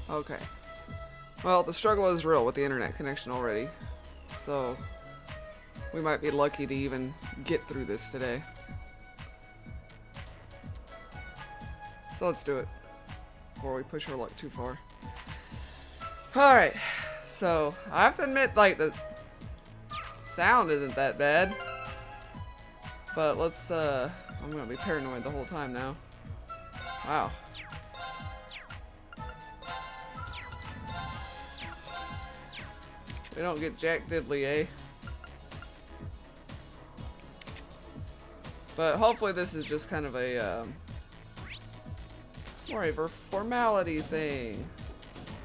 Okay. Well, the struggle is real with the internet connection already. So, we might be lucky to even get through this today. So let's do it before we push our luck too far. Alright. So, I have to admit, like, the sound isn't that bad. But let's, I'm gonna be paranoid the whole time now. Wow. We don't get Jack Diddley, eh? But hopefully this is just kind of a, more of a formality thing.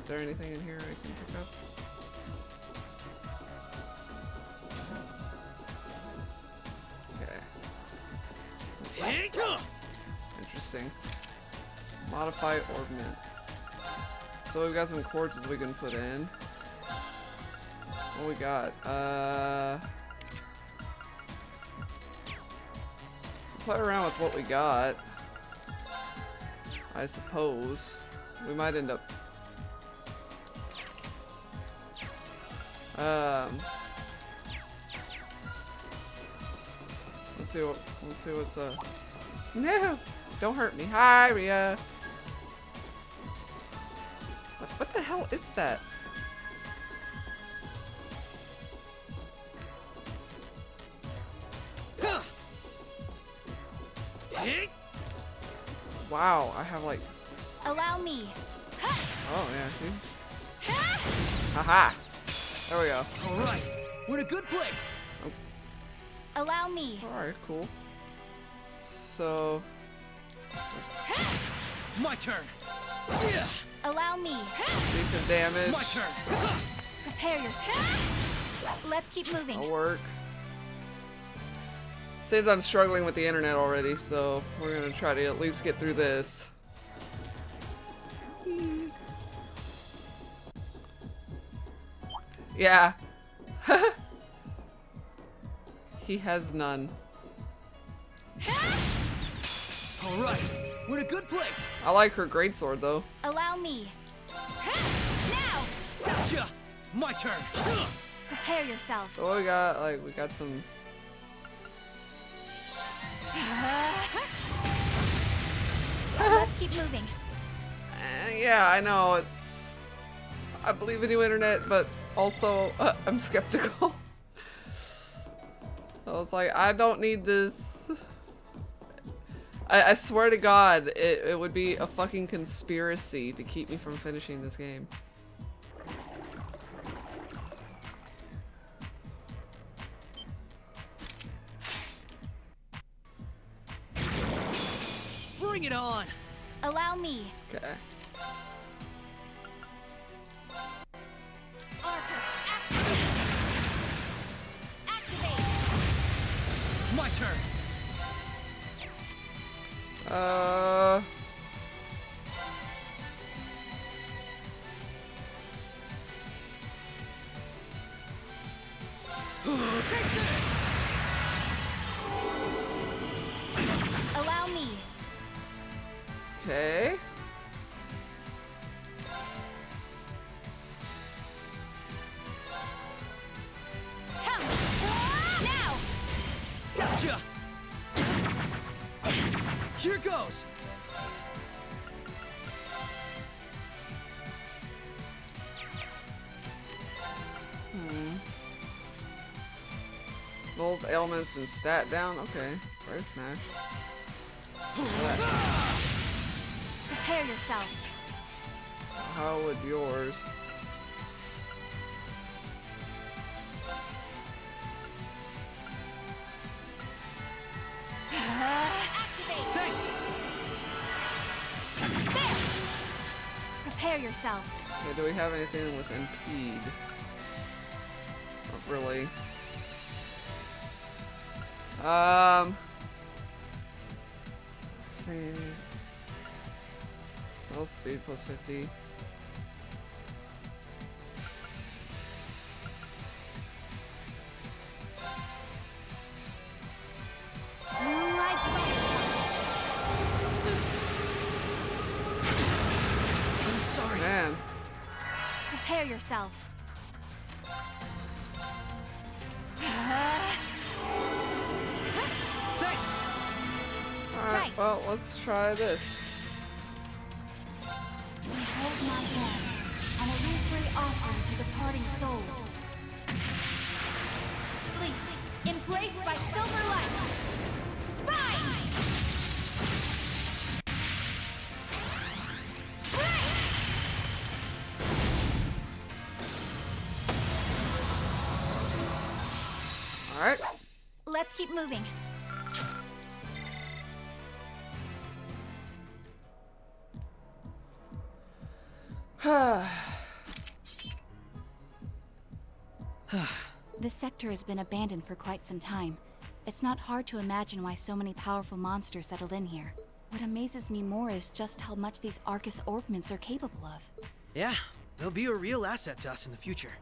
Is there anything in here I can pick up? Okay. Interesting. Modify ornament. So we've got some quartz we can put in. What we got? Play around with what we got. I suppose. We might end up... let's see what's No! Don't hurt me. Hi, Ria! What the hell is that? Wow, I have like... Allow me. Oh, yeah, see? Haha! There we go. Alright, we're in a good place. Allow me. Alright, cool. So... My turn. Allow me. decent damage. My turn. Prepare yourself. Let's keep moving. That'll work. Seems I'm struggling with the internet already, so we're gonna try to at least get through this. Yeah. He has none. Alright, we're in a good place. I like her greatsword though. Allow me. Now. Gotcha. My turn. Prepare yourself. So what we got? Like we got some. Let's keep moving. Yeah, I know it's. I believe in you, internet, but also I'm skeptical. I was like, I don't need this. I swear to God, it would be a fucking conspiracy to keep me from finishing this game. Bring it on. Allow me. Okay. Arcus, activate. Activate. My turn. Take this. Allow me. Okay. Come. Now. Gotcha. Here goes. Lulls ailments and stat down. Okay. Brave smash. Prepare yourself. How would yours? Activate. Thanks. There. Prepare yourself. Okay, do we have anything with impede? Not really. Well, speed plus 50. Moonlight fireflies. I'm sorry. Man, Prepare yourself. Thanks! Alright, Right. well, let's try this. Behold my dance, an illusory offering to departing souls. Sleep, embraced by silver light. Rise! Alright. Let's keep moving. This sector has been abandoned for quite some time. It's not hard to imagine why so many powerful monsters settled in here. What amazes me more is just how much these Arcus orbments are capable of. Yeah, they'll be a real asset to us in the future.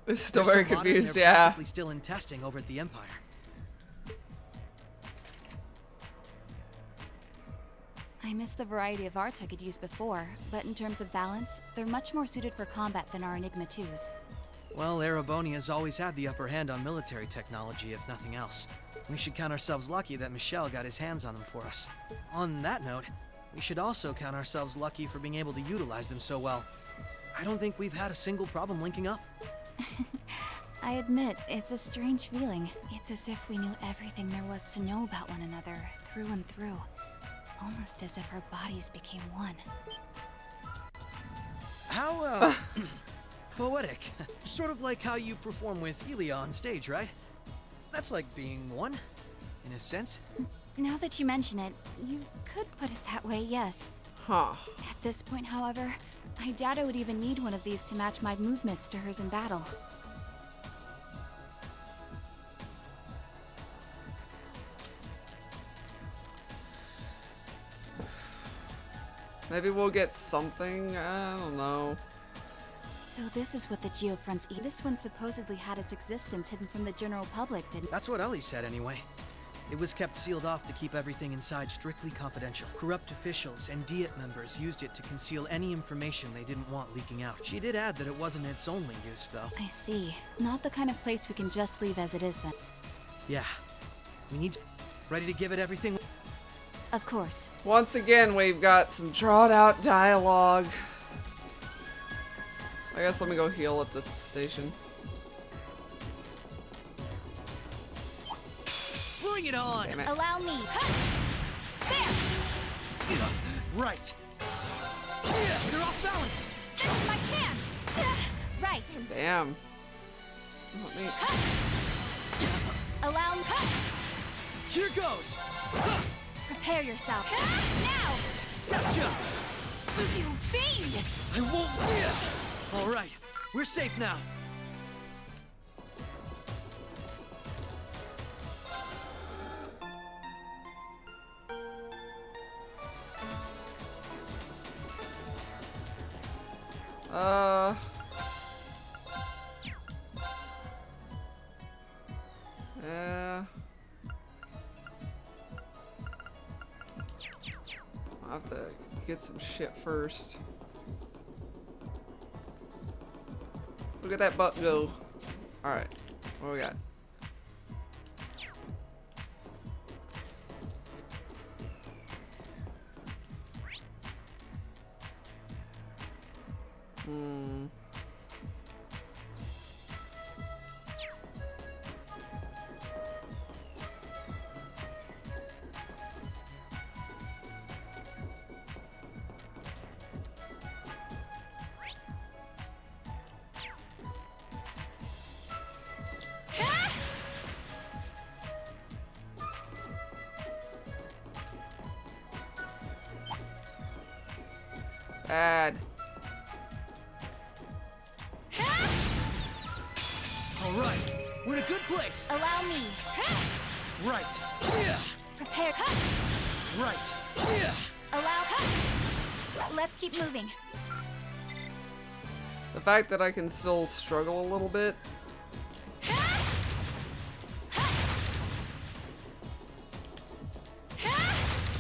It's still They're very so modern, confused, they're yeah. practically still in testing over at the Empire. I miss the variety of arts I could use before, but in terms of balance, they're much more suited for combat than our Enigma 2s. Well, Ereboni has always had the upper hand on military technology, if nothing else. We should count ourselves lucky that Michel got his hands on them for us. On that note, we should also count ourselves lucky for being able to utilize them so well. I don't think we've had a single problem linking up. I admit, it's a strange feeling. It's as if we knew everything there was to know about one another, through and through. Almost as if our bodies became one. How, poetic. Sort of like how you perform with Elia on stage, right? That's like being one, in a sense. Now that you mention it, you could put it that way, yes. Huh. At this point, however, I doubt I would even need one of these to match my movements to hers in battle. Maybe we'll get something, I don't know. So this is what the Geofronts eat. This one supposedly had its existence hidden from the general public, didn't That's what Ellie said anyway. It was kept sealed off to keep everything inside strictly confidential. Corrupt officials and Diet members used it to conceal any information they didn't want leaking out. She did add that it wasn't its only use, though. I see. Not the kind of place we can just leave as it is, then. Yeah. We need... Ready to give it everything? Of course. Once again, we've got some drawn out dialogue. I guess let me go heal at the station. Bring it on! Damn it. Allow me. There! Right. Yeah, they're off balance! This is my chance! Right. Damn. Let me... Allow me. Here goes! Prepare yourself. Now! Gotcha! You fiend! I won't... Yeah. All right, we're safe now. Yeah. I'll have to get some shit first. Look at that butt go. Alright, what do we got? Bad. All right, we're in a good place. Allow me. Right. Yeah. Prepare. Right. Yeah. Allow. Let's keep moving. The fact that I can still struggle a little bit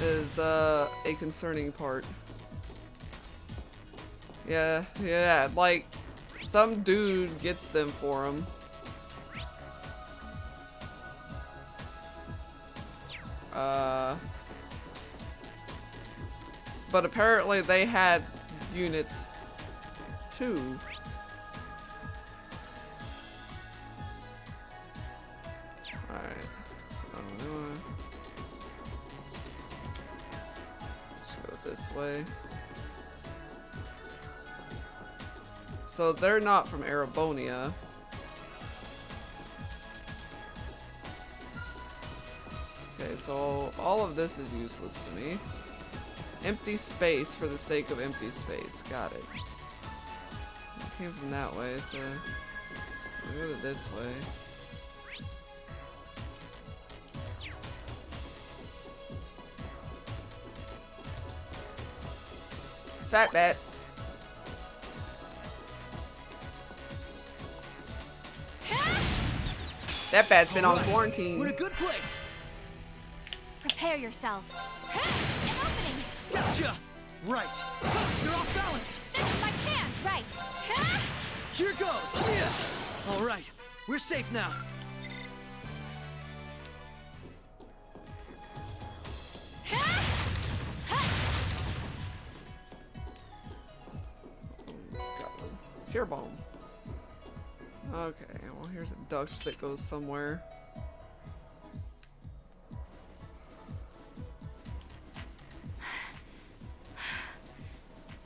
is a concerning part. Yeah, like some dude gets them for him. But apparently they had units too. Alright. Let's go this way. So they're not from Erebonia. Okay, so all of this is useless to me. Empty space for the sake of empty space. Got it. It came from that way, so I'll go this way. Fat bat. That bat's been on quarantine. We're in a good place. Prepare yourself. An opening! Gotcha! Right. You're off balance. This is my chance! Right. Here goes. Yeah. All right. We're safe now. Got one. Tear bomb. Okay, well here's a duct that goes somewhere.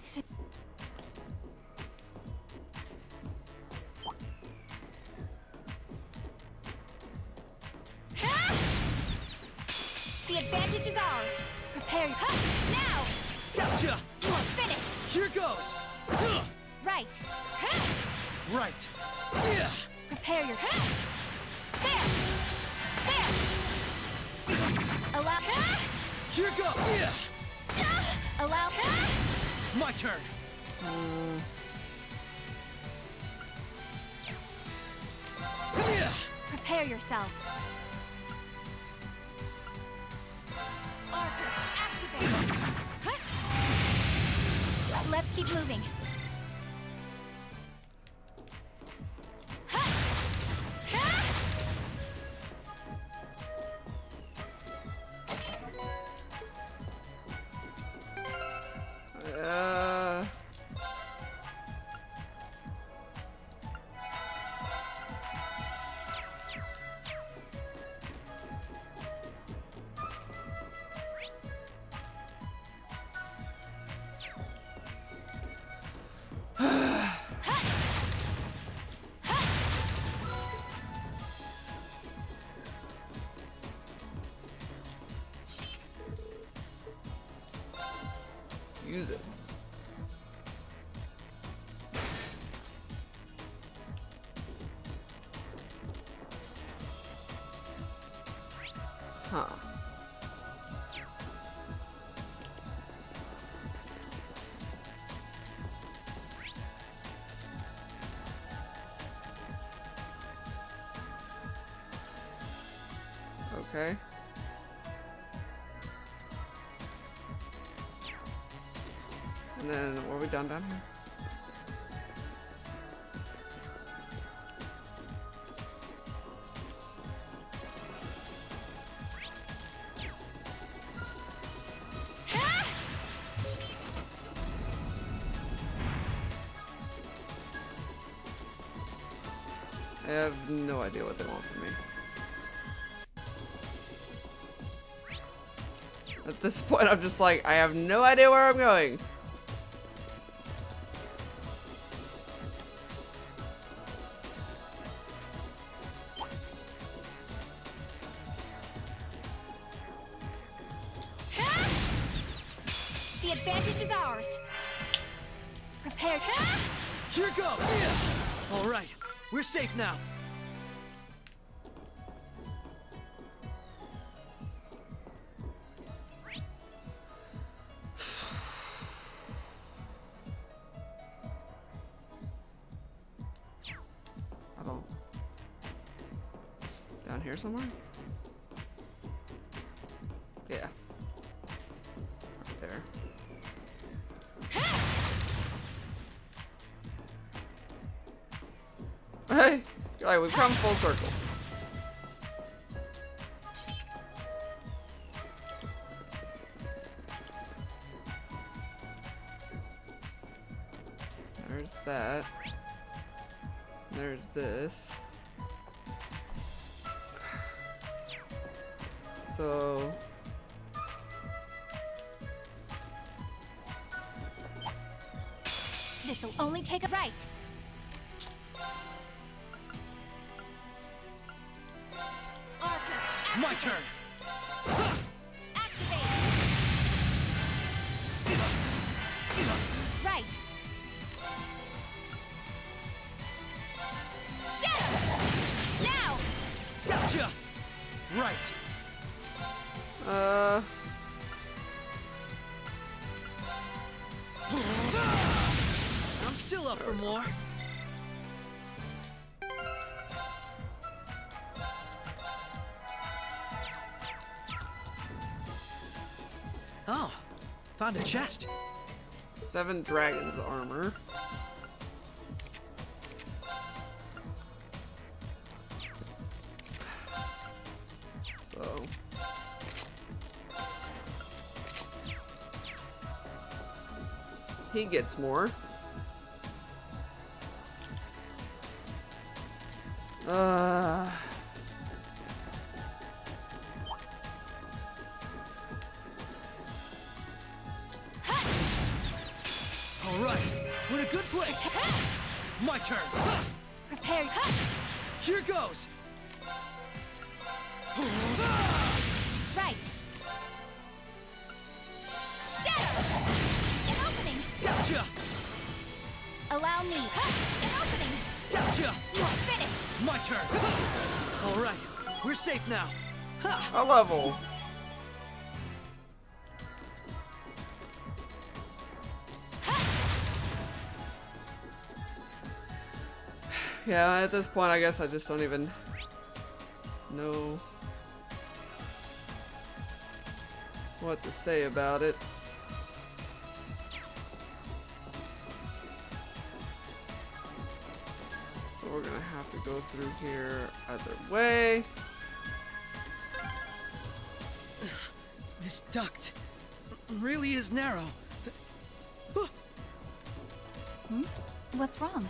This is... The advantage is ours. Prepare now. Gotcha. Finish. Here goes. Right. Right. Yeah. Prepare your... There. There. Allow... Here goes. Yeah. Allow... My turn. Yeah. Prepare yourself. Arcus, activate. Let's keep moving. Use it. Huh. Okay. And then, were we done down here? I have no idea what they want from me. At this point, I'm just like, I have no idea where I'm going. The advantage is ours. Prepare. Here goes. Yeah. All right. We're safe now. I don't. Down here somewhere? Yeah. Right there. Alright, we've come full circle. There's that. There's this. So... This'll only take a right. Arcus, My turn! activate! Right. Shadow! Now! Gotcha! Right. I'm still up for more. Oh, found a chest. 7 dragons armor. So... he gets more. All right, we're in a good place. My turn. Prepare. Here goes. Right. Shadow! An opening! Gotcha. Allow me. An opening! Gotcha. Finished! My turn. All right, we're safe now. Ha! A level. Yeah, at this point, I guess I just don't even know what to say about it. So we're gonna have to go through here either way. This duct really is narrow. What's wrong?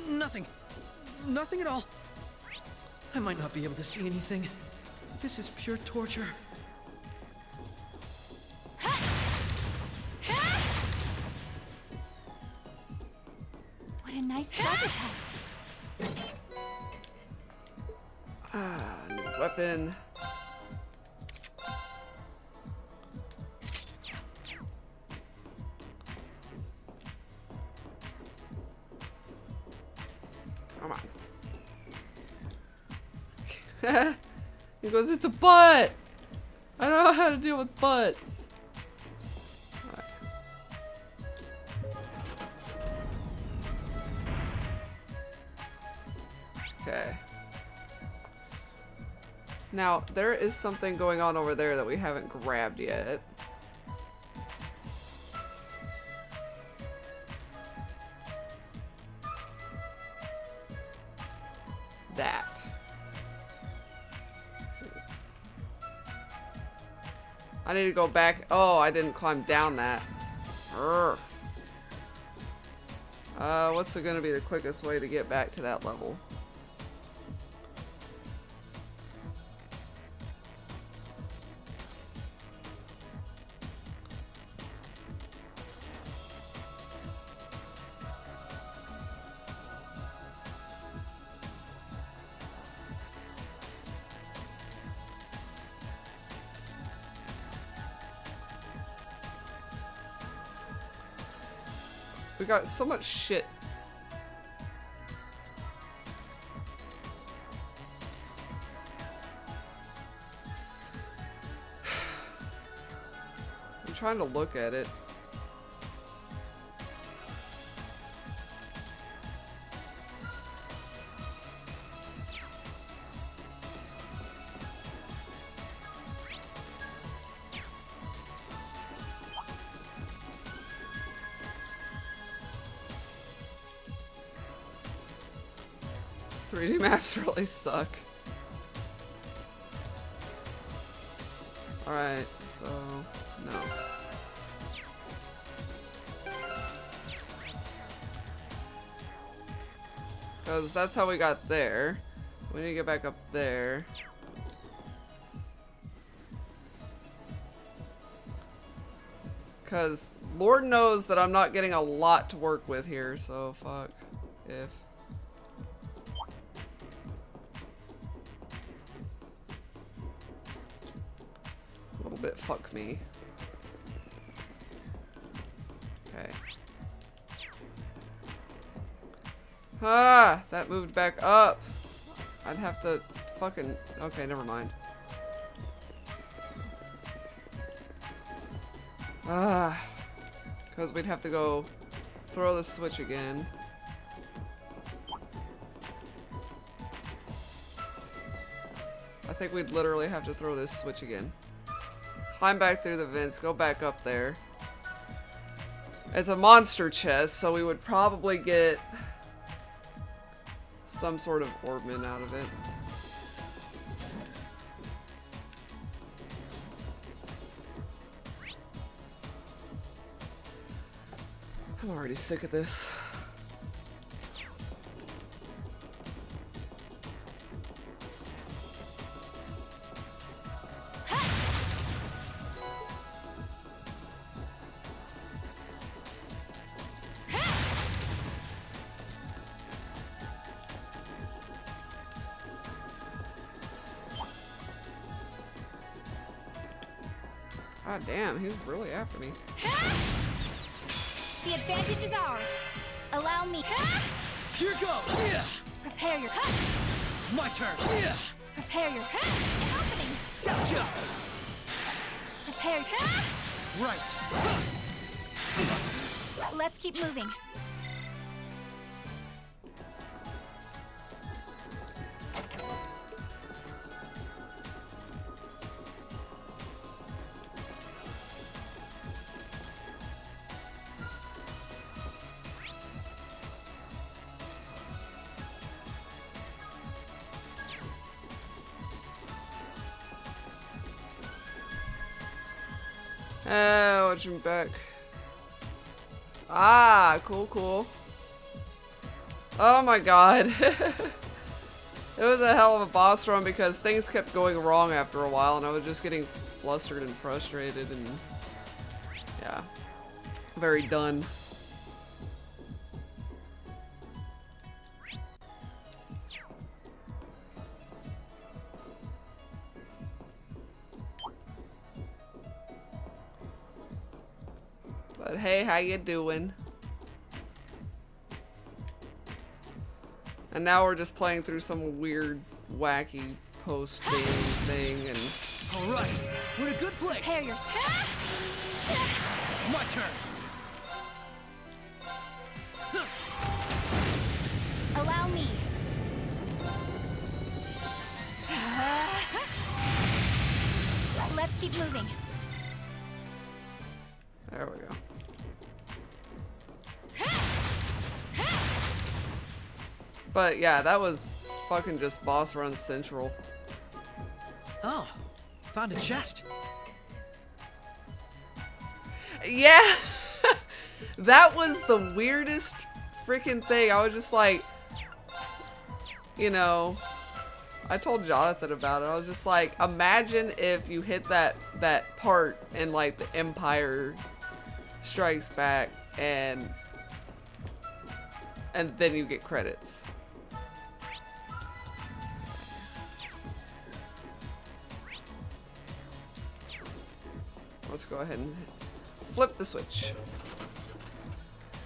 Nothing. Nothing at all. I might not be able to see anything. This is pure torture. What a nice treasure chest. New weapon. Come on. He goes, it's a butt! I don't know how to deal with butts. Alright. Okay. Now, there is something going on over there that we haven't grabbed yet. That. I need to go back. Oh, I didn't climb down that. Urgh. What's gonna be the quickest way to get back to that level? We got so much shit. I'm trying to look at it. 3D maps really suck. Alright, so no. Because that's how we got there. We need to get back up there. Because Lord knows that I'm not getting a lot to work with here, so fuck if. A little bit fuck me. Okay. Ah, that moved back up. I'd have to fucking... Okay, never mind. Ah, because we'd have to go throw the switch again. I think we'd literally have to throw this switch again. Climb back through the vents, go back up there. It's a monster chest, so we would probably get some sort of orbman out of it. I'm already sick of this. God damn, he was really after me. The advantage is ours. Allow me. Here goes! Yeah. Prepare your. My turn! Yeah. Prepare your. It's happening. Gotcha! Prepare. Right. Let's keep moving. Watch him back. Ah, cool, cool. Oh my god. It was a hell of a boss run because things kept going wrong after a while and I was just getting flustered and frustrated and yeah, very done. But hey, how you doing? And now we're just playing through some weird, wacky post-game thing and... Alright, we're in a good place. Prepare your. My turn. Allow me. Let's keep moving. There we go. But yeah, that was fucking just boss run central. Oh, found a chest. Yeah! That was the weirdest freaking thing. I was just like, you know, I told Jonathan about it. I was just like, imagine if you hit that part in like the Empire Strikes Back and then you get credits. Let's go ahead and flip the switch.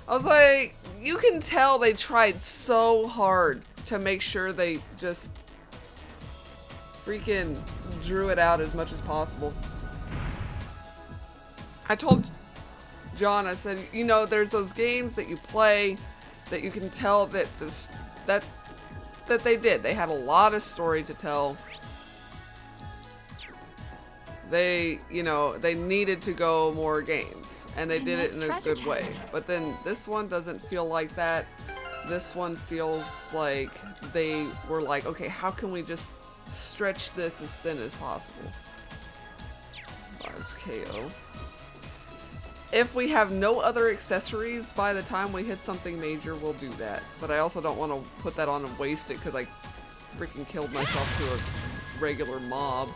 I was like, you can tell they tried so hard to make sure they just freaking drew it out as much as possible. I told John, I said, you know, there's those games that you play that you can tell that that they did. They had a lot of story to tell. They, you know, they needed to go more games, and they did it in a good way. But then this one doesn't feel like that. this one feels like they were like, okay, how can we just stretch this as thin as possible? That's KO. If we have no other accessories by the time we hit something major, we'll do that. But I also don't want to put that on and waste it because I freaking killed myself to a regular mob.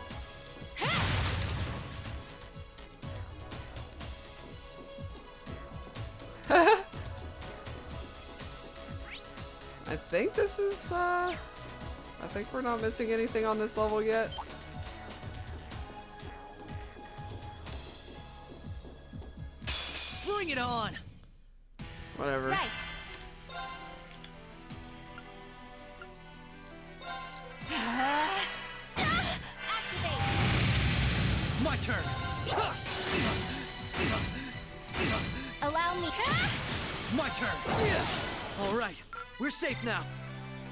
I think this is, I think we're not missing anything on this level yet. Bring it on! Whatever. Right. Activate. My turn! Allow me. My turn! Alright, we're safe now.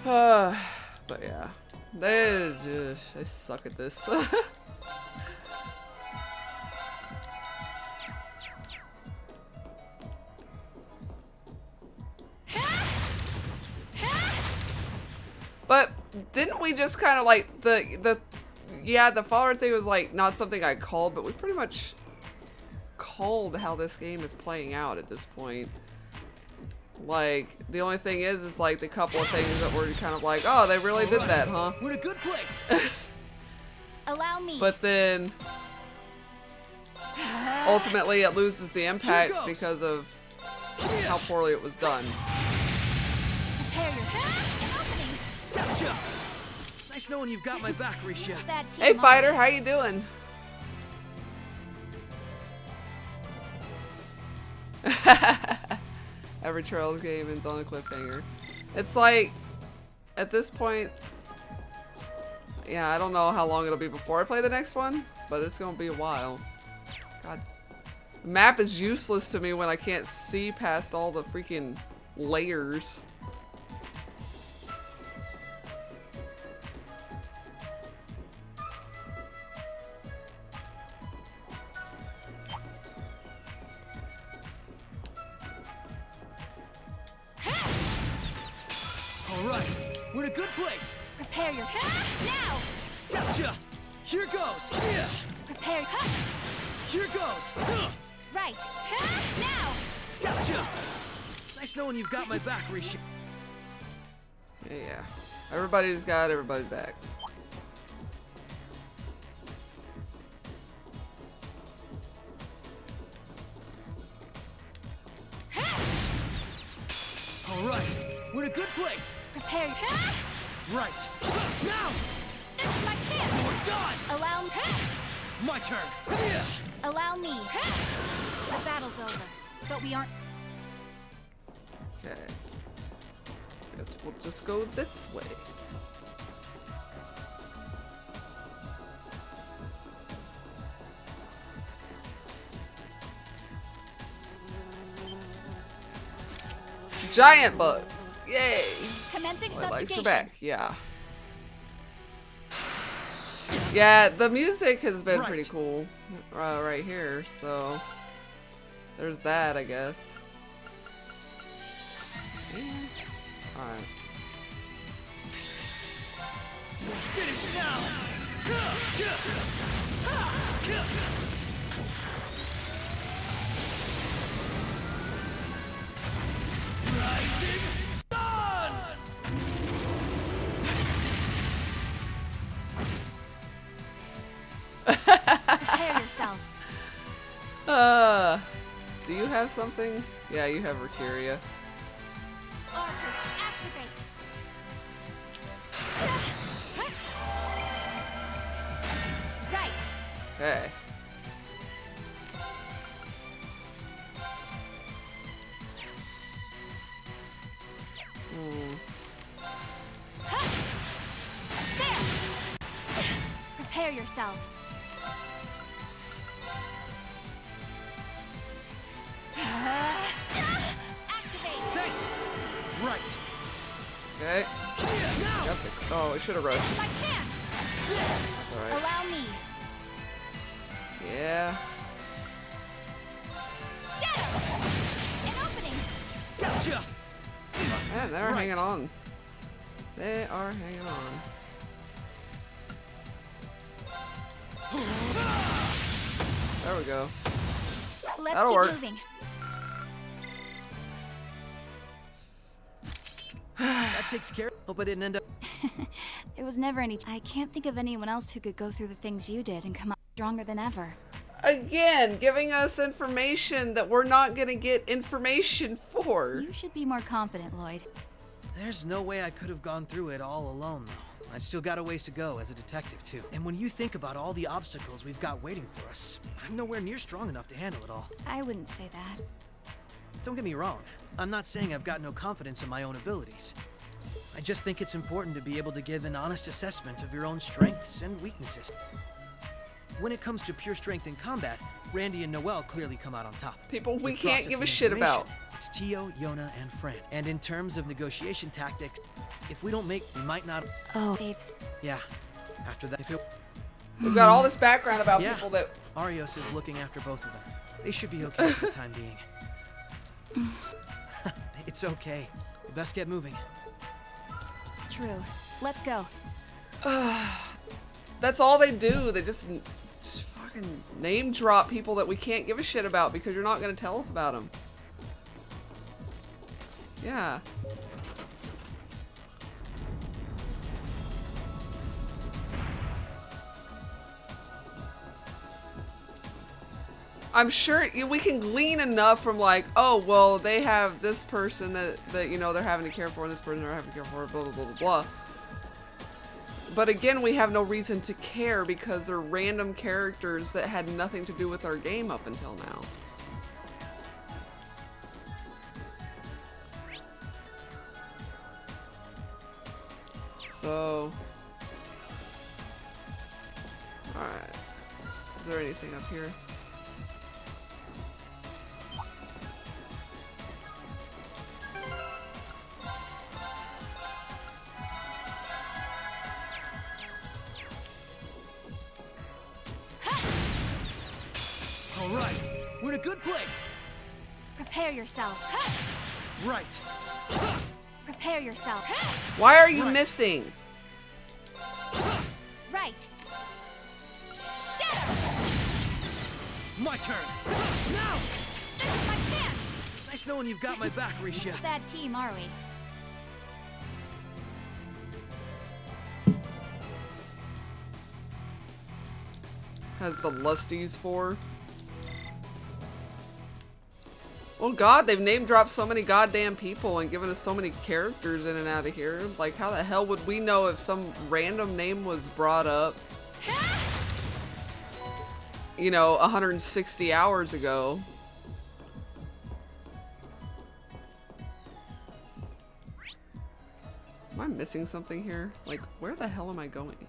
But yeah, they suck at this. But didn't we just kind of like the follower thing was like not something I called, but we pretty much called how this game is playing out at this point. Like, the only thing is like the couple of things that were kind of like, oh, they really did that, huh? We're in a good place. Allow me. But then ultimately it loses the impact because of how poorly it was done. Prepare your opening. Gotcha! Nice knowing you've got my back, Risha. Bad team Hey on. fighter, how you doing? Every Trails game ends on a cliffhanger. It's like, at this point, yeah, I don't know how long it'll be before I play the next one, but it's gonna be a while. God. The map is useless to me when I can't see past all the freaking layers. Alright, we're in a good place. Prepare your now. Gotcha! Here goes! Yeah. Prepare. Here goes! Right. Now. Gotcha! Nice knowing you've got my back, Risha. Yeah. Everybody's got everybody's back. Alright, we're in a good place. Prepare. Right. Now! It's my chance. We're done! Allow me. My turn! Yeah. Allow me. The battle's over, but we aren't. Okay. Guess we'll just go this way. Giant bugs! Yay! Commencing My legs are subjugation. back, yeah. Yeah, the music has been pretty Right. cool right here, so there's that, I guess. Yeah. Alright. Finish now! Rising sun! Prepare yourself. Do you have something? Yeah, you have Rikuria. Arcus, activate. Right. Okay. There. Prepare yourself. Activate. Thanks! Right. Okay. Now! Got the, oh, I should have rushed. My chance. That's alright. Allow me. Yeah. Shadow. An opening. Gotcha! Man, never Right. hanging on. They are hanging on. There we go. Let's That'll keep work. moving. That takes care. Hope I didn't end up. There was never any. I can't think of anyone else who could go through the things you did and come out stronger than ever. Again, giving us information that we're not gonna get information for. You should be more confident, Lloyd. There's no way I could have gone through it all alone, though. I still got a ways to go as a detective, too. And when you think about all the obstacles we've got waiting for us, I'm nowhere near strong enough to handle it all. I wouldn't say that. Don't get me wrong. I'm not saying I've got no confidence in my own abilities. I just think it's important to be able to give an honest assessment of your own strengths and weaknesses. When it comes to pure strength in combat, Randy and Noelle clearly come out on top. People we With can't give a processing shit about. information, it's Tio, Yona, and Fran. And in terms of negotiation tactics, if we don't make, we might not. Oh, they've. Yeah. After that, if it, We've got all this background about Yeah. people that. Arios is looking after both of them. They should be okay for the time being. It's okay. We best get moving. True. Let's go. That's all they do. They just fucking name drop people that we can't give a shit about because you're not gonna tell us about them. Yeah. I'm sure we can glean enough from like, oh, well, they have this person that you know, they're having to care for, and this person they're having to care for, blah, blah, blah, blah, blah. But again, we have no reason to care because they're random characters that had nothing to do with our game up until now. So... Alright. Is there anything up here? All right. We're in a good place. Prepare yourself. Right. Prepare yourself. Why are you Right. missing? Right. Shadow! My turn. Now! This is my chance! Nice knowing you've got my back, Risha. Bad team, are we? Has the lusties for? Oh god, they've name dropped so many goddamn people and given us so many characters in and out of here. Like, how the hell would we know if some random name was brought up? You know, 160 hours ago. Am I missing something here? Like, where the hell am I going?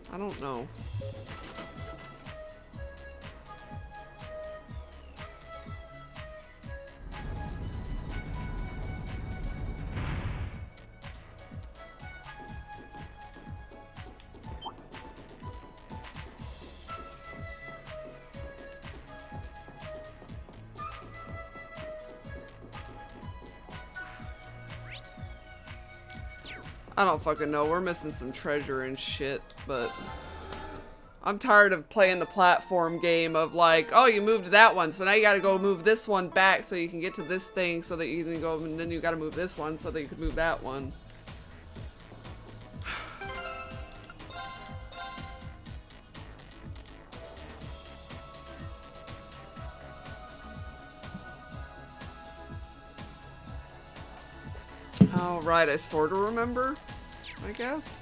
I don't know. I don't fucking know. We're missing some treasure and shit, but I'm tired of playing the platform game of like, oh, you moved that one, so now you gotta go move this one back so you can get to this thing so that you can go, and then you gotta move this one so that you can move that one. Oh, right, I sort of remember, I guess.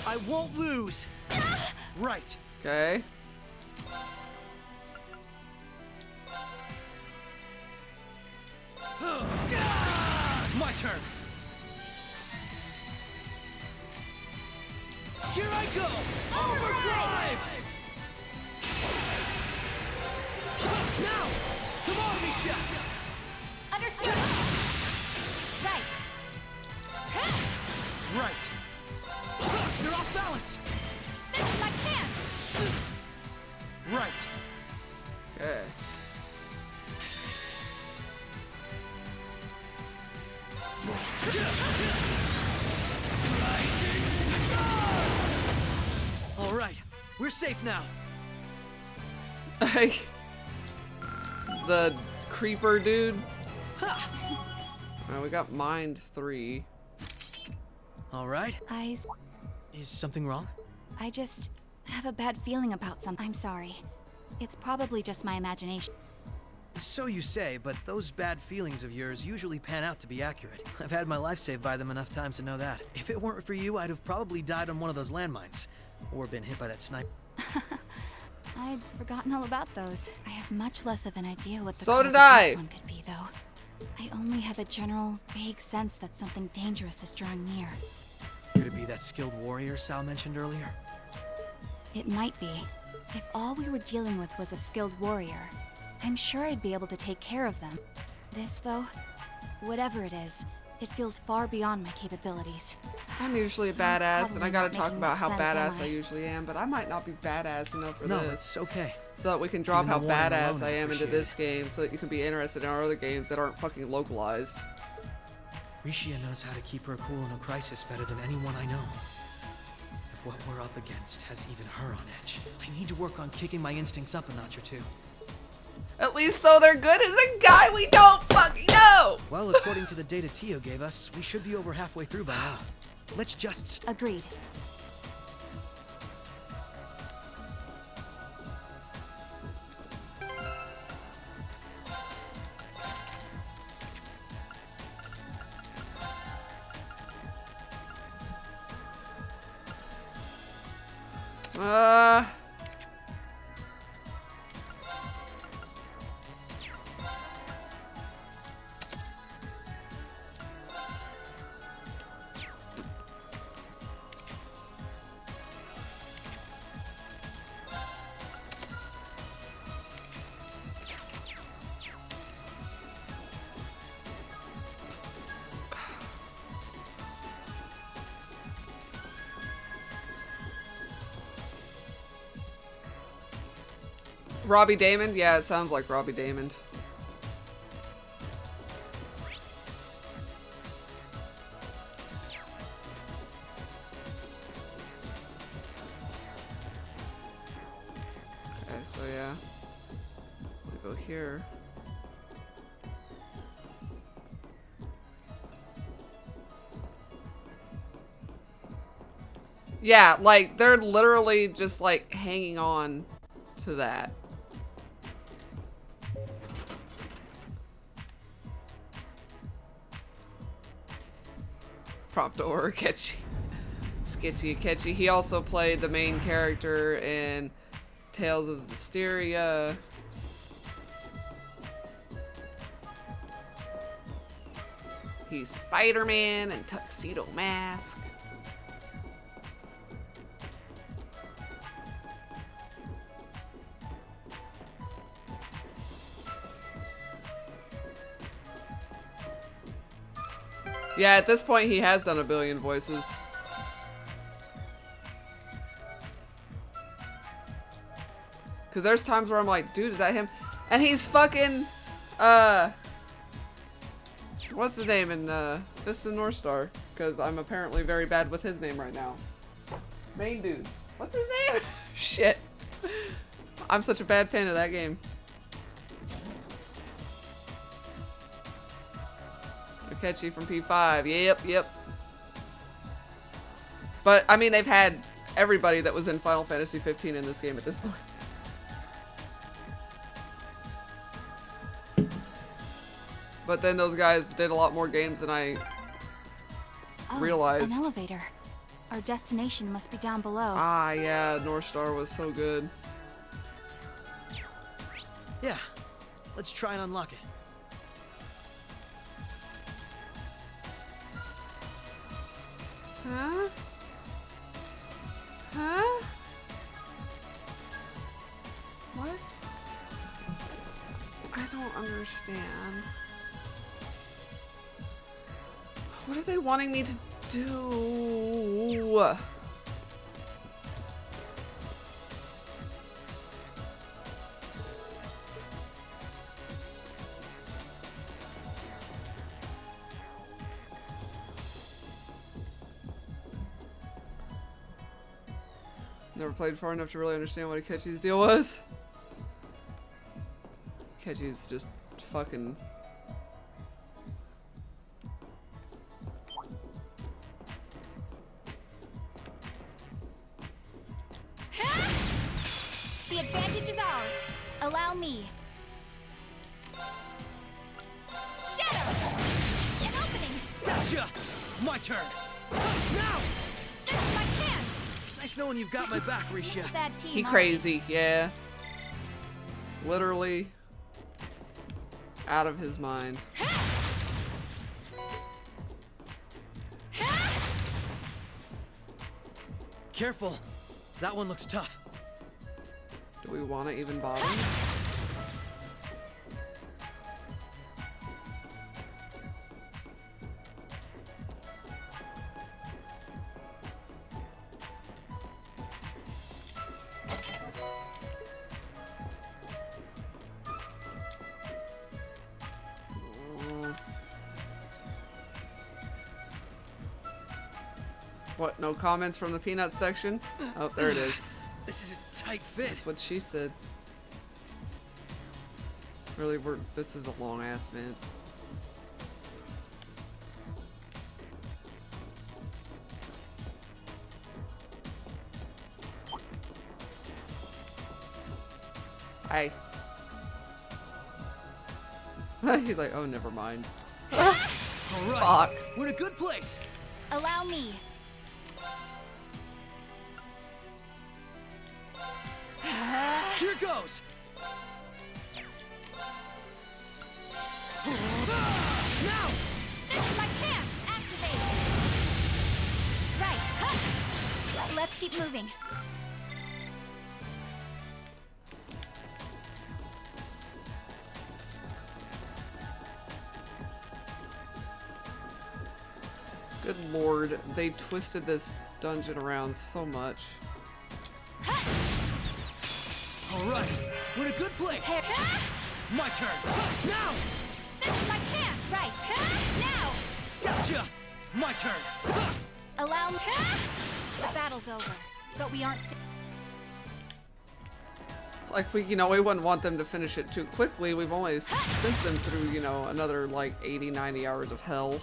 I won't lose. Right. Okay. My turn. Here I go! Overdrive! Now! Come on, Michelle! Understood. Right. Right. You're off balance! This is my chance. Right. Okay. All right, we're safe now. The creeper dude. Ha! We got Mind 3. All right. I Is something wrong? just have a bad feeling about something. I'm sorry. It's probably just my imagination. So you say, but those bad feelings of yours usually pan out to be accurate. I've had my life saved by them enough times to know that. If it weren't for you, I'd have probably died on one of those landmines. Or been hit by that sniper. I'd forgotten all about those. I have much less of an idea what the So cause did of I. this one could be, though. I only have a general, vague sense that something dangerous is drawing near. Could it be that skilled warrior Sal mentioned earlier? It might be. If all we were dealing with was a skilled warrior, I'm sure I'd be able to take care of them. This, though, whatever it is, it feels far beyond my capabilities. I'm usually a badass, and I Probably gotta not talk making about how much sense, badass am I I? usually am, but I might not be badass enough for No, this. it's okay. So that we can drop Even how the warning badass alone I is am into appreciated. this game, so that you can be interested in our other games that aren't fucking localized. Rishia knows how to keep her cool in a crisis better than anyone I know. If what we're up against has even her on edge, I need to work on kicking my instincts up a notch or two. At least so they're good as a guy we don't fucking know! Well, according to the data Tio gave us, we should be over halfway through by now. Let's just... Agreed. Uh... Robbie Damon? Yeah, it sounds like Robbie Damon. Okay, so yeah. We go here. Yeah, like, they're literally just, like, hanging on to that. Prompt or Catchy. Sketchy Catchy. He also played the main character in Tales of Zestiria. He's Spider-Man and Tuxedo Mask. Yeah, at this point he has done a billion voices. Cause there's times where I'm like, dude, is that him? And he's fucking, what's his name in Fist of the North Star? Cause I'm apparently very bad with his name right now. Main dude. What's his name? Shit. I'm such a bad fan of that game. Akechi from P5. Yep. But, I mean, they've had everybody that was in Final Fantasy 15 in this game at this point. But then those guys did a lot more games than I realized. An elevator. Our destination must be down below. Ah, yeah, North Star was so good. Yeah, let's try and unlock it. Huh? Huh? What? I don't understand. What are they wanting me to do? Never played far enough to really understand what Akechi's deal was. Akechi's just fucking... The advantage is ours. Allow me. Shadow! An opening! Gotcha! My turn! Now! This is my chance! Nice knowing you've got my back, Risha. Bad team. He aren't crazy, yeah. Literally out of his mind. Careful. That one looks tough. Do we want to even bother? What, no comments from the peanuts section? Oh, there it is. This is a tight fit. That's what she said. Really, this is a long ass vent. Hey. He's like, oh, never mind. All right. Fuck. We're in a good place. Allow me. Here goes. Now! This is my chance! Activate! Right. Huh. Let's keep moving. Good lord, they twisted this dungeon around so much. All right. We're in a good place. My turn. Now! This is my chance! Right. Now! Gotcha! My turn. Allow me. The battle's over, but we aren't. Like, we wouldn't want them to finish it too quickly. We've only sent them through, another, like, 80, 90 hours of hell.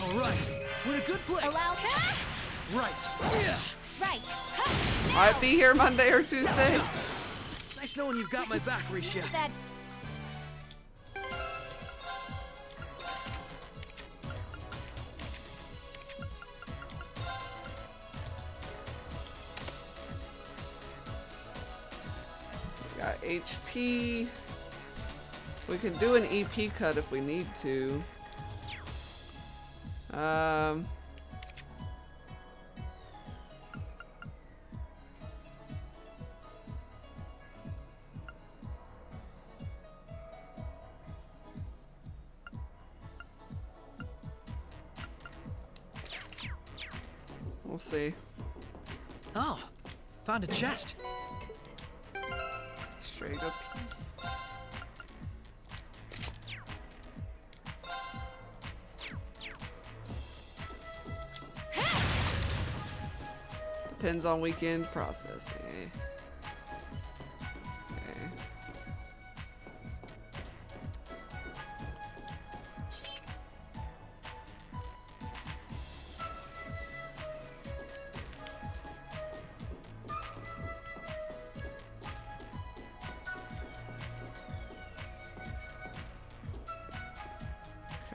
All right. We're in a good place. Allow. Right. Yeah. Right. I'd be here Monday or Tuesday. Nice knowing you've got my back, Risha. That. Got HP. We can do an EP cut if we need to. We'll see. Oh, found a chest. Straight up. Depends on weekend processing. Okay.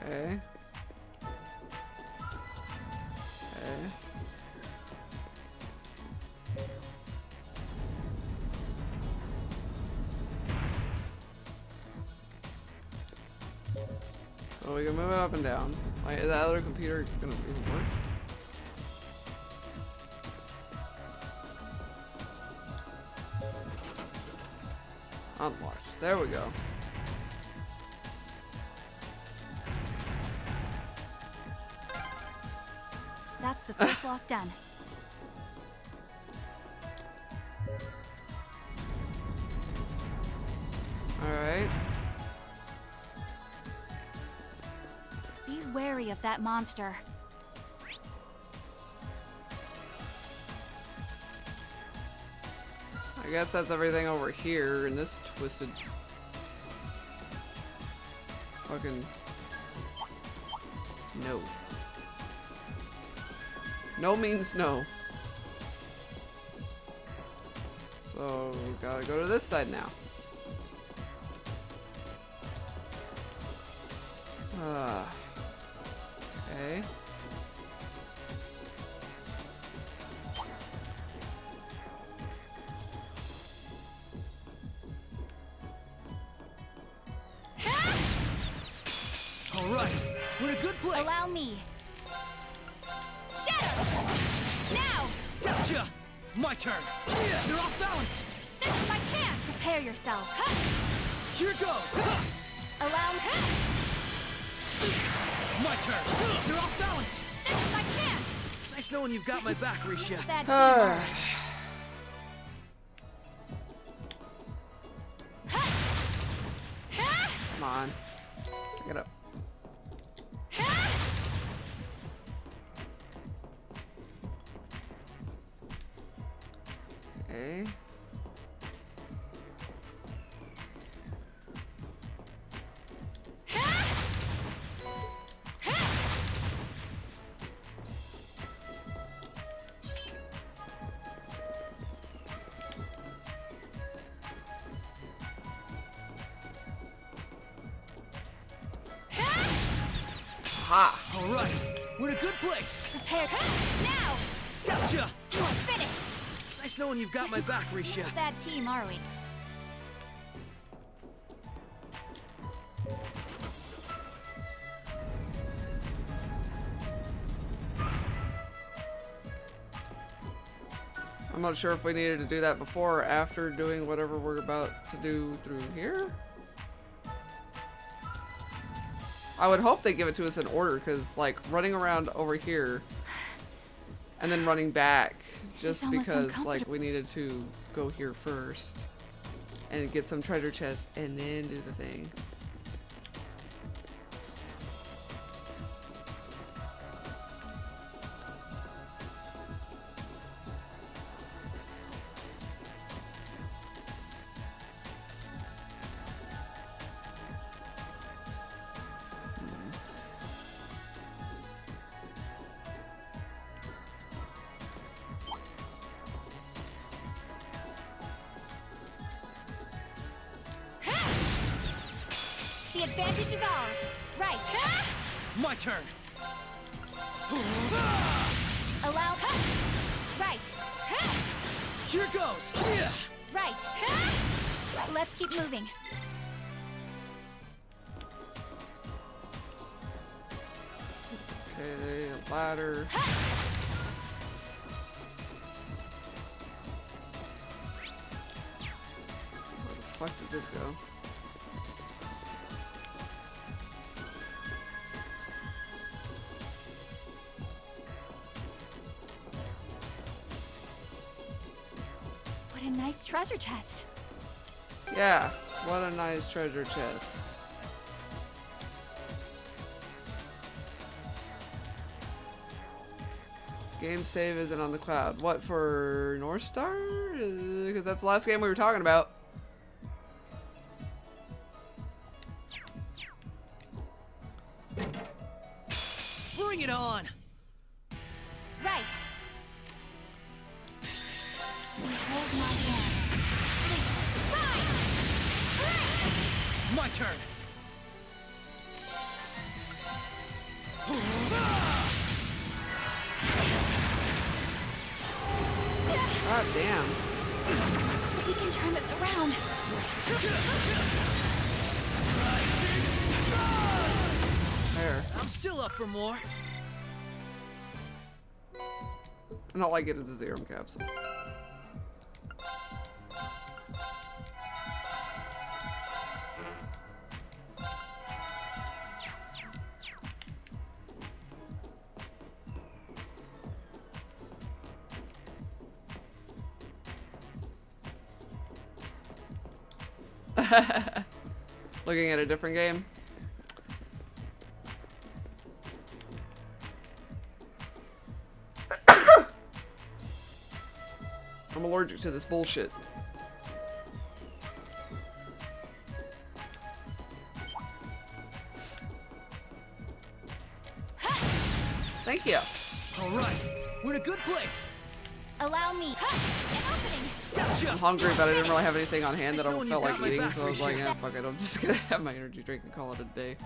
Okay. So we can move it up and down. Like, is that other computer gonna even work? Unlocked. There we go. That's the first lock done. Alright. Be wary of that monster. I guess that's everything over here in this twisted fucking no. No means no. So we gotta go to this side now. Okay. All right, we're in a good place. Allow me. Shadow! Now! Gotcha! My turn. Yeah, you're off balance. This is my chance! Prepare yourself. Here goes. Allow me. My turn. You're off balance. This is my chance! Nice knowing you've got my back, Risha. Bad teamwork. Come on. Pick it up. Okay. Ha! All right, we're in a good place. Prepare. Now! Gotcha! You are finished! Nice knowing you've got my back, Risha. Bad team, are we? I'm not sure if we needed to do that before or after doing whatever we're about to do through here. I would hope they give it to us in order, because like running around over here and then running back This just is almost because like uncomfortable. we needed to go here first and get some treasure chest and then do the thing. The advantage is ours. Right. My turn. Allow. Right. Here goes. Yeah. Right. Let's keep moving. Okay, a ladder. Where the fuck did this go? What a nice treasure chest. Yeah, what a nice treasure chest. Game save isn't on the cloud. What, for North Star? Because that's the last game we were talking about. Bring it on. Right. Hold my hands. Right. My turn. God damn. We can turn this around. there. I'm still up for more. And all I get is a Zerum capsule. Looking at a different game. I'm allergic to this bullshit. Thank you. All right, we're in a good place. Allow me. An opening. Gotcha. I'm hungry, but I didn't really have anything on hand that I Nice knowing felt you like got my eating, back, so I was like, Risha. yeah, fuck it, I'm just gonna have my energy drink and call it a day.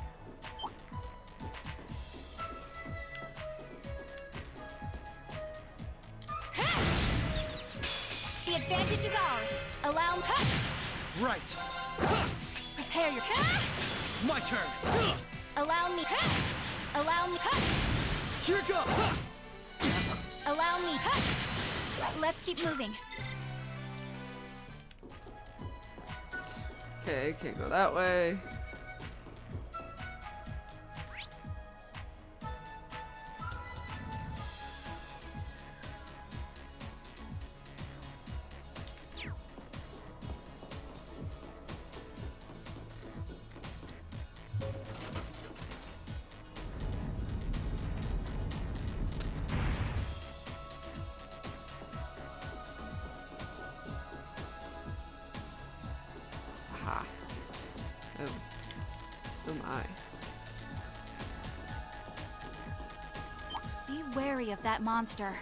The advantage is ours. Allow me. Right. Prepare your. My turn. Allow me. Allow me. Here go. Allow me. Let's keep moving. Okay, can't go that way. Aha. Oh my. Be wary of that monster.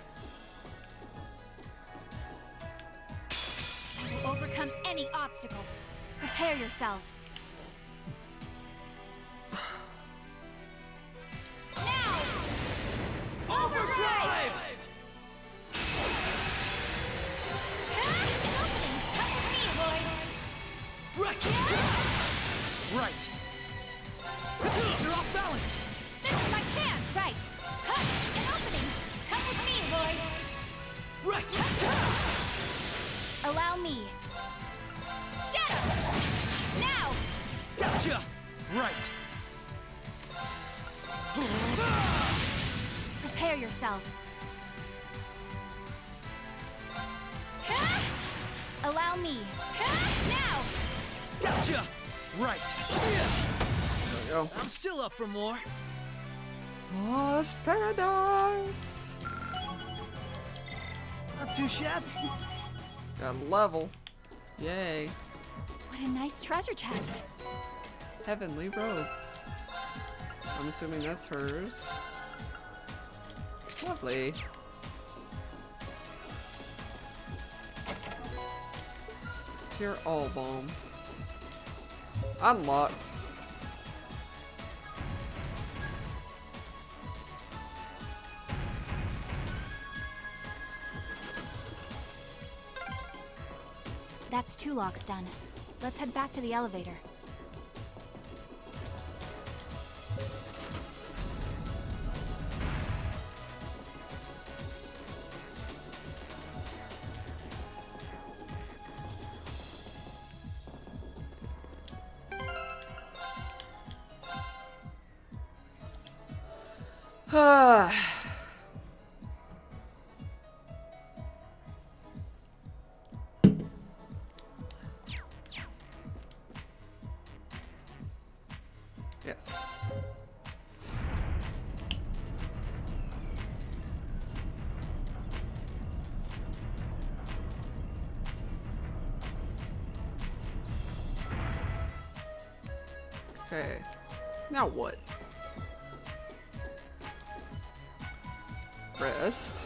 I will overcome any obstacle. Prepare yourself. Now! Overdrive! An opening! Come with me, Lloyd! Right. Right. You're off balance. This is my chance! Right! An opening! Come with me, Lloyd! Right. Allow me. Shadow! Now! Gotcha. Right. Prepare yourself. Allow me. Now! Gotcha. Right. There we go. I'm still up for more. Lost Paradise! Not too shabby. Got a level. Yay. What a nice treasure chest. Heavenly robe. I'm assuming that's hers. Lovely. Tear all bomb. Unlocked. That's 2 locks done. Let's head back to the elevator. Yes. Okay. Now what? Rest.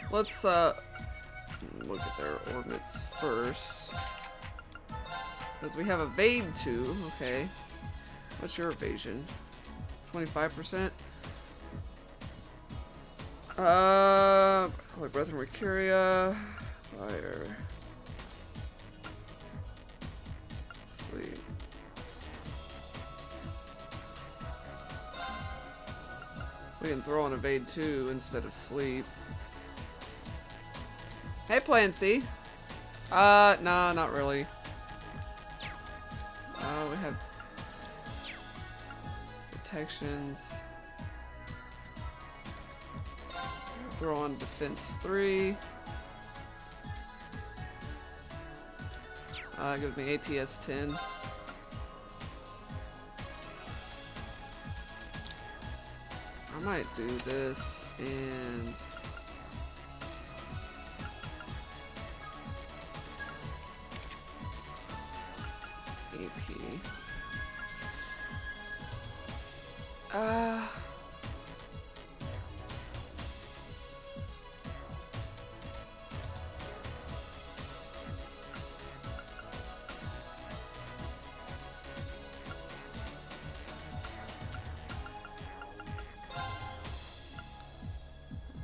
Let's look at their orbits first. Because we have evade 2, okay. What's your evasion? 25%. Holy Breath and Mercuria. Fire. Sleep. We can throw on Evade too instead of Sleep. Hey, Plan C. No, not really. We have protections. Throw on Defense 3. Gives me ATS 10. I might do this and AP.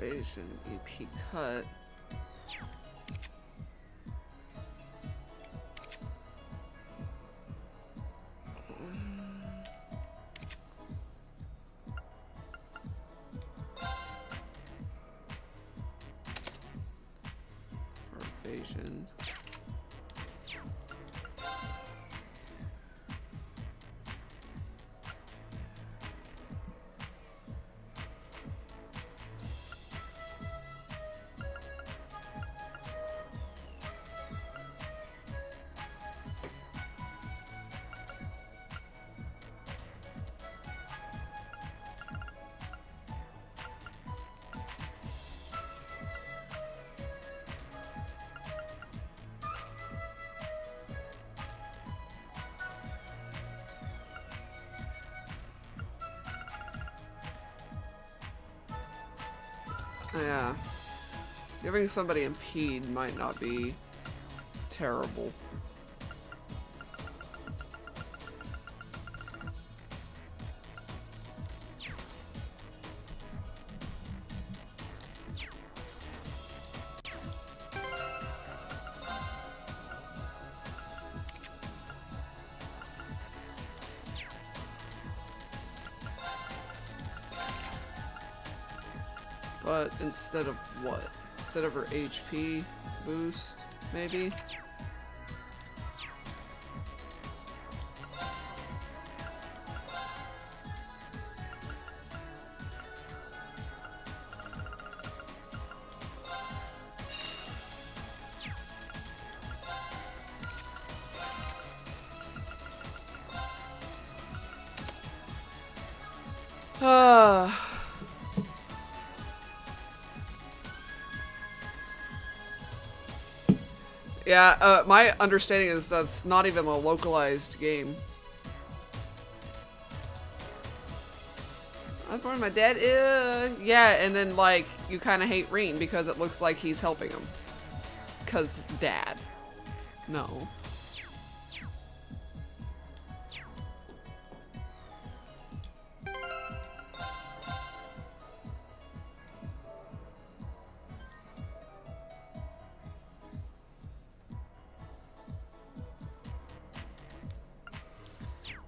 Evasion, EP cut. Evasion. Yeah. Giving somebody impede might not be terrible. But instead of what? Instead of her HP boost, maybe? Yeah, my understanding is that's not even a localized game. I was born my dad. Yeah, and then like you kind of hate Rean because it looks like he's helping him. Cause dad. No.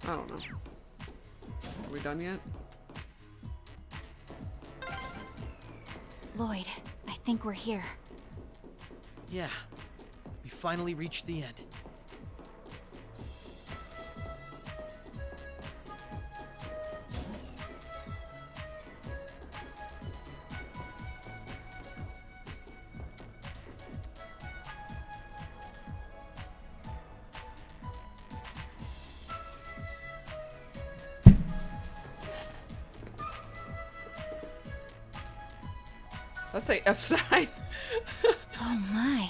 I don't know. Are we done yet? Lloyd, I think we're here. Yeah. We finally reached the end. Let's say upside. Oh my.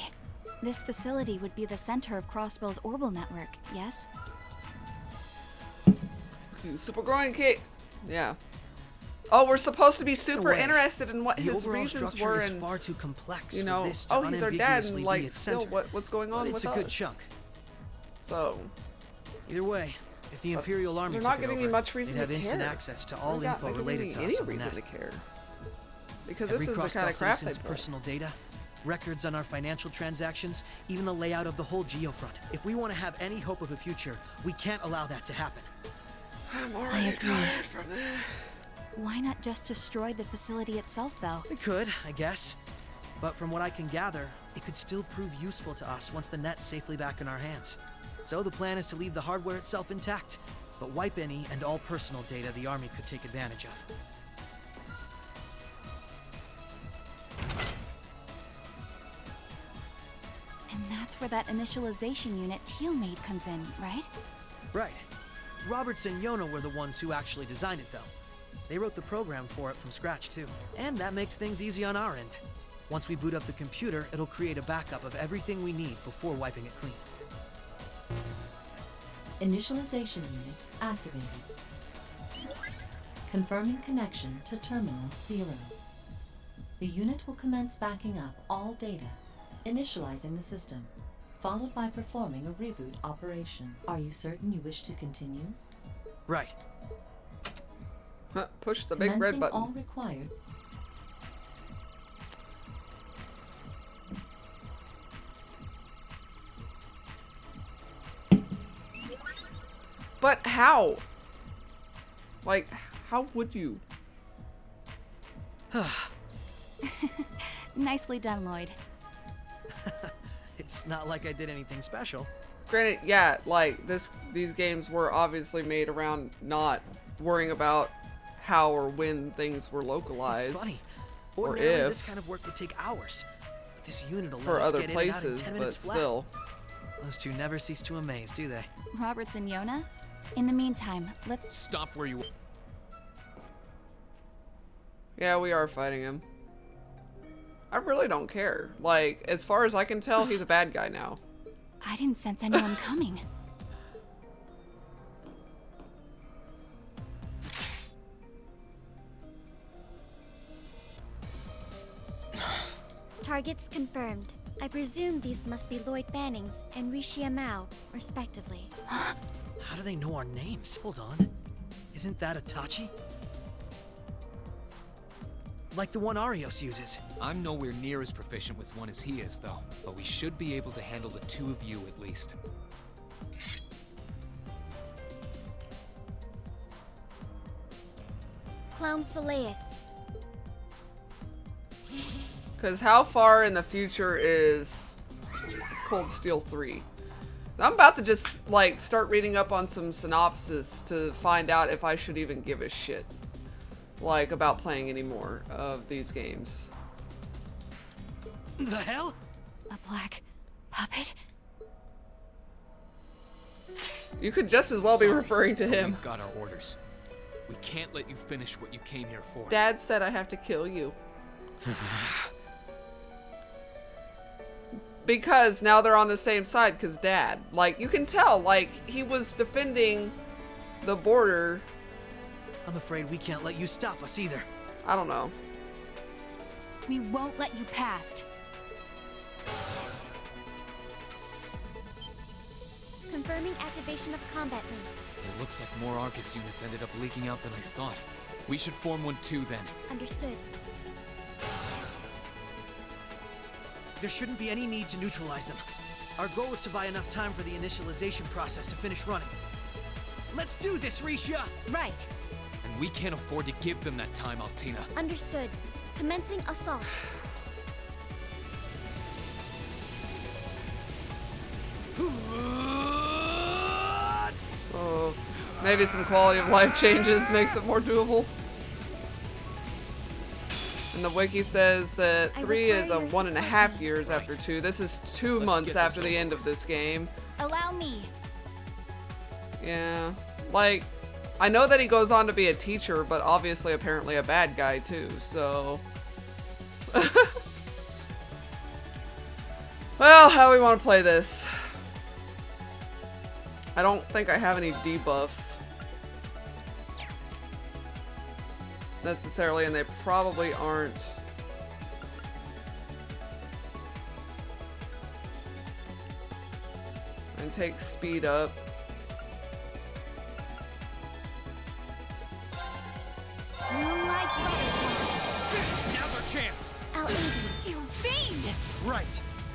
This facility would be the center of Crossbell's Orbital network, yes? Super growing cake. Yeah. Oh, we're supposed to be super way, interested in what the his overall reasons structure were is and, far too complex you know, for this to oh, he's our dad and unambiguously be like its still center. what's going on But with it's a good us. chunk. So, Either way, If the But Imperial Army they're took not it giving me over, much reason they'd have to instant care. access to all They're not info giving related me to any us on the reason net. to care. Because Every this is the kind of Crossbell crap they citizen's put. personal data, records on our financial transactions, even the layout of the whole geofront. If we want to have any hope of a future, we can't allow that to happen. I'm I already agree. tired from this. Why not just destroy the facility itself, though? We could, I guess. But from what I can gather, it could still prove useful to us once the net's safely back in our hands. So the plan is to leave the hardware itself intact, but wipe any and all personal data the Army could take advantage of. And that's where that initialization unit Teal made comes in, right? Right. Roberts and Yona were the ones who actually designed it, though. They wrote the program for it from scratch, too. And that makes things easy on our end. Once we boot up the computer, it'll create a backup of everything we need before wiping it clean. Initialization unit activated. Confirming connection to Terminal 0. The unit will commence backing up all data, initializing the system, followed by performing a reboot operation. Are you certain you wish to continue? Right. Huh, push the big red Commencing button. all required. But how? Like, how would you? Nicely done, Lloyd. It's not like I did anything special. Granted, yeah, like these games were obviously made around not worrying about how or when things were localized. It's funny. or Ordinarily, if- this kind of work would take hours. But this unit will let for us other get in and out in places, 10 but minutes flat. still. Those two never cease to amaze, do they? Roberts and Yona? In the meantime, let's... Stop where you are. Yeah, we are fighting him. I really don't care. Like, as far as I can tell, he's a bad guy now. I didn't sense anyone coming. Targets confirmed. I presume these must be Lloyd Bannings and Rishia Mao, respectively. How do they know our names? Hold on. Isn't that Itachi? Like the one Arios uses. I'm nowhere near as proficient with one as he is, though. But we should be able to handle the two of you at least. Clown Soleus. Because how far in the future is Cold Steel 3? I'm about to just, like, start reading up on some synopsis to find out if I should even give a shit, like, about playing any more of these games. The hell? A black puppet? You could just as well be Sorry, referring to but him. We've got our orders. We can't let you finish what you came here for. Dad said I have to kill you. Because now they're on the same side, because Dad. Like, you can tell, like, he was defending the border. I'm afraid we can't let you stop us either. I don't know. We won't let you past. Confirming activation of combat link. It looks like more Arcus units ended up leaking out than I thought. We should form one too, then. Understood. There shouldn't be any need to neutralize them. Our goal is to buy enough time for the initialization process to finish running. Let's do this, Risha! Right. And we can't afford to give them that time, Altina. Understood. Commencing assault. So, maybe some quality of life changes makes it more doable. And the wiki says that I 3 is require a your 1.5 support. years after 2. This is 2 Let's months get this after the over end of this game. Allow me. Yeah. Like, I know that he goes on to be a teacher, but obviously apparently a bad guy too, so... Well, how do we want to play this? I don't think I have any debuffs. Necessarily, and they probably aren't. And take speed up.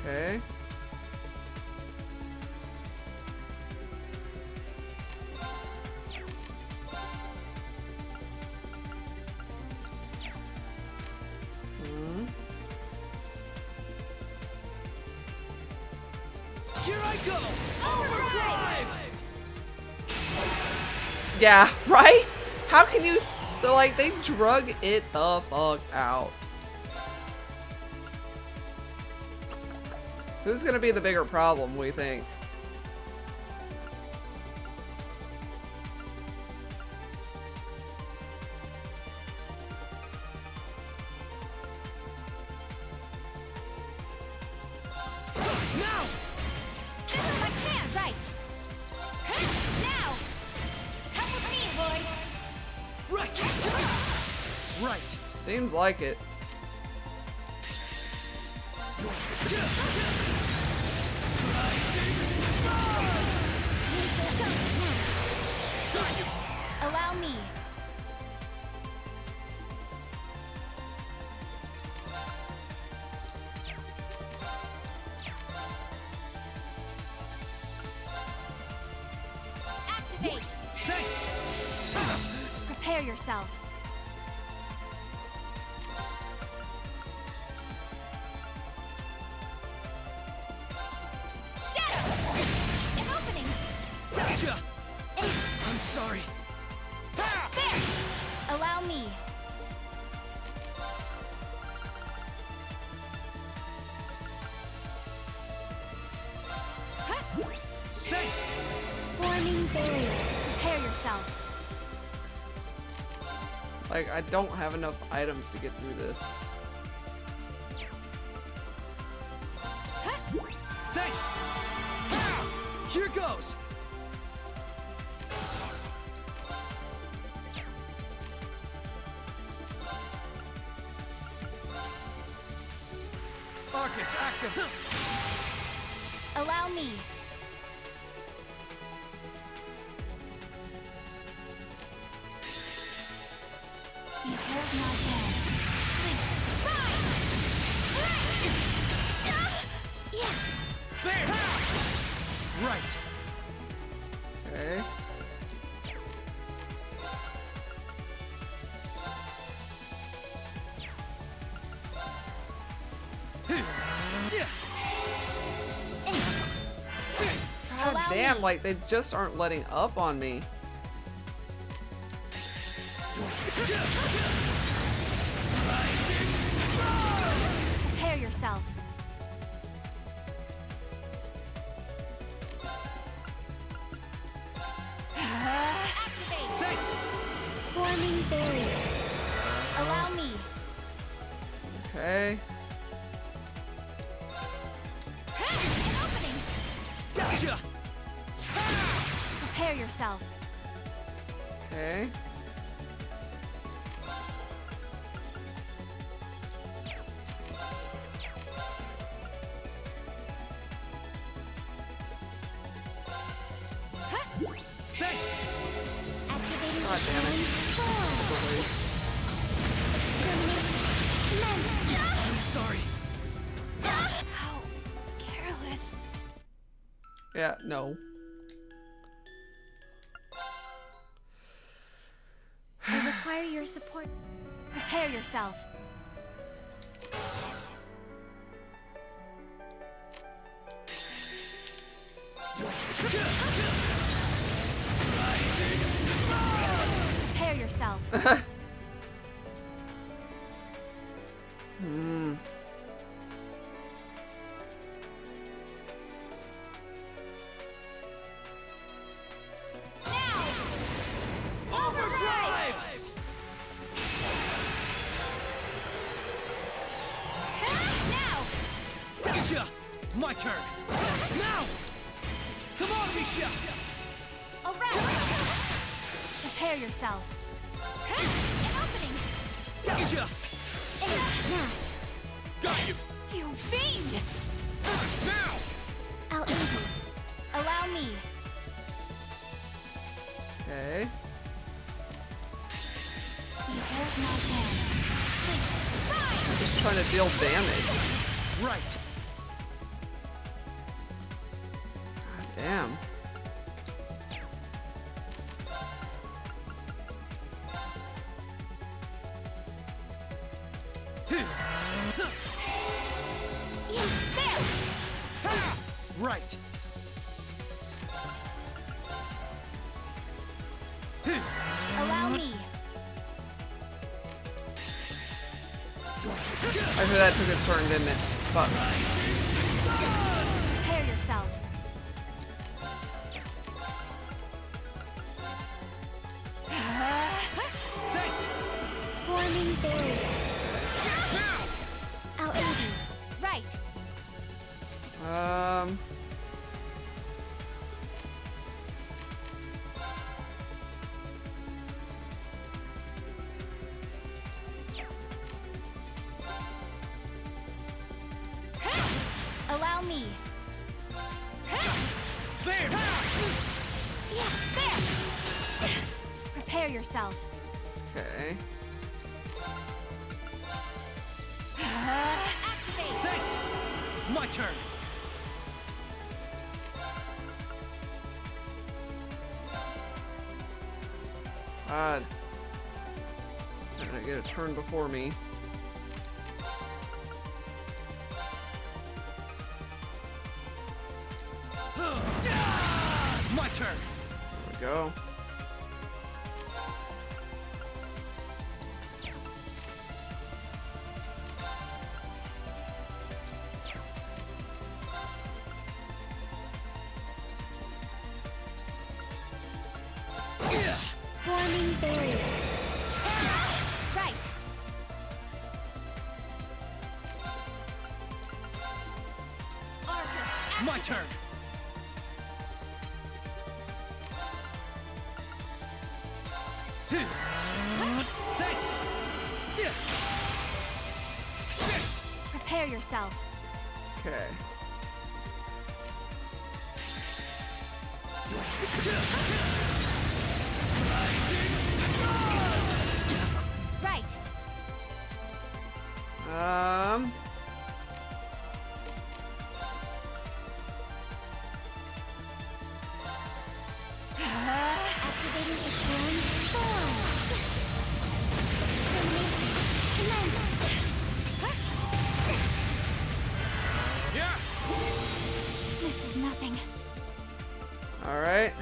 Okay. Hmm. Here I go! Overdrive! Yeah, right? How can you like they drug it the fuck out? Who's gonna be the bigger problem, we think? Now! This is my chance! Right! Now! Come with me, Lloyd! Right! Right! Seems like it. Allow me. Activate! Thanks! Prepare yourself. Shadow! An opening! Gotcha! I'm sorry. There! Allow me. Thanks! Forming barrier. Prepare yourself. Like, I don't have enough items to get through this. Thanks! Here goes! Arcus active! Allow me. Behold my dance. There! Right! Okay. Yeah! God Allow damn, me. like they just aren't letting up on me. Prepare yourself. Activate! Thanks! Forming barrier. Allow me. Okay. An opening! Gotcha! Prepare yourself. Okay. Thanks! Activating God damn it. Extermination. I'm sorry. How careless. Yeah, no. I require your support. Prepare yourself. Prepare yourself. Hmm. Overdrive! Now! Gotcha! My turn! Now! Come on, Misha! Alright! Prepare yourself. An opening! Gotcha! Now, Got you! you fiend! Now! I'll aid you. Allow me. Okay. Behold my dance. Just trying to deal damage. Right! Damn. Yeah, there! Right. Allow me. Actually, that took its turn, didn't it? Fuck. Prepare yourself. Thanks. Forming barrier. I'll aid you. Right. Um. Allow me. There. Yeah, there. Prepare yourself. Okay. Activate. Thanks. My turn. God. I'm gonna get a turn before me. My turn. There we go. Forming barrier. Right. Arcus, My turn. Thanks. prepare yourself. Okay. Right. Um. Activating a transform. Extermination. Commence. Yeah. This is nothing. All right.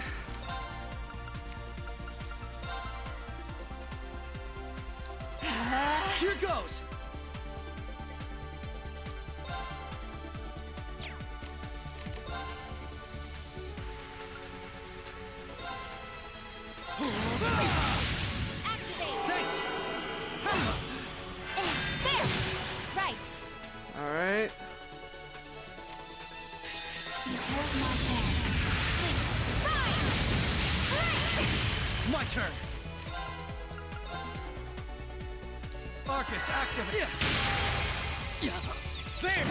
Here goes. Activate. Thanks. There. Right. All right. Behold my dance. My turn. Arcus, activate. There.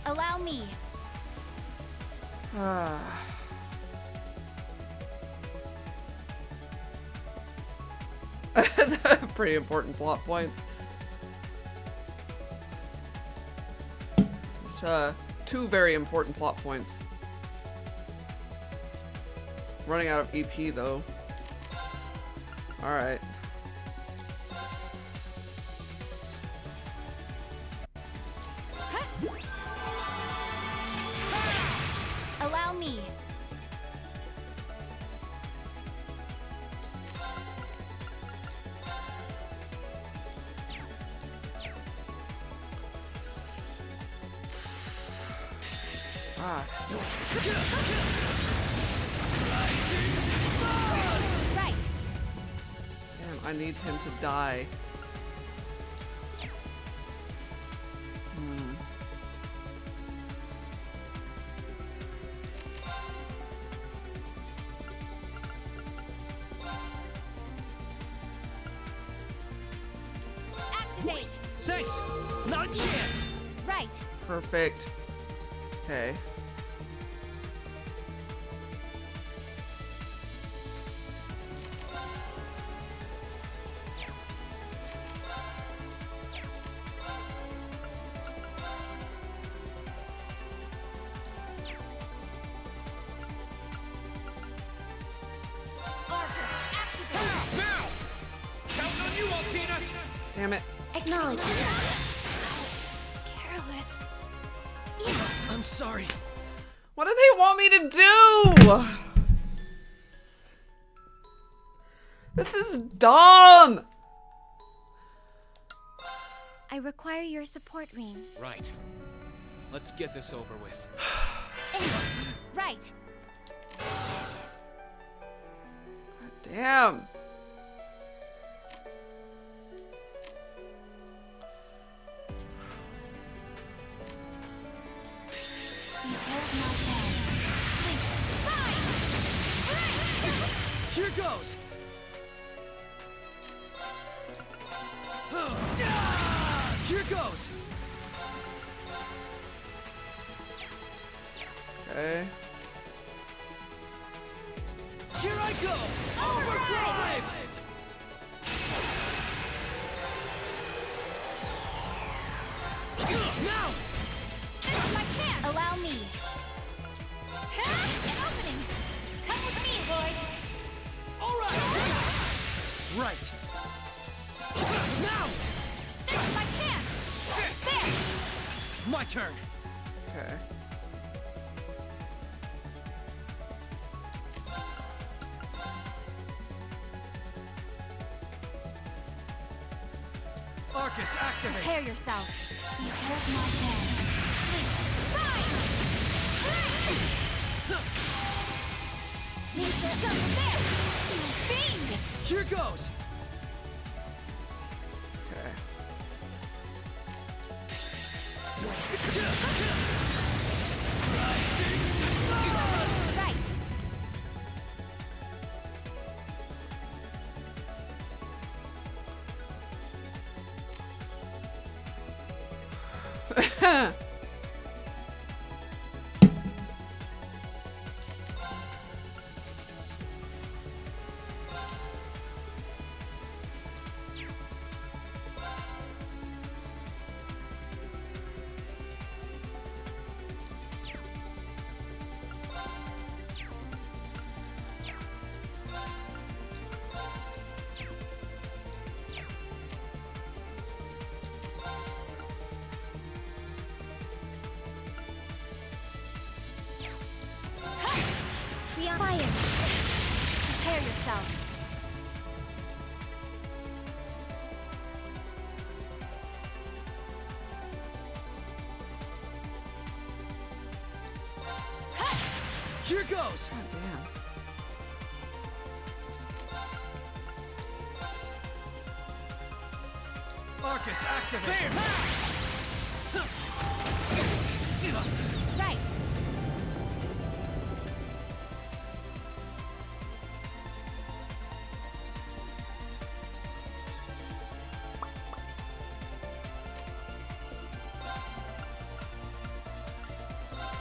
Allow me. Ah. Pretty important plot points. It's, two very important plot points. Running out of EP though. Alright. Allow me. Ah. Right. Damn, I need him to die. Hmm. Activate. Thanks. Not a chance. Right. Perfect. Okay. Damn it. Acknowledge. Careless. I'm sorry. What do they want me to do? This is dumb. I require your support, Reem. Right. Let's get this over with. Right. Damn. Behold my dance. Here goes. Here goes. Okay. Here I go. Overdrive. Now. It's my chance. Allow me. An opening. Come with me, Lord. All right. Right. Now. This is my chance. There. My turn. Okay. Arcus, activate. Prepare yourself. Behold my dance. Lisa, go there. You fiend. Here goes. Okay. Right. Beyond fire. Prepare yourself. Here goes. God damn. Arcus, activate. Right.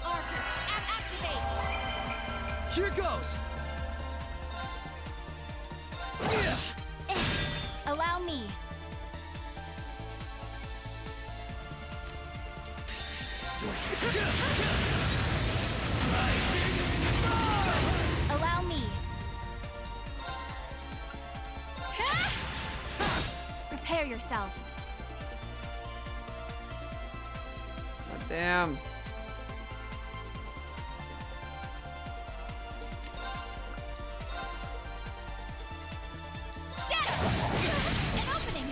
Arcus, activate. Here goes. Allow me. Allow me. Prepare yourself. God damn. Shadow! An opening!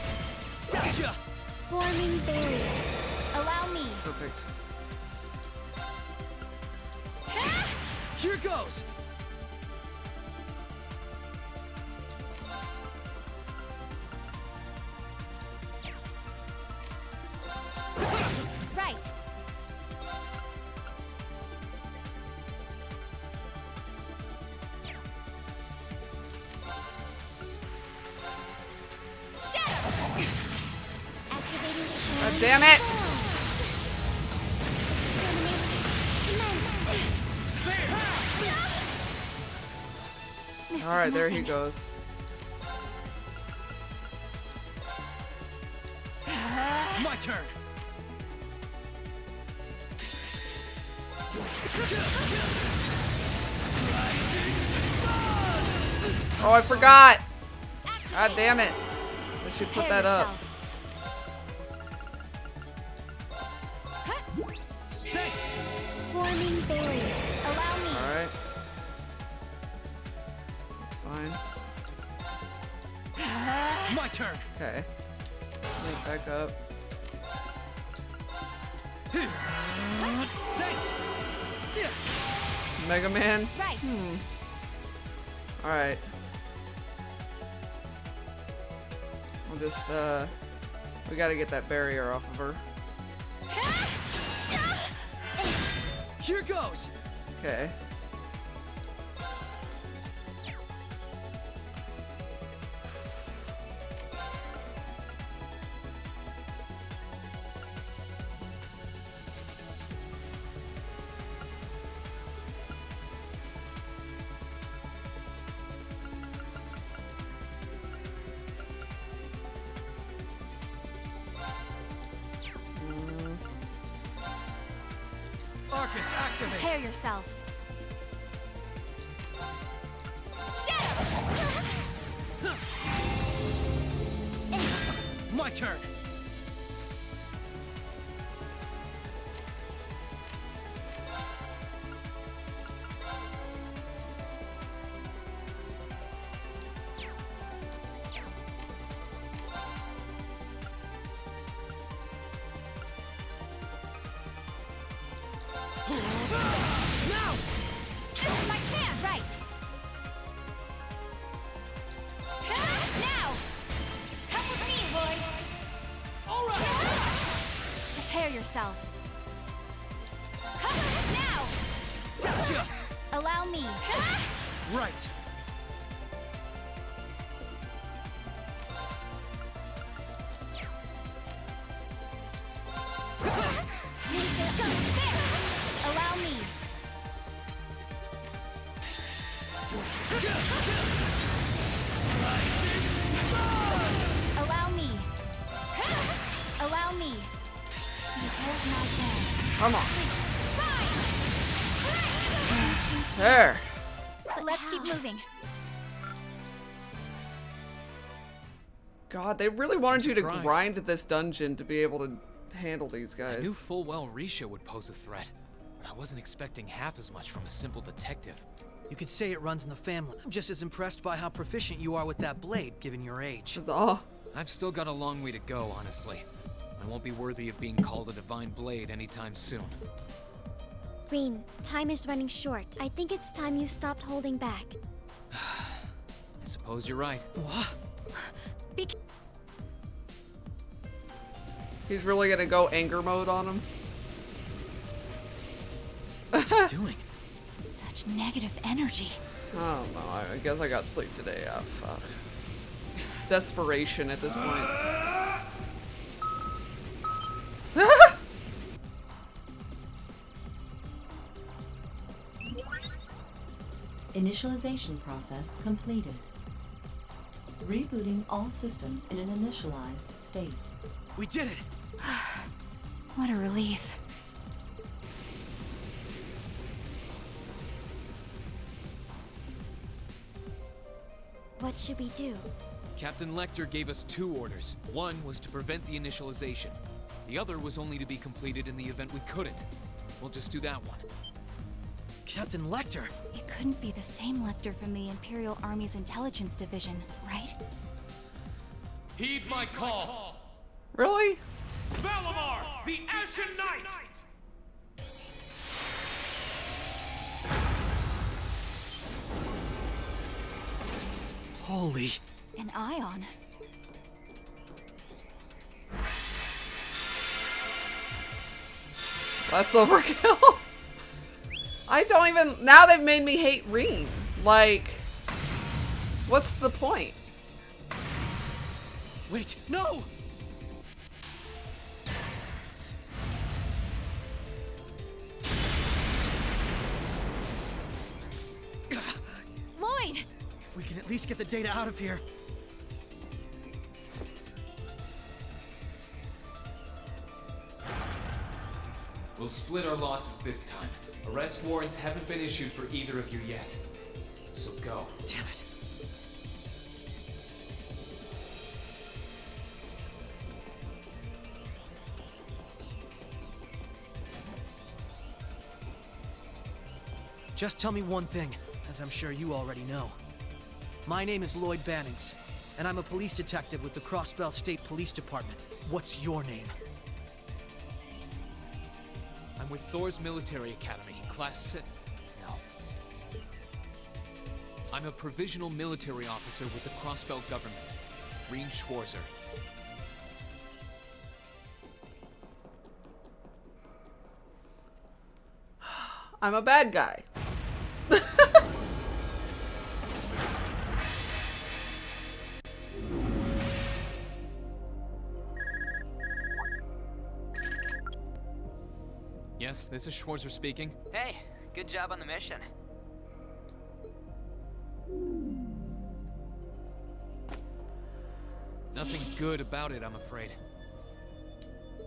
Gotcha. Forming barrier. Allow me. Perfect. Here goes. Right. Shadow! Activating God damn it! This Alright, is there he nothing. goes. My turn. Oh, I forgot! God damn it! I should put Prepare that up. yourself. My turn. Okay. Link back up. Thanks. Yeah. Mega Man. Right. Alright. We'll just, we gotta get that barrier off of her. Here goes. Okay. Arcus, activate. Prepare yourself. My turn. Now! This is my chance. Right. Now! Come with me, Lloyd. All right. Prepare yourself. Come now! Gotcha. Allow me. Right. Go there. Allow me. Allow me. Allow me. Behold my dance. Come on. There. Let's keep moving. God, they really wanted you to surprised. grind this dungeon to be able to handle these I knew guys. full well Risha would pose a threat, but I wasn't expecting half as much from a simple detective. You could say it runs in the family. I'm just as impressed by how proficient you are with that blade, given your age. That's all. I've still got a long way to go, honestly. I won't be worthy of being called a divine blade anytime soon. Green, time is running short. I think it's time you stopped holding back. I suppose you're right. What? Be He's really gonna go anger mode on him. What's he doing? such negative energy. I don't know. I guess I got sleep today. Ah, fuck. Desperation at this point. Initialization process completed. Rebooting all systems in an initialized state. We did it! What a relief. What should we do? Captain Lecter gave us 2 orders. One was to prevent the initialization. The other was only to be completed in the event we couldn't. We'll just do that one. Captain Lecter! It couldn't be the same Lecter from the Imperial Army's intelligence division, right? Heed my call! Really? Valimar, the Ashen Knight! Holy... An ion. That's overkill. I don't even... Now they've made me hate Rean. Like, what's the point? Wait, no! Lloyd! If we can at least get the data out of here. We'll split our losses this time. Arrest warrants haven't been issued for either of you yet. So go. Damn it. Just tell me one thing, as I'm sure you already know. My name is Lloyd Bannings. and I'm a police detective with the Crossbell State Police Department. What's your name? I'm with Thor's Military Academy, Class 6. No. I'm a provisional military officer with the Crossbell government. Rean Schwarzer. I'm a bad guy. Yes, this is Schwarzer speaking. Hey, good job on the mission. Nothing good about it, I'm afraid.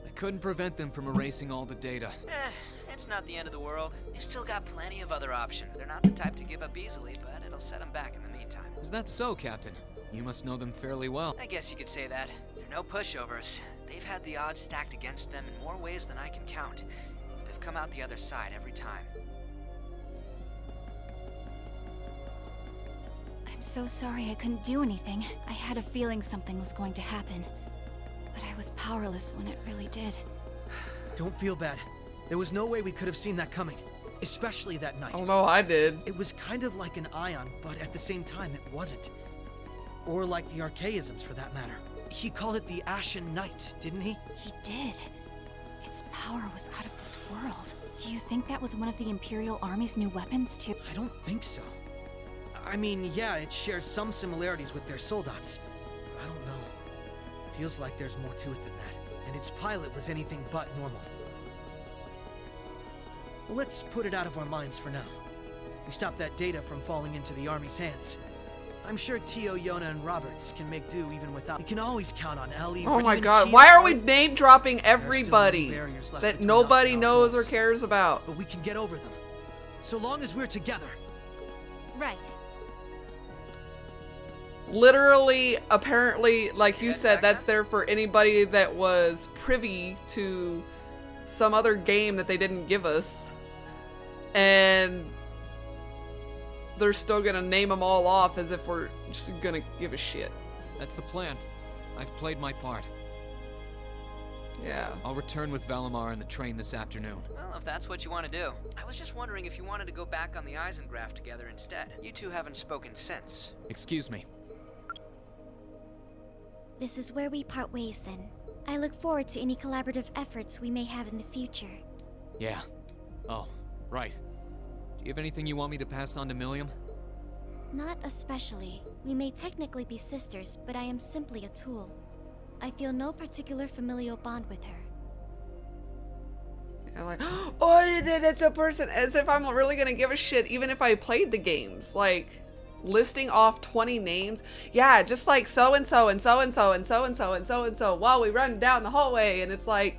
I couldn't prevent them from erasing all the data. It's not the end of the world. They've still got plenty of other options. They're not the type to give up easily, but it'll set them back in the meantime. Is that so, Captain? You must know them fairly well. I guess you could say that. They're no pushovers. They've had the odds stacked against them in more ways than I can count. They've come out the other side every time. I'm so sorry I couldn't do anything. I had a feeling something was going to happen. But I was powerless when it really did. Don't feel bad. There was no way we could have seen that coming. Especially that night. Oh no, I did. It was kind of like an ion, but at the same time it wasn't. Or like the Archaisms for that matter. He called it the Ashen Knight, didn't he? He did. Its power was out of this world. Do you think that was one of the Imperial Army's new weapons too? I don't think so. I mean, yeah, it shares some similarities with their soldats. I don't know. Feels like there's more to it than that. And its pilot was anything but normal. Well, let's put it out of our minds for now. We stopped that data from falling into the Army's hands. I'm sure Tio, Yona, and Roberts can make do even without. We can always count on Ellie. Oh or my even god, Keo why are or- we name dropping There are still everybody barriers left that between nobody us and our knows or goals. cares about? But we can get over them. So long as we're together. Right. Literally, apparently, like you Head said, back that's up? there for anybody that was privy to some other game that they didn't give us. And they're still gonna name them all off as if we're just gonna give a shit. That's the plan. I've played my part. Yeah. I'll return with Valimar in the train this afternoon. Well, if that's what you want to do. I was just wondering if you wanted to go back on the Eisengraph together instead. You two haven't spoken since. Excuse me. This is where we part ways then. I look forward to any collaborative efforts we may have in the future. Yeah. Oh, right. Do you have anything you want me to pass on to Milliam? Not especially. We may technically be sisters, but I am simply a tool. I feel no particular familial bond with her. And like, oh, it's a person. As if I'm really gonna give a shit, even if I played the games. Like, listing off 20 names. Yeah, just like so and so and so and so and so and so and so and so while we run down the hallway. And it's like,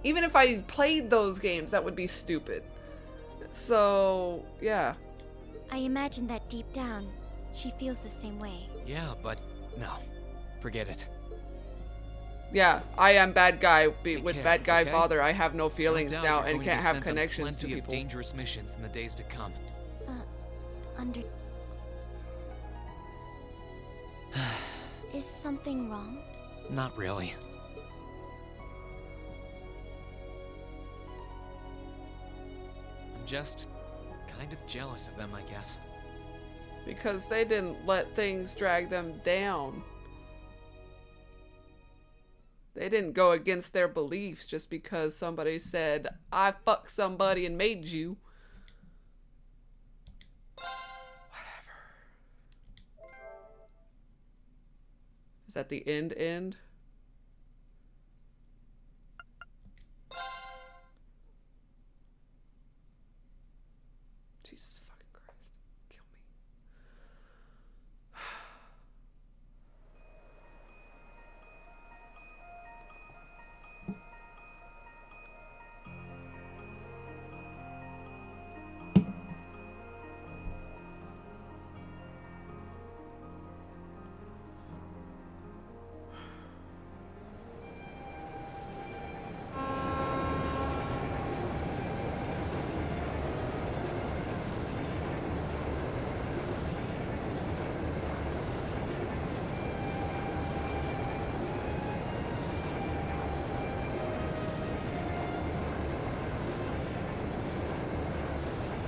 even if I played those games, that would be stupid. So, yeah. I imagine that deep down, she feels the same way. Yeah, but no. Forget it. Yeah, I am bad guy Take with care, bad guy okay? father. I have no feelings No doubt now you're and going can't to have send on connections to plenty of people. dangerous missions in the days to come. Under... Is something wrong? Not really. I'm just kind of jealous of them, I guess. Because they didn't let things drag them down. They didn't go against their beliefs just because somebody said, I fucked somebody and made you. Whatever. Is that the end? Jesus fucking Christ. Kill me.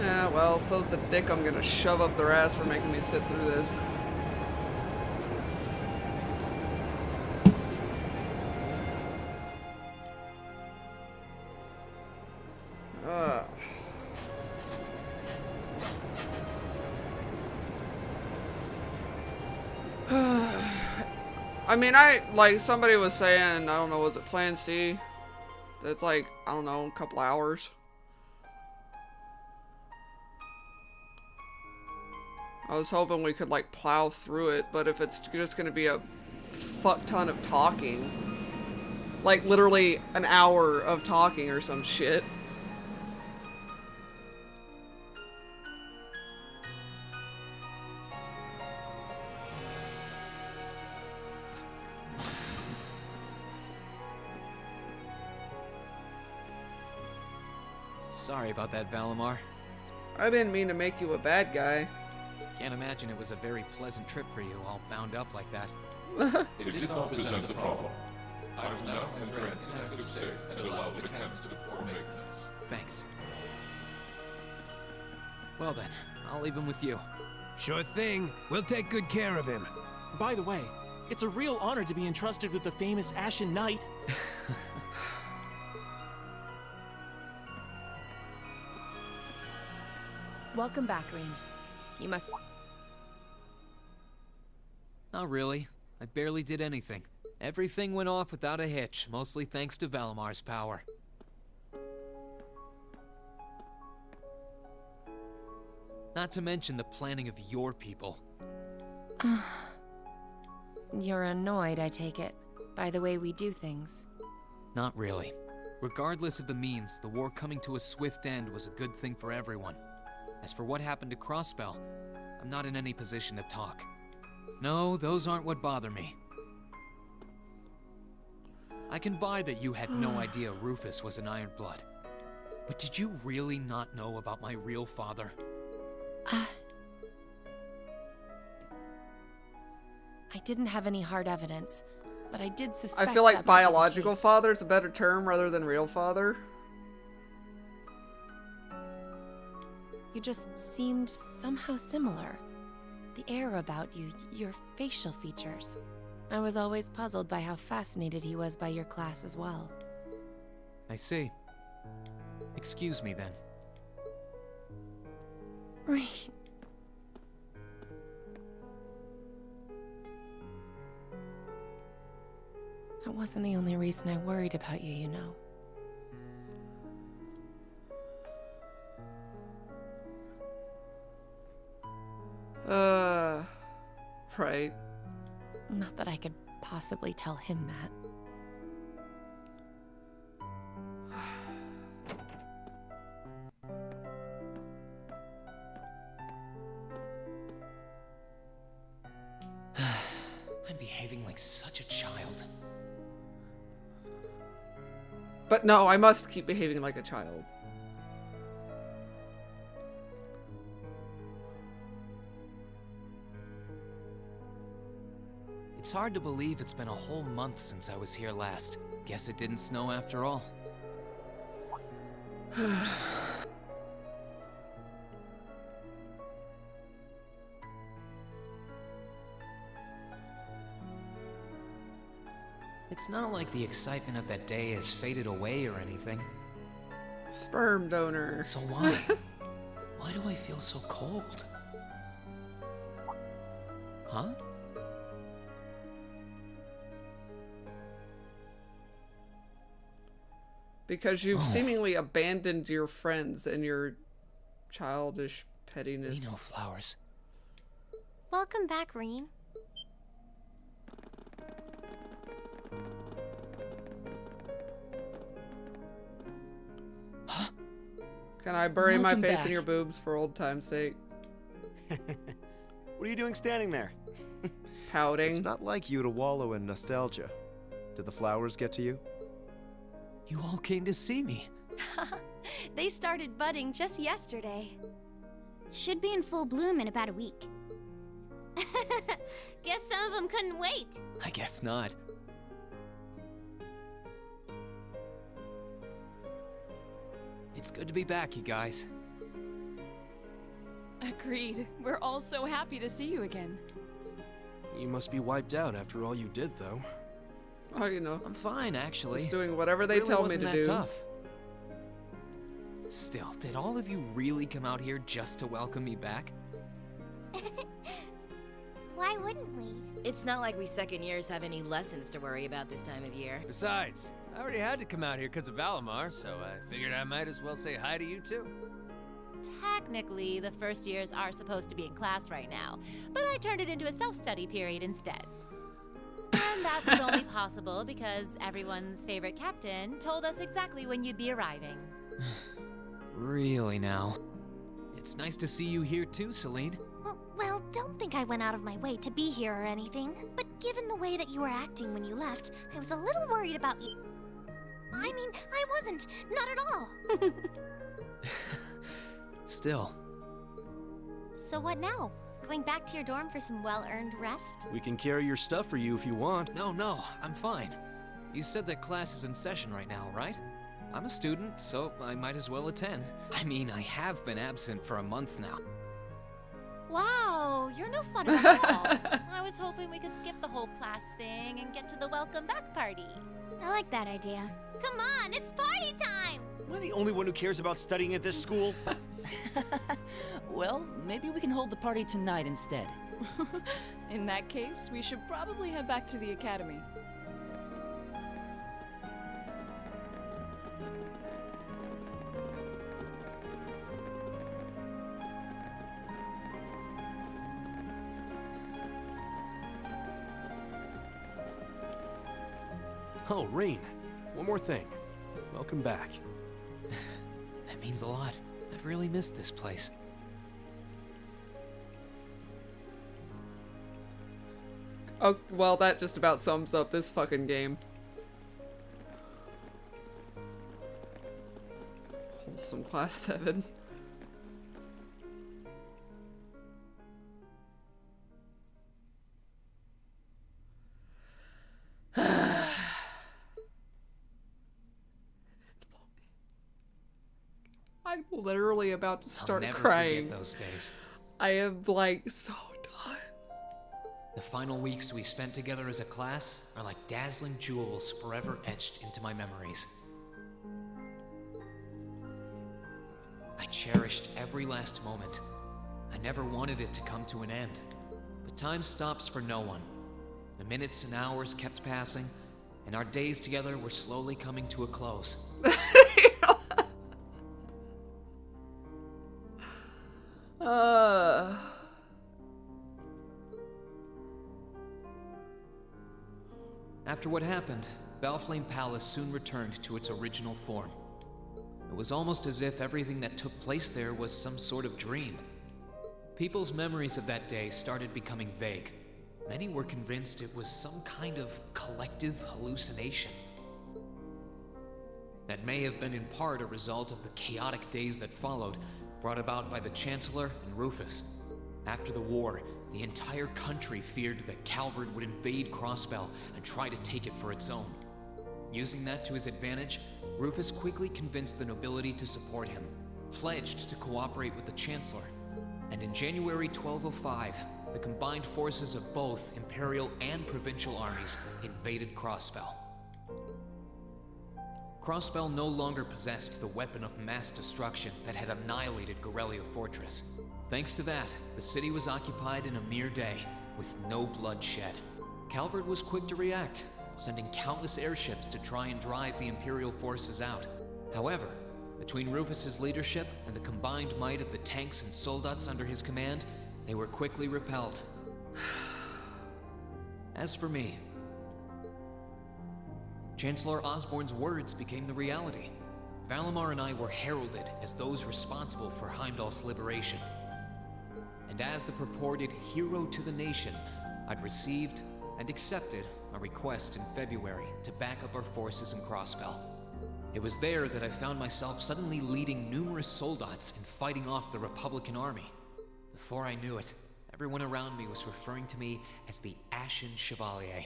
Yeah, well, so's the dick I'm gonna shove up their ass for making me sit through this. I mean, like, somebody was saying, I don't know, was it Plan C? It's like, I don't know, a couple hours. I was hoping we could, like, plow through it, but if it's just gonna be a fuck ton of talking, like, literally an hour of talking or some shit. Sorry about that, Valimar. I didn't mean to make you a bad guy. Can't imagine it was a very pleasant trip for you, all bound up like that. It did not present a problem. I will now enter an inactive state and allow the cams to perform maintenance. Thanks. Well then, I'll leave him with you. Sure thing. We'll take good care of him. By the way, it's a real honor to be entrusted with the famous Ashen Knight. Welcome back, Rean. You must... Not really. I barely did anything. Everything went off without a hitch, mostly thanks to Valamar's power. Not to mention the planning of your people. You're annoyed, I take it, by the way we do things. Not really. Regardless of the means, the war coming to a swift end was a good thing for everyone. As for what happened to Crossbell, I'm not in any position to talk. No, those aren't what bother me. I can buy that you had no idea Rufus was an Ironblood. But did you really not know about my real father? I didn't have any hard evidence, but I did suspect. I feel like that might be the biological case. father is a better term rather than real father. You just seemed somehow similar. The air about you, your facial features. I was always puzzled by how fascinated he was by your class as well. I see. Excuse me then. Right. That wasn't the only reason I worried about you, you know. Right. Not that I could possibly tell him that. I'm behaving like such a child. But no, I must keep behaving like a child. It's hard to believe it's been a whole month since I was here last. Guess it didn't snow after all. It's not like the excitement of that day has faded away or anything. Sperm donor. So why? Why do I feel so cold? Huh? Because you've seemingly abandoned your friends and your childish pettiness. We know flowers. Welcome back, Rean. Can I bury my Welcome face back. in your boobs for old time's sake? What are you doing standing there? Pouting. It's not like you to wallow in nostalgia. Did the flowers get to you? You all came to see me. They started budding just yesterday. Should be in full bloom in about a week. Guess some of them couldn't wait. I guess not. It's good to be back, you guys. Agreed. We're all so happy to see you again. You must be wiped out after all you did, though. Oh, you know. I'm fine, actually. Just doing whatever they Really tell me wasn't to that do. Tough. Still, did all of you really come out here just to welcome me back? Why wouldn't we? It's not like we second years have any lessons to worry about this time of year. Besides, I already had to come out here because of Valimar, so I figured I might as well say hi to you too. Technically, the first years are supposed to be in class right now, but I turned it into a self-study period instead. And that was only possible because everyone's favorite captain told us exactly when you'd be arriving. Really now? It's nice to see you here too, Celine. Well, don't think I went out of my way to be here or anything, but given the way that you were acting when you left, I was a little worried about you. I mean, I wasn't. Not at all. Still. So what now? Going back to your dorm for some well-earned rest? We can carry your stuff for you if you want. No, I'm fine. You said that class is in session right now, right? I'm a student, so I might as well attend. I mean, I have been absent for a month now. Wow, you're no fun at all. I was hoping we could skip the whole class thing and get to the welcome back party. I like that idea. Come on, it's party time! Am I the only one who cares about studying at this school? Well, maybe we can hold the party tonight instead. In that case, we should probably head back to the academy. Oh, Rain. One more thing. Welcome back. That means a lot. I've really missed this place. Oh, well, that just about sums up this fucking game. Wholesome class 7. I'm literally about to start I'll never crying. forget those days. I am like so done. The final weeks we spent together as a class are like dazzling jewels forever etched into my memories. I cherished every last moment. I never wanted it to come to an end. But time stops for no one. The minutes and hours kept passing, and our days together were slowly coming to a close. After what happened, Valflame Palace soon returned to its original form. It was almost as if everything that took place there was some sort of dream. People's memories of that day started becoming vague. Many were convinced it was some kind of collective hallucination. That may have been in part a result of the chaotic days that followed, brought about by the Chancellor and Rufus. After the war, the entire country feared that Calvard would invade Crossbell and try to take it for its own. Using that to his advantage, Rufus quickly convinced the nobility to support him, pledged to cooperate with the Chancellor, and in January 1205, the combined forces of both Imperial and Provincial armies invaded Crossbell. Crossbell no longer possessed the weapon of mass destruction that had annihilated Gorelia Fortress. Thanks to that, the city was occupied in a mere day, with no blood shed. Calvard was quick to react, sending countless airships to try and drive the Imperial forces out. However, between Rufus's leadership and the combined might of the tanks and soldats under his command, they were quickly repelled. As for me, Chancellor Osborne's words became the reality. Valimar and I were heralded as those responsible for Heimdall's liberation. And as the purported hero to the nation, I'd received and accepted a request in February to back up our forces in Crossbell. It was there that I found myself suddenly leading numerous soldats and fighting off the Republican army. Before I knew it, everyone around me was referring to me as the Ashen Chevalier.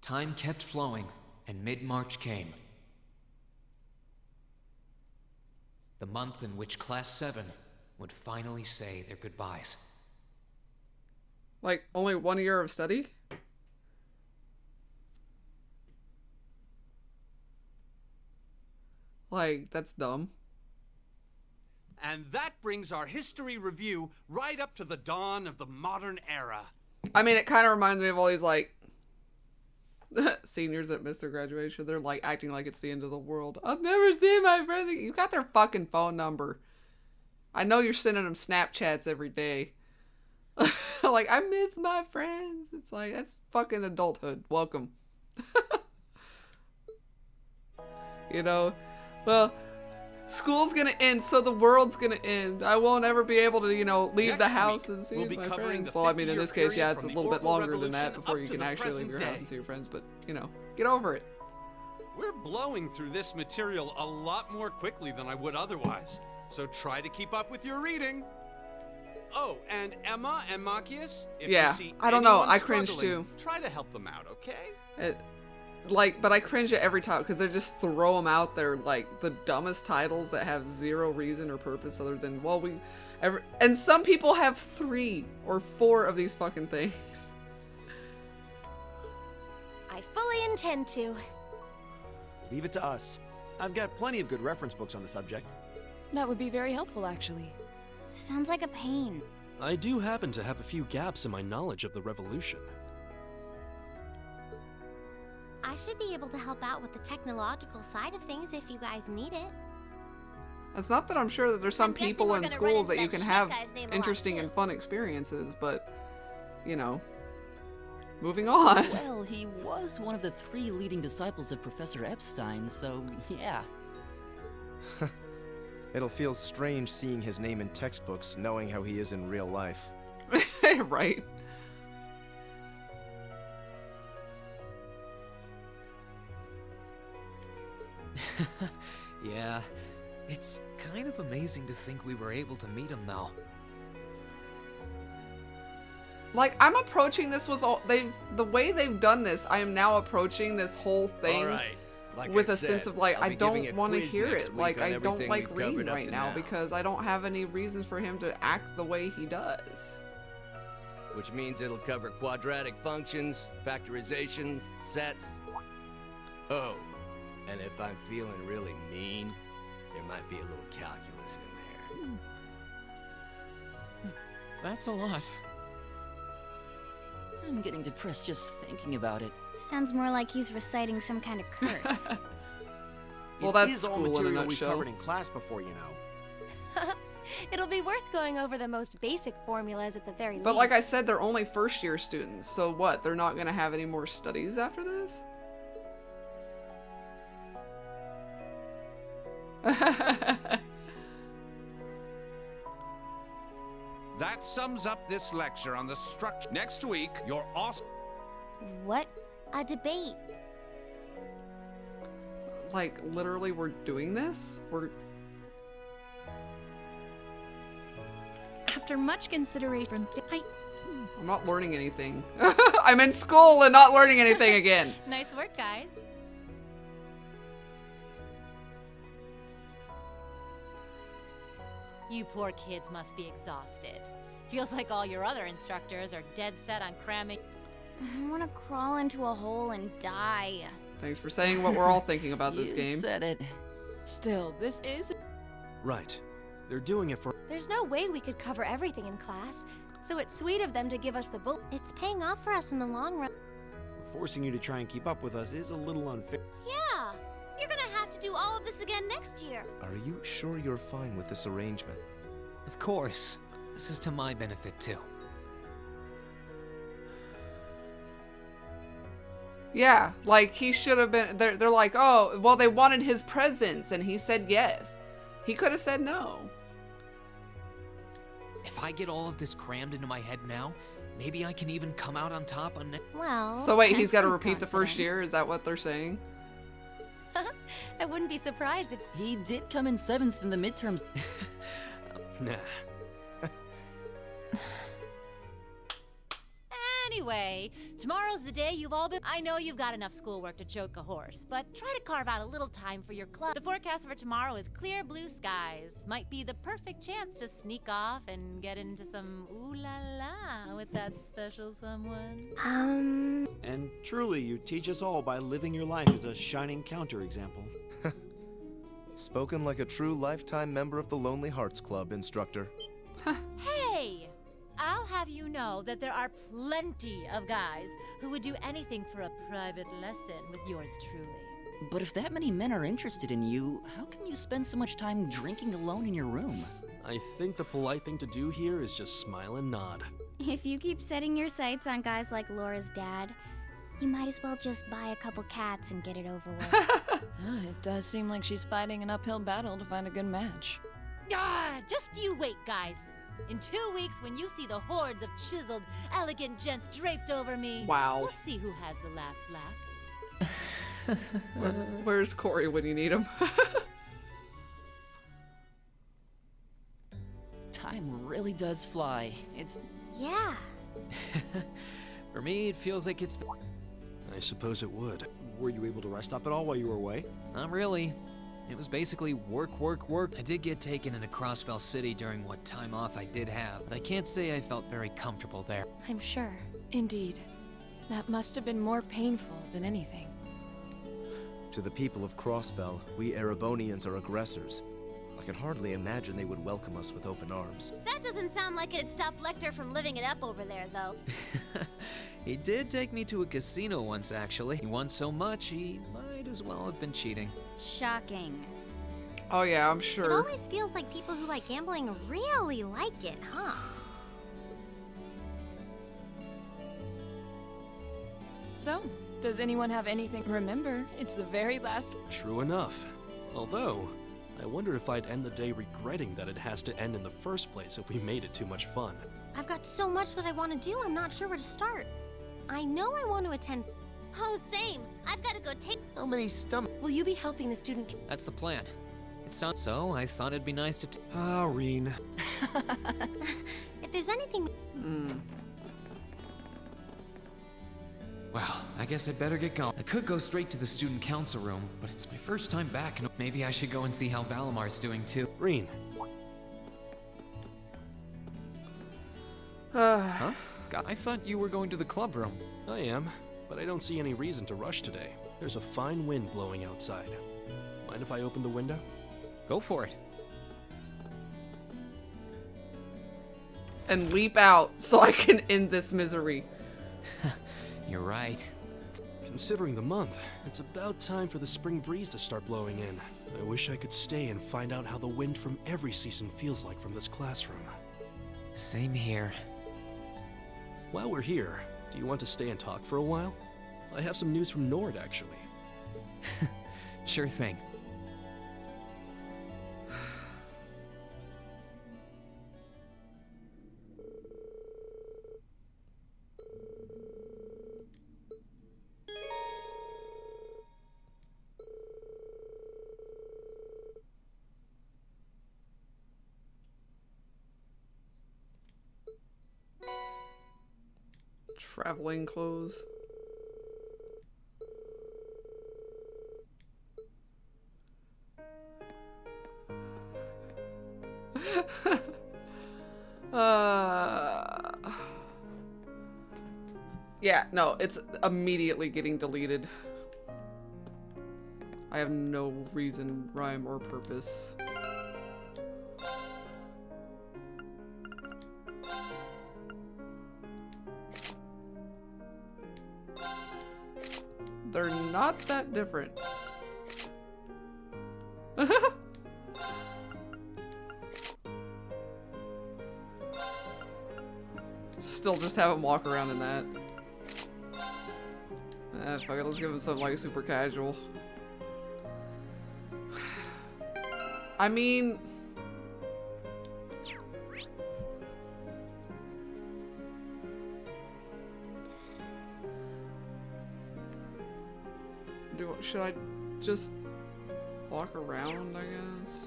Time kept flowing, and mid-March came. The month in which Class 7 would finally say their goodbyes. Like, only 1 year of study? Like, that's dumb. And that brings our history review right up to the dawn of the modern era. I mean, it kind of reminds me of all these, like, seniors at Mr. Graduation. They're, like, acting like it's the end of the world. I'll never see my friends. You got their fucking phone number. I know you're sending them Snapchats every day. Like, I miss my friends. It's like, that's fucking adulthood. Welcome. You know? Well, school's gonna end, so the world's gonna end. I won't ever be able to, you know, leave the house and see my friends. Well, I mean, in this case, yeah, it's a little bit longer than that before you can actually leave your house and see your friends. But, you know, get over it. We're blowing through this material a lot more quickly than I would otherwise. So try to keep up with your reading. Oh, and Emma and Machias, if Yeah, you see I don't know. anyone I cringe struggling, too. Try to help them out, okay? But I cringe at every time because they just throw them out there like the dumbest titles that have zero reason or purpose other than, well, and some people have 3 or 4 of these fucking things. I fully intend to. Leave it to us. I've got plenty of good reference books on the subject. That would be very helpful, actually. Sounds like a pain. I do happen to have a few gaps in my knowledge of the Revolution. I should be able to help out with the technological side of things if you guys need it. It's not that I'm sure that there's some guessing people we're in gonna run schools into that you that can Schmidt have guy's name a lot, interesting too. and fun experiences, but, you know, moving on. Well, he was one of the 3 leading disciples of Professor Epstein, so yeah. It'll feel strange seeing his name in textbooks, knowing how he is in real life. Right. Yeah, it's kind of amazing to think we were able to meet him, though. Like, I'm approaching this with the way they've done this, I am now approaching this whole thing with a sense of, like, I don't want to hear it. Like, I don't like Rean right now because I don't have any reasons for him to act the way he does. Which means it'll cover quadratic functions, factorizations, sets. Oh, and if I'm feeling really mean, there might be a little calculus in there. That's a lot. I'm getting depressed just thinking about it. Sounds more like he's reciting some kind of curse. Well, It that's is all school in a material we nutshell. covered in class before, you know. It'll be worth going over the most basic formulas at the very least. But like I said, they're only first-year students, so what? They're not going to have any more studies after this? That sums up this lecture on the structure. Next week, your awesome. What? A debate. Like, literally, we're doing this? After much consideration, I'm not learning anything. I'm in school and not learning anything again. Nice work, guys. You poor kids must be exhausted. Feels like all your other instructors are dead set on cramming. I want to crawl into a hole and die. Thanks for saying what we're all thinking about this You game. said it. Still, this is... Right. They're doing it for... There's no way we could cover everything in class, so it's sweet of them to give us the book. It's paying off for us in the long run. Forcing you to try and keep up with us is a little unfair. Yeah, you're gonna have to do all of this again next year. Are you sure you're fine with this arrangement? Of course. This is to my benefit, too. Yeah, like, he should have been... They're like, oh, well, they wanted his presence, and he said yes. He could have said no. If I get all of this crammed into my head now, maybe I can even come out on top on... Well... So wait, he's have got to some repeat the first confidence. year? Is that what they're saying? I wouldn't be surprised if... He did come in 7th in the midterms. Nah. Anyway, tomorrow's the day you've all been. I know you've got enough schoolwork to choke a horse, but try to carve out a little time for your club. The forecast for tomorrow is clear blue skies. Might be the perfect chance to sneak off and get into some ooh la la with that special someone. And truly, you teach us all by living your life as a shining counterexample. Spoken like a true lifetime member of the Lonely Hearts Club, instructor. Hey! I'll have you know that there are plenty of guys who would do anything for a private lesson with yours truly. But if that many men are interested in you, how can you spend so much time drinking alone in your room? I think the polite thing to do here is just smile and nod. If you keep setting your sights on guys like Laura's dad, you might as well just buy a couple cats and get it over with. It does seem like she's fighting an uphill battle to find a good match. Just you wait, guys. In 2 weeks, when you see the hordes of chiseled, elegant gents draped over me, wow, we'll see who has the last laugh. Where's Corey when you need him? Time really does fly. It's... Yeah. For me, it feels like it's... I suppose it would. Were you able to rest up at all while you were away? Not really. It was basically work, work, work. I did get taken into Crossbell City during what time off I did have, but I can't say I felt very comfortable there. I'm sure. Indeed. That must have been more painful than anything. To the people of Crossbell, we Erebonians are aggressors. I can hardly imagine they would welcome us with open arms. That doesn't sound like it'd stop Lecter from living it up over there, though. He did take me to a casino once, actually. He won so much, he might as well have been cheating. Shocking. Oh yeah, I'm It sure. always feels like people who like gambling really like it, huh? So, does anyone have anything? Remember, it's the very last. True enough. Although, I wonder if I'd end the day regretting that it has to end in the first place if we made it too much fun. I've got so much that I want to do, I'm not sure where to start. I know I want to attend. Oh, same. I've got to go take. How many stomach? Will you be helping the student? That's the plan. It sounds so. I thought it'd be nice to. Ah, Reen. If there's anything. Well, I guess I'd better get going. I could go straight to the student council room, but it's my first time back, and maybe I should go and see how Valamar's doing too. Reen. Huh? God, I thought you were going to the club room. I am, but I don't see any reason to rush today. There's a fine wind blowing outside. Mind if I open the window? Go for it. And leap out so I can end this misery. You're right. Considering the month, it's about time for the spring breeze to start blowing in. I wish I could stay and find out how the wind from every season feels like from this classroom. Same here. While we're here, do you want to stay and talk for a while? I have some news from Nord, actually. Sure thing. Traveling clothes. Yeah, no, it's immediately getting deleted. I have no reason, rhyme, or purpose. They're not that different. Still just have him walk around in that. Fuck it, let's give him something like super casual. I mean... should I just walk around, I guess?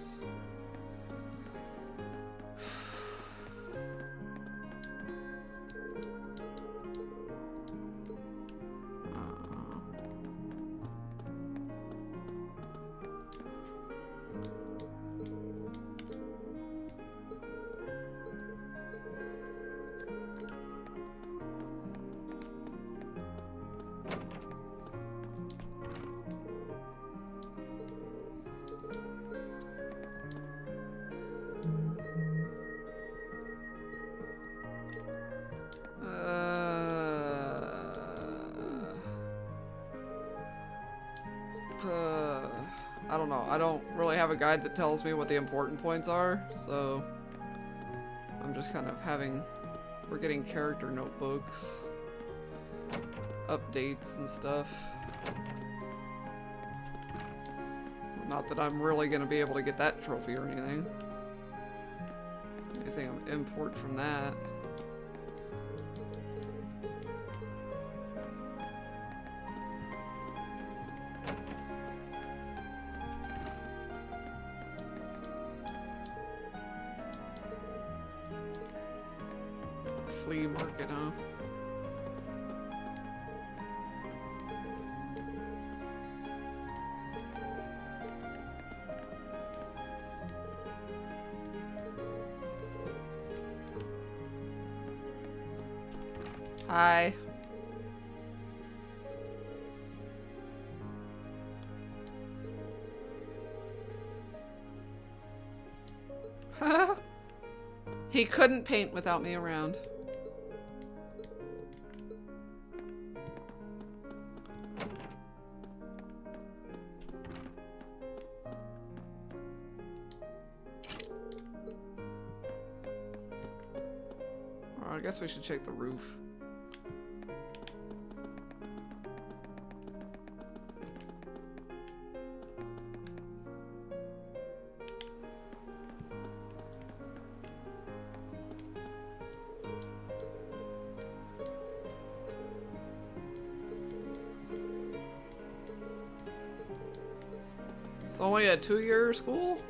I don't know. I don't really have a guide that tells me what the important points are, so I'm just kind of we're getting character notebooks, updates and stuff. Not that I'm really going to be able to get that trophy or anything. Anything I'm import from that. Flea market, huh? Hi. He couldn't paint without me around. Well, I guess we should check the roof. It's only a 2-year school?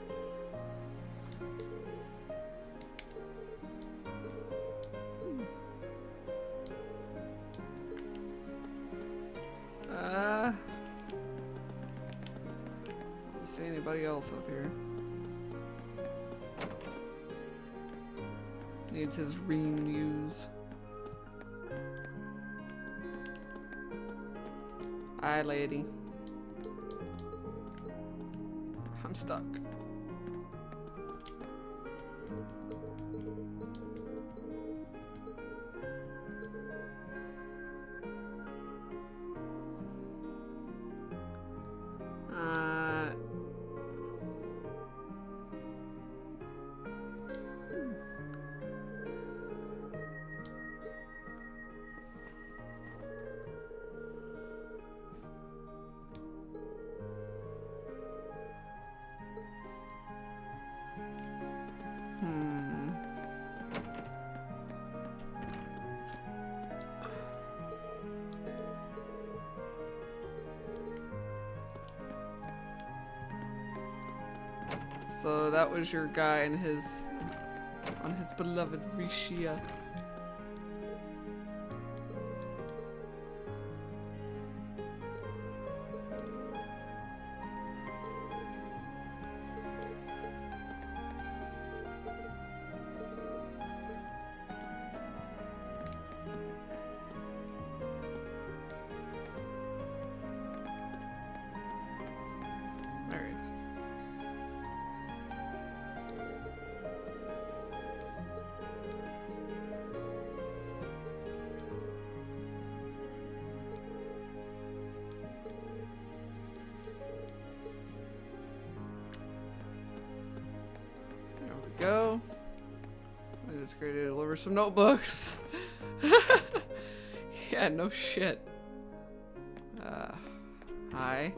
Don't see anybody else up here. Needs his renews. Hi, lady. I'm stuck. So that was your guy and on his beloved Rishia. There he is. There we go. I just going to deliver some notebooks. Yeah, no shit. Hi.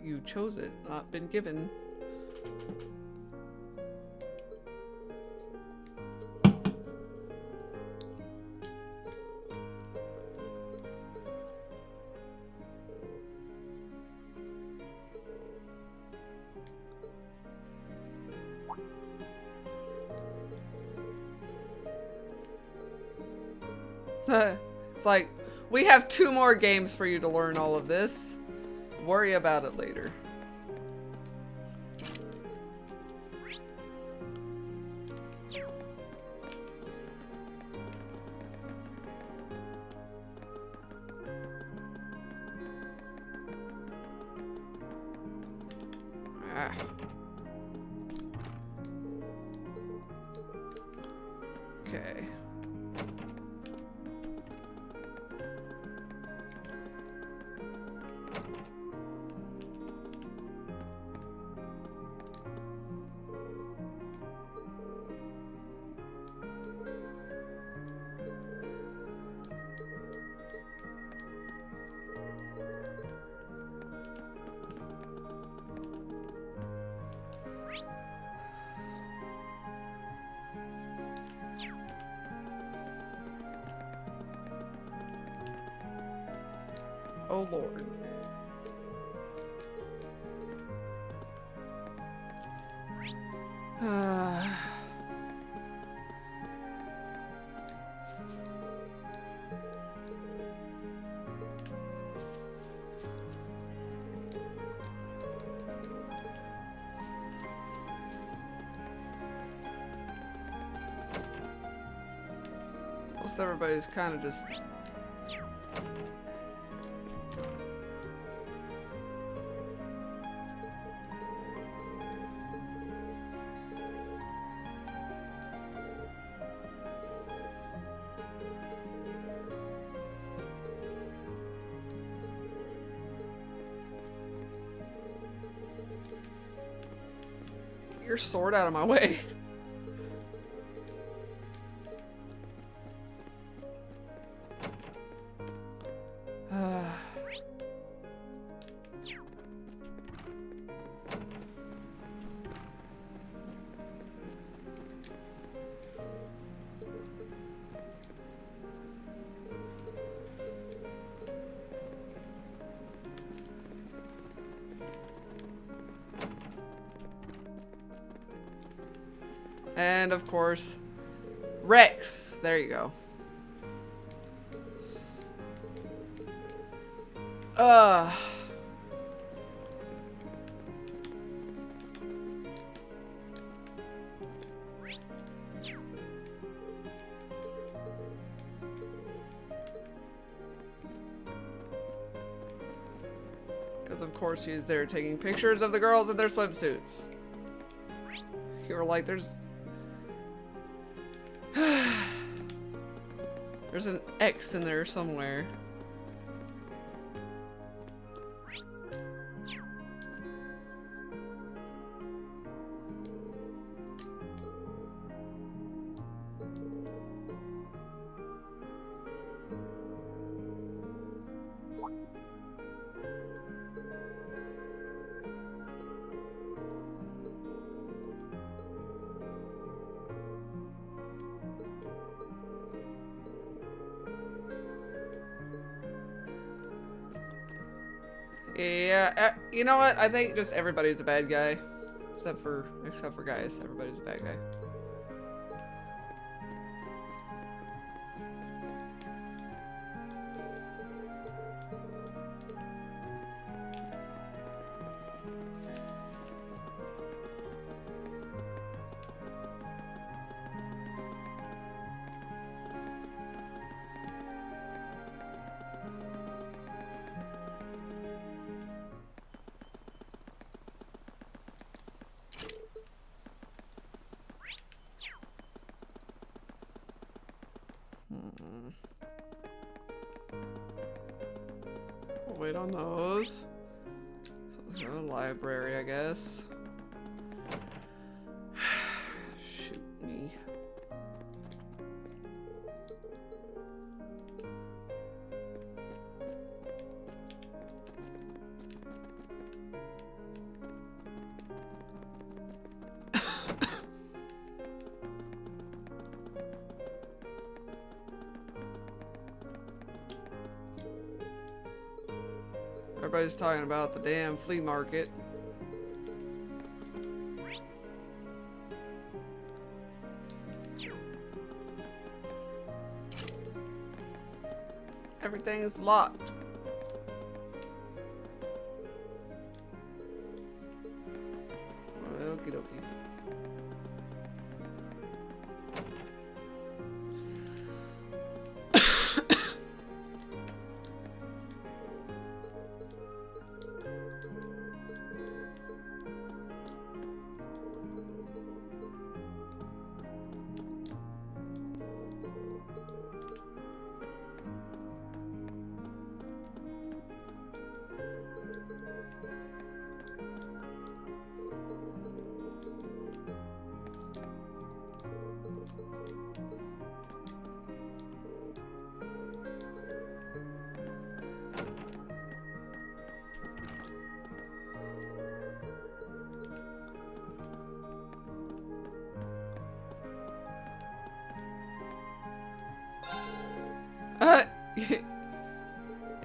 You chose it, not been given. It's like, we have 2 more games for you to learn all of this. Worry about it later. Ah. Okay. Oh Lord. Most everybody's kind of just get your sword out of my way. And of course, Rex. There you go. Because of course he's there taking pictures of the girls in their swimsuits. You were like, there's an X in there somewhere. Yeah, you know what? I think just everybody's a bad guy, except for guys. Everybody's a bad guy. We'll wait on those. So let's go to the library, I guess. Shoot me. Everybody's talking about the damn flea market. Everything's locked. Okie dokie.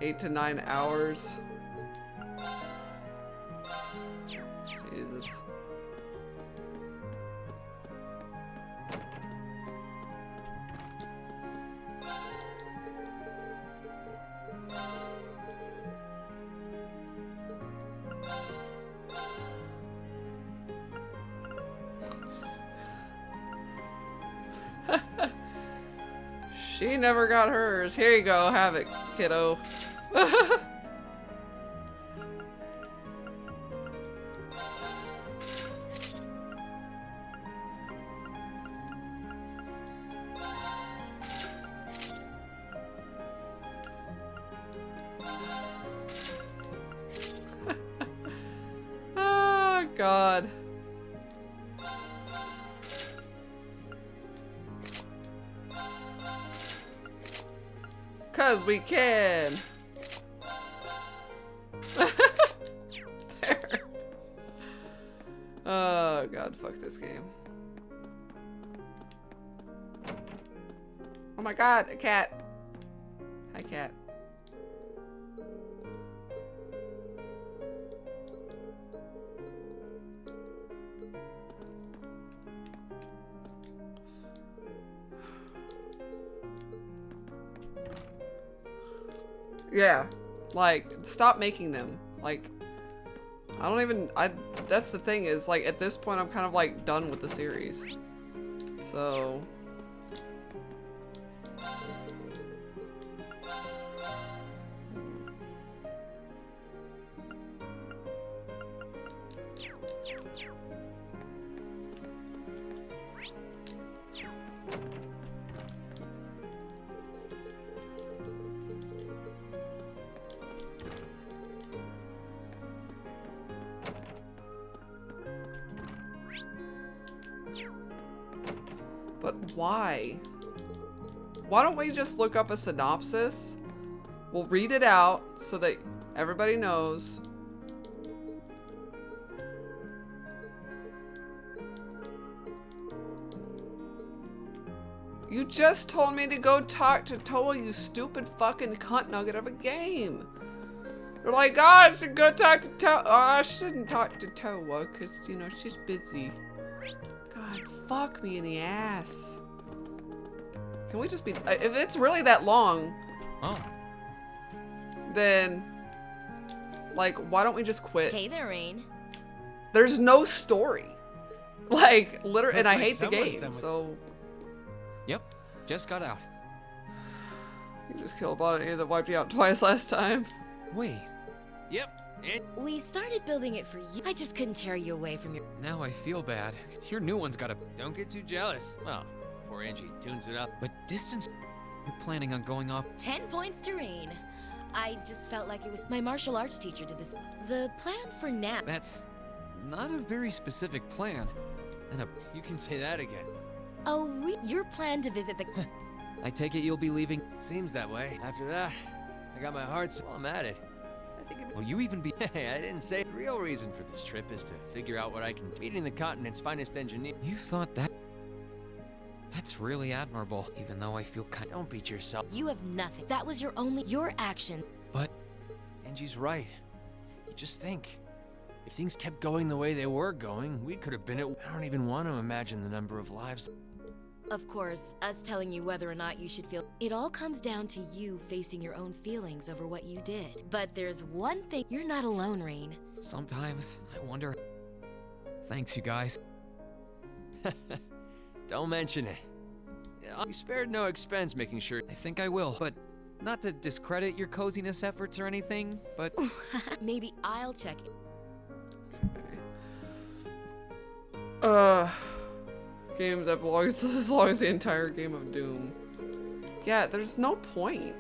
8 to 9 hours. Jesus. She never got hers. Here you go, have it, kiddo. Oh, God. Cause we can. There. Oh God, fuck this game. Oh my God, a cat. Hi, cat. Yeah, like, stop making them. Like, I don't even, that's the thing is, like, at this point I'm kind of, like, done with the series. So... But why? Why don't we just look up a synopsis? We'll read it out so that everybody knows. You just told me to go talk to Toa, you stupid fucking cunt nugget of a game. You're like, oh, I should go talk to Toa. Oh, I shouldn't talk to Toa because, you know, she's busy. God, fuck me in the ass. Can we just be... If it's really that long, then, like, why don't we just quit? Hey there, Rain. There's no story. Like, literally, and I Looks hate the like someone's game, done with- so... Yep, just got out. You just killed a body that wiped you out twice last time. Wait. Yep. We started building it for you. I just couldn't tear you away from your... Now I feel bad. Your new one's gotta... Don't get too jealous. Well, before Angie tunes it up. But distance... You're planning on going off... 10 points to Rain. I just felt like it was... My martial arts teacher did this. The plan for now... That's not a very specific plan. And a... You can say that again. Oh, your plan to visit the... I take it you'll be leaving... Seems that way. After that, I got my heart set. Well, I'm at it. I think Will you even be... Hey, I didn't say... The real reason for this trip is to figure out what I can... Meeting the continent's finest engineer... You thought that... That's really admirable, even though I feel kind... Don't beat yourself. You have nothing. That was your action. But... Angie's right. You just think. If things kept going the way they were going, we could have been at... I don't even want to imagine the number of lives... Of course, us telling you whether or not you should feel... It all comes down to you facing your own feelings over what you did. But there's one thing... You're not alone, Rain. Sometimes, I wonder... Thanks, you guys. Don't mention it. You spared no expense making sure... I think I will, but... Not to discredit your coziness efforts or anything, but... Maybe I'll check it. Games that belong as long as the entire game of Doom. Yeah, there's no point.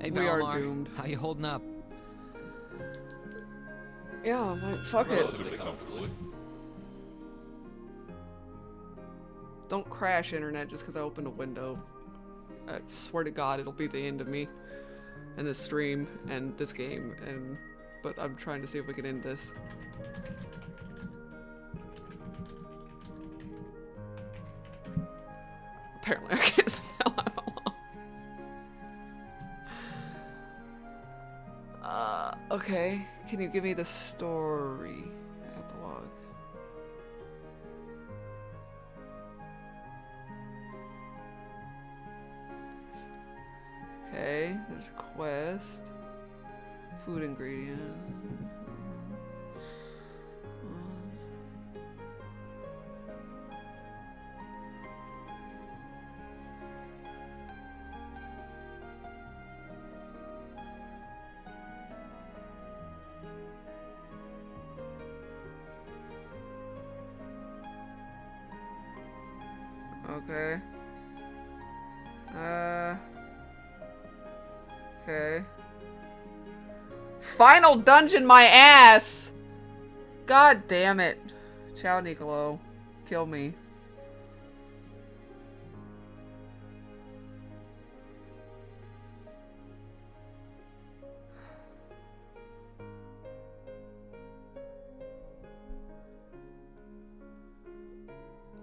Hey, We are Valimar, doomed. How you holding up? Yeah, I'm like, fuck it. Relatively comfortably. Don't crash internet just because I opened a window. I swear to God, it'll be the end of me and this stream and this game. But I'm trying to see if we can end this. Apparently, I can't smell that long. Okay. Can you give me the story epilogue? Okay, there's a quest. Food ingredient. Okay. Okay. Final dungeon, my ass! God damn it. Ciao, Nicolo. Kill me.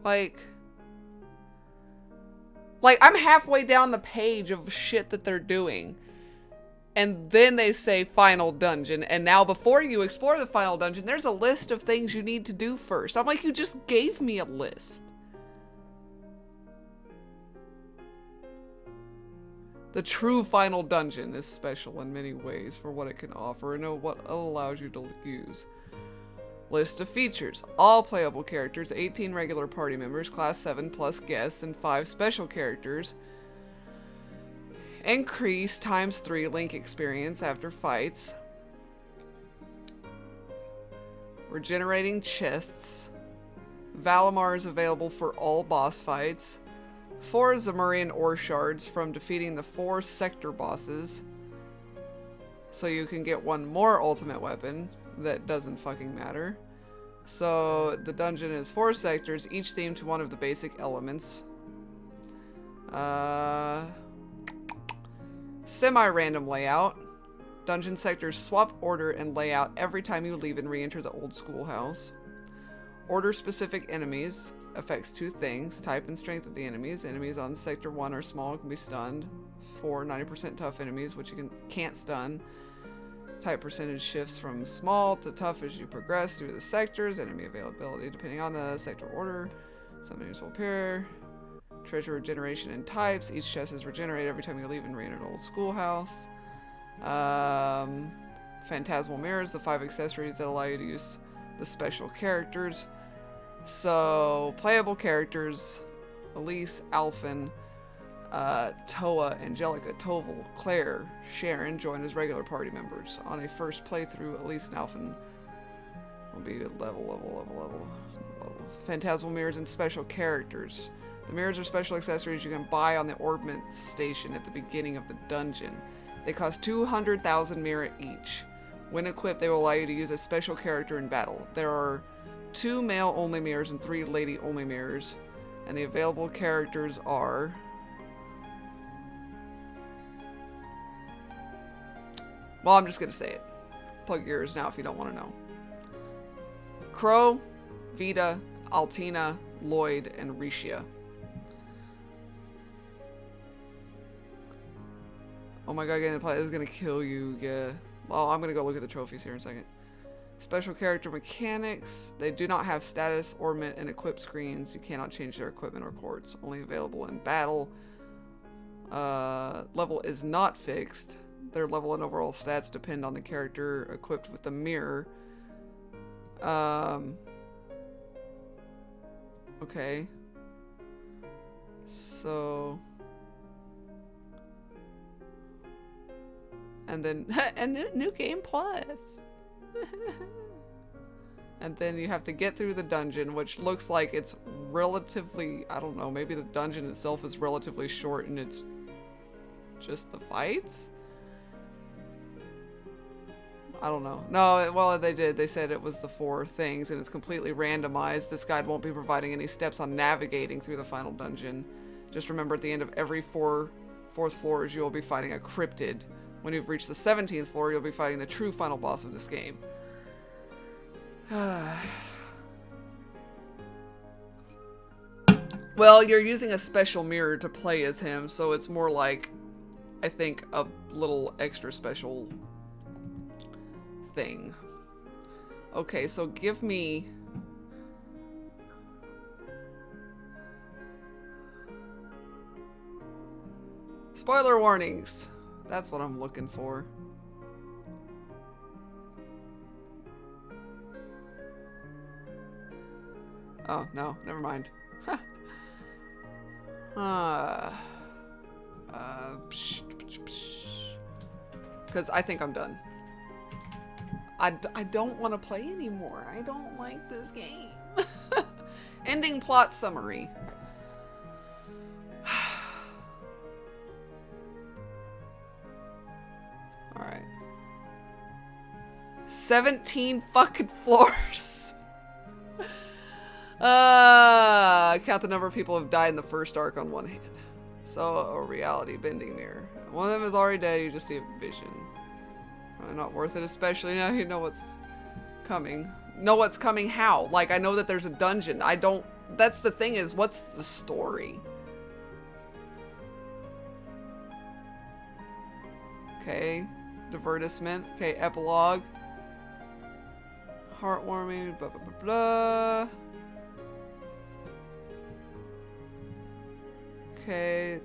Like, I'm halfway down the page of shit that they're doing. And then they say final dungeon. And now before you explore the final dungeon, there's a list of things you need to do first. I'm like, you just gave me a list. The true final dungeon is special in many ways for what it can offer and what it allows you to use. List of features. All playable characters, 18 regular party members, class 7 plus guests, and 5 special characters. Increase ×3 link experience after fights. Regenerating chests. Valimar is available for all boss fights. 4 Zamurian ore shards from defeating the 4 sector bosses. So you can get one more ultimate weapon that doesn't fucking matter. So the dungeon is 4 sectors, each themed to one of the basic elements. Semi-random layout. Dungeon sectors swap order and layout every time you leave and re-enter the old schoolhouse. Order-specific enemies affects 2 things: type and strength of the enemies. Enemies on sector 1 are small and can be stunned. 4 90% tough enemies, which you can't stun. Type percentage shifts from small to tough as you progress through the sectors. Enemy availability depending on the sector order. Some enemies will appear. Treasure regeneration and types. Each chest is regenerated every time you leave and re-enter the old schoolhouse. Phantasmal mirrors, the 5 accessories that allow you to use the special characters. So, playable characters: Elise, Alphen, Toa, Angelica, Toval, Claire, Sharon join as regular party members. On a first playthrough, Elise and Alphen will be level. Phantasmal mirrors and special characters. The mirrors are special accessories you can buy on the Orbment station at the beginning of the dungeon. They cost 200,000 mirror each. When equipped, they will allow you to use a special character in battle. There are 2 male-only mirrors and 3 lady-only mirrors. And the available characters are... Well, I'm just gonna say it. Plug your ears now if you don't want to know. Crow, Vita, Altina, Lloyd, and Risha. Oh my god, getting the play is gonna kill you, yeah. Well, I'm gonna go look at the trophies here in a second. Special character mechanics. They do not have status, ornament, and equip screens. You cannot change their equipment or cords. Only available in battle. Level is not fixed. Their level and overall stats depend on the character equipped with the mirror. Okay. So... And then... and then New Game Plus! And then you have to get through the dungeon, which looks like it's relatively... I don't know, maybe the dungeon itself is relatively short and it's just the fights? I don't know. No, well, they did. They said it was the 4 things, and it's completely randomized. This guide won't be providing any steps on navigating through the final dungeon. Just remember, at the end of every 4 fourth floors, you will be fighting a cryptid. When you've reached the 17th floor, you'll be fighting the true final boss of this game. Well, you're using a special mirror to play as him, so it's more like, I think, a little extra special thing. Okay, so give me... spoiler warnings. That's what I'm looking for. Oh, no, never mind. Because I think I'm done. I don't want to play anymore. I don't like this game. Ending plot summary. Alright. 17 fucking floors. Count the number of people who have died in the first arc on one hand. So, a reality bending mirror. One of them is already dead, you just see a vision. Probably not worth it, especially now you know what's coming. Know what's coming how? Like, I know that there's a dungeon. I don't... That's the thing is, what's the story? Okay. Divertisement. Okay, epilogue. Heartwarming, blah, blah, blah, blah. Okay.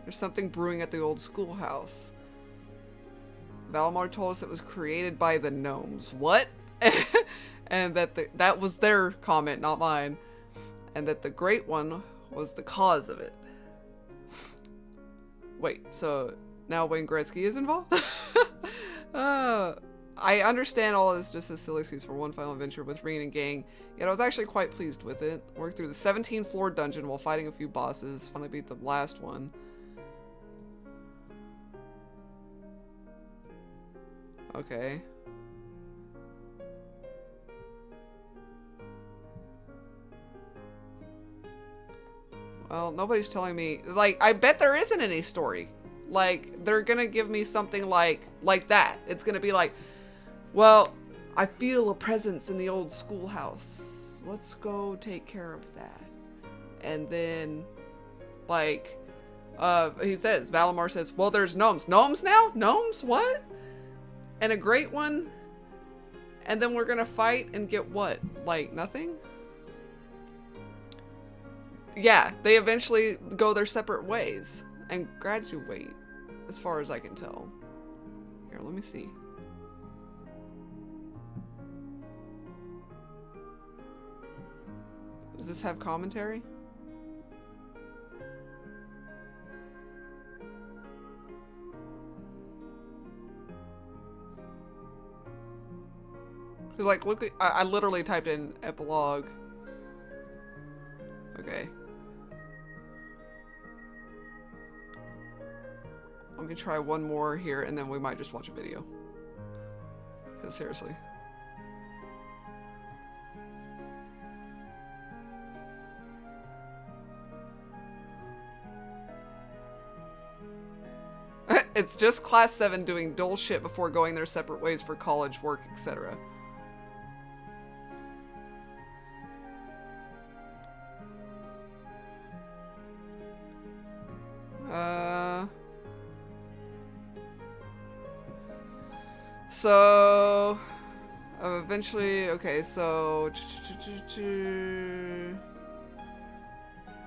There's something brewing at the old schoolhouse. Valimar told us it was created by the gnomes. What? And that that was their comment, not mine. And that the Great One was the cause of it. Wait, so now Wayne Gretzky is involved? I understand all of this just as silly excuse for one final adventure with Rean and gang, yet I was actually quite pleased with it. Worked through the 17th floor dungeon while fighting a few bosses. Finally beat the last one. Okay. Well, nobody's telling me, like, I bet there isn't any story. Like, they're gonna give me something like that. It's gonna be like, well, I feel a presence in the old schoolhouse. Let's go take care of that. And then, like, he says, Valimar says, well, there's gnomes. Gnomes now? Gnomes? What? And a Great One? And then we're gonna fight and get what? Like, nothing? Yeah, they eventually go their separate ways and graduate, as far as I can tell. Here, let me see. Does this have commentary? Cause like, look, I literally typed in epilogue. Okay. Let me try one more here, and then we might just watch a video. Because seriously. It's just class 7 doing dull shit before going their separate ways for college, work, etc. So, eventually, okay, so,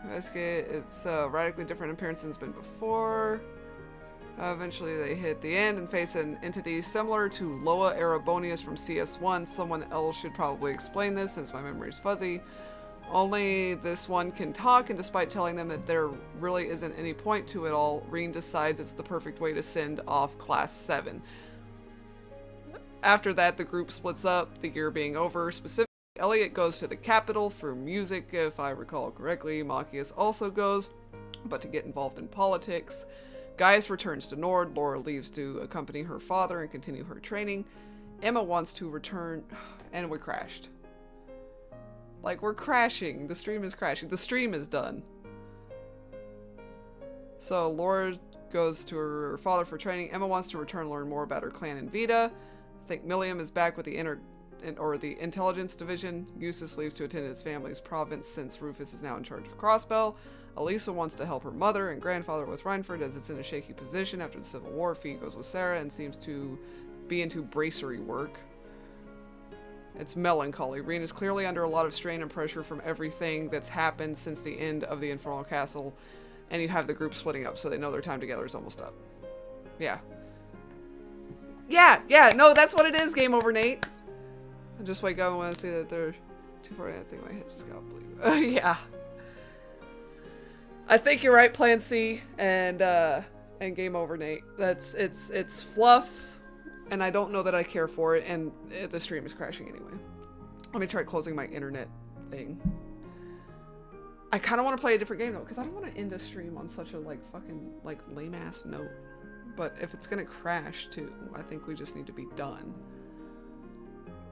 investigate, it's a radically different appearance than it's been before. Eventually they hit the end and face an entity similar to Loa Erebonius from CS1. Someone else should probably explain this since my memory's fuzzy. Only this one can talk, and despite telling them that there really isn't any point to it all, Rean decides it's the perfect way to send off Class 7. After that, the group splits up, the year being over. Specifically, Elliot goes to the capital for music, if I recall correctly. Machias also goes, but to get involved in politics. Gaius returns to Nord. Laura leaves to accompany her father and continue her training. Emma wants to return, and we crashed. Like, we're crashing. The stream is crashing. The stream is done. So Laura goes to her father for training. Emma wants to return and learn more about her clan in Vita. I think Milliam is back with the the intelligence division. Eustace leaves to attend his family's province since Rufus is now in charge of Crossbell. Elisa wants to help her mother and grandfather with Reinford as it's in a shaky position after the Civil War. Fee goes with Sarah and seems to be into bracery work. It's melancholy. Reen is clearly under a lot of strain and pressure from everything that's happened since the end of the Infernal Castle, and you have the group splitting up so they know their time together is almost up. Yeah. Yeah, no, that's what it is, Game Over Nate. I just wake up and want to see that they're too far. I think my head just got blue. Yeah. I think you're right, Plan C and Game Over Nate. It's fluff. And I don't know that I care for it, and the stream is crashing anyway. Let me try closing my internet thing. I kind of want to play a different game, though, because I don't want to end the stream on such a, fucking, lame-ass note. But if it's going to crash, too, I think we just need to be done.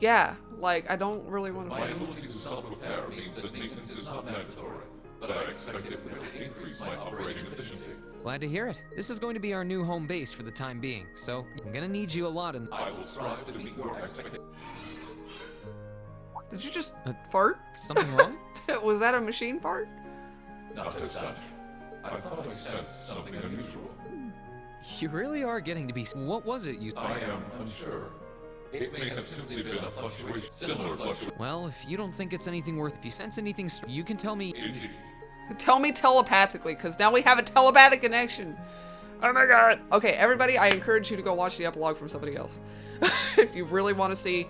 Yeah, I don't really want to play. My ability to self-repair means that maintenance is not mandatory, but I expect it will increase my operating efficiency. Glad to hear it. This is going to be our new home base for the time being, so I'm gonna need you a lot in— I will strive to meet your expectations. Did you just fart? Something wrong? Was that a machine fart? Not as such. I thought I sensed something unusual. You really are getting to be— What was it you— I am unsure. It may have simply been a fluctuation, similar fluctuation. Well, if you don't think it's anything worth— If you sense anything, you can tell me— Indeed. Tell me telepathically, because now we have a telepathic connection. Oh my god. Okay, everybody, I encourage you to go watch the epilogue from somebody else. If you really want to see,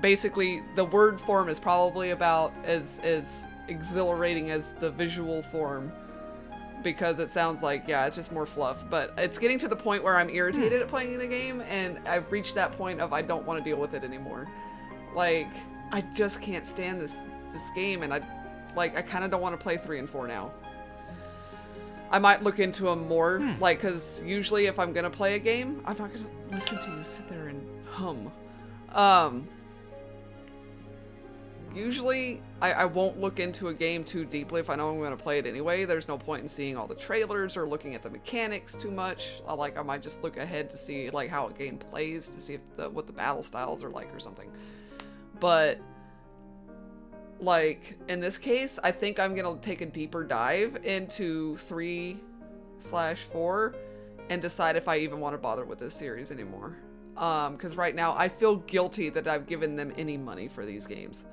basically, the word form is probably about as exhilarating as the visual form. Because it sounds it's just more fluff. But it's getting to the point where I'm irritated at playing the game, and I've reached that point of I don't want to deal with it anymore. I just can't stand this game, and I kind of don't want to play 3 and 4 now. I might look into them more, because usually if I'm going to play a game, I'm not going to listen to you sit there and hum. Usually, I won't look into a game too deeply if I know I'm going to play it anyway. There's no point in seeing all the trailers or looking at the mechanics too much. I might just look ahead to see, how a game plays, to see if what the battle styles are like or something. But in this case, I think I'm gonna take a deeper dive into 3/4 and decide if I even want to bother with this series anymore. Because right now I feel guilty that I've given them any money for these games.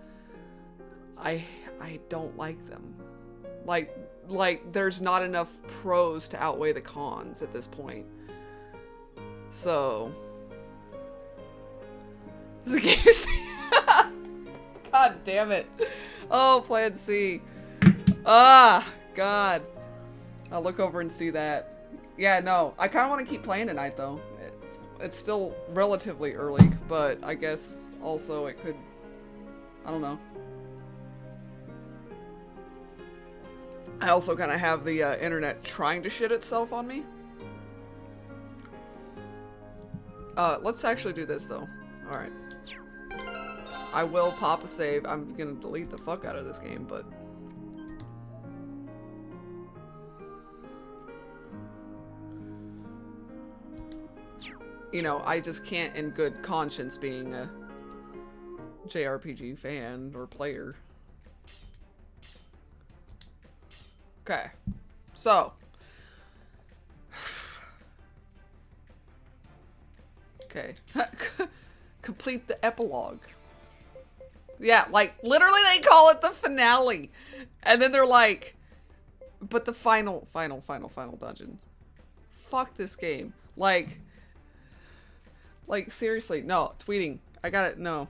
I don't like them. There's not enough pros to outweigh the cons at this point. So this is a game. God damn it. Oh, Plan C. Ah, God. I'll look over and see that. Yeah, no. I kind of want to keep playing tonight, though. It's still relatively early, but I guess also it could... I don't know. I also kind of have the internet trying to shit itself on me. Let's actually do this, though. Alright. I will pop a save. I'm gonna delete the fuck out of this game, but... I just can't in good conscience being a JRPG fan or player. Okay. So. Okay. Complete the epilogue. Yeah, literally they call it the finale. And then they're like, but the final dungeon. Fuck this game. Seriously, no, tweeting. I got it, no.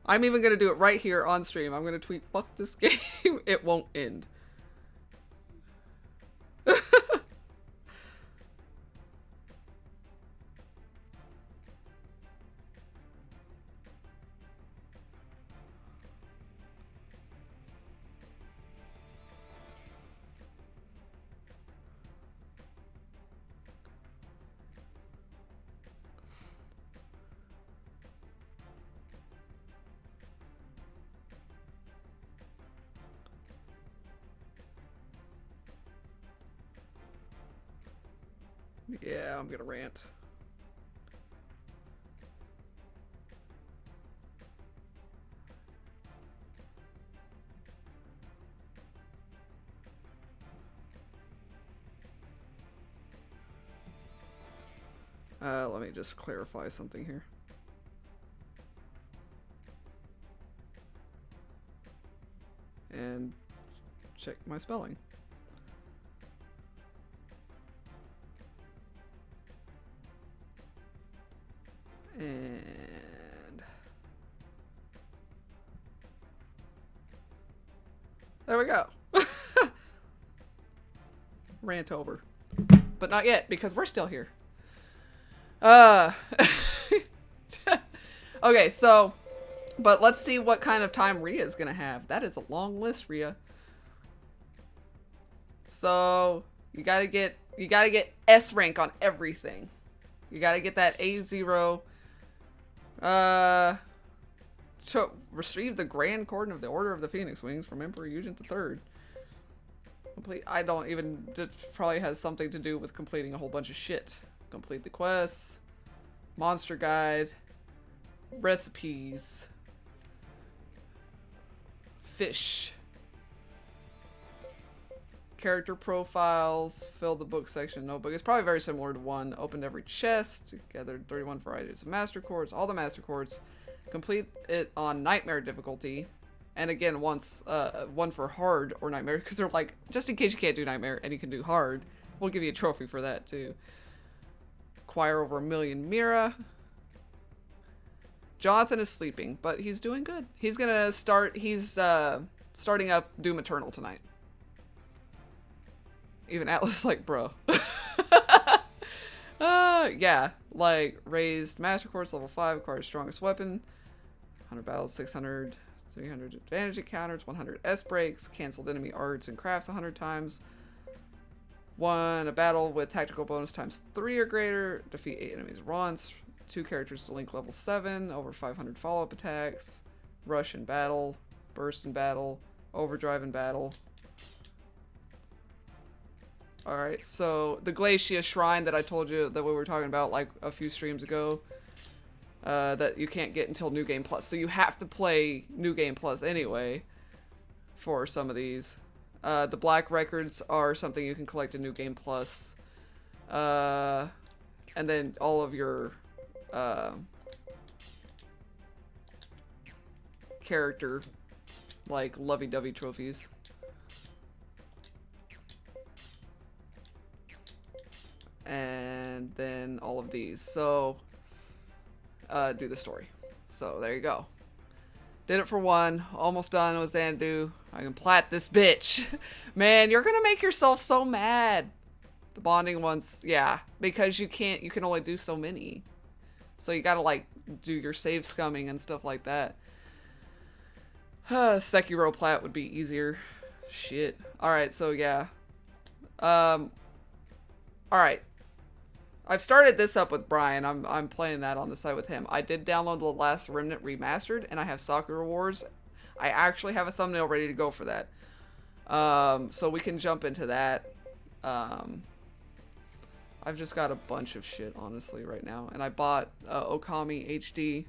I'm even gonna do it right here on stream. I'm gonna tweet, fuck this game. It won't end. Yeah, I'm gonna rant. Let me just clarify something here. And check my spelling. And there we go. Rant over. But not yet, because we're still here. Okay, so, but let's see what kind of time Ria's gonna have. That is a long list, Ria. So, you gotta get S rank on everything. You gotta get that A0. To receive the Grand Cordon of the Order of the Phoenix Wings from Emperor Eugene III. I don't even, it probably has something to do with completing a whole bunch of shit. Complete the quests, monster guide, recipes, fish, character profiles, fill the book section notebook. It's probably very similar to 1. Opened every chest, gathered 31 varieties of master quartz, all the master quartz, complete it on nightmare difficulty. And again, once, one for hard or nightmare, because they're like, just in case you can't do nightmare and you can do hard, we'll give you a trophy for that too. Acquire over 1 million Mira. Jonathan is sleeping, but he's doing good. He's gonna start, he's starting up Doom Eternal tonight. Even Atlas is like, bro. Yeah, like, raised Master Quartz level 5, acquired strongest weapon, 100 battles, 600, 300 advantage encounters, 100 S breaks, canceled enemy arts and crafts 100 times, won a battle with tactical bonus times 3 or greater, defeat 8 enemies once, 2 characters to link level 7, over 500 follow-up attacks, rush in battle, burst in battle, overdrive in battle. Alright, so the Glacia Shrine that I told you that we were talking about like a few streams ago, that you can't get until New Game Plus. So you have to play New Game Plus anyway for some of these. The Black Records are something you can collect in New Game Plus. And then all of your character, like, lovey-dovey trophies. And then all of these. So, do the story. So, there you go. Did it for 1. Almost done with Xanadu. I can plat this bitch. Man, you're gonna make yourself so mad. The bonding ones, yeah. Because you can only do so many. So you gotta, like, do your save scumming and stuff like that. Sekiro plat would be easier. Shit. Alright, so yeah. Alright. I've started this up with Brian. I'm playing that on the side with him. I did download The Last Remnant Remastered, and I have Sakura Wars. I actually have a thumbnail ready to go for that. So we can jump into that. I've just got a bunch of shit, honestly, right now. And I bought Okami HD.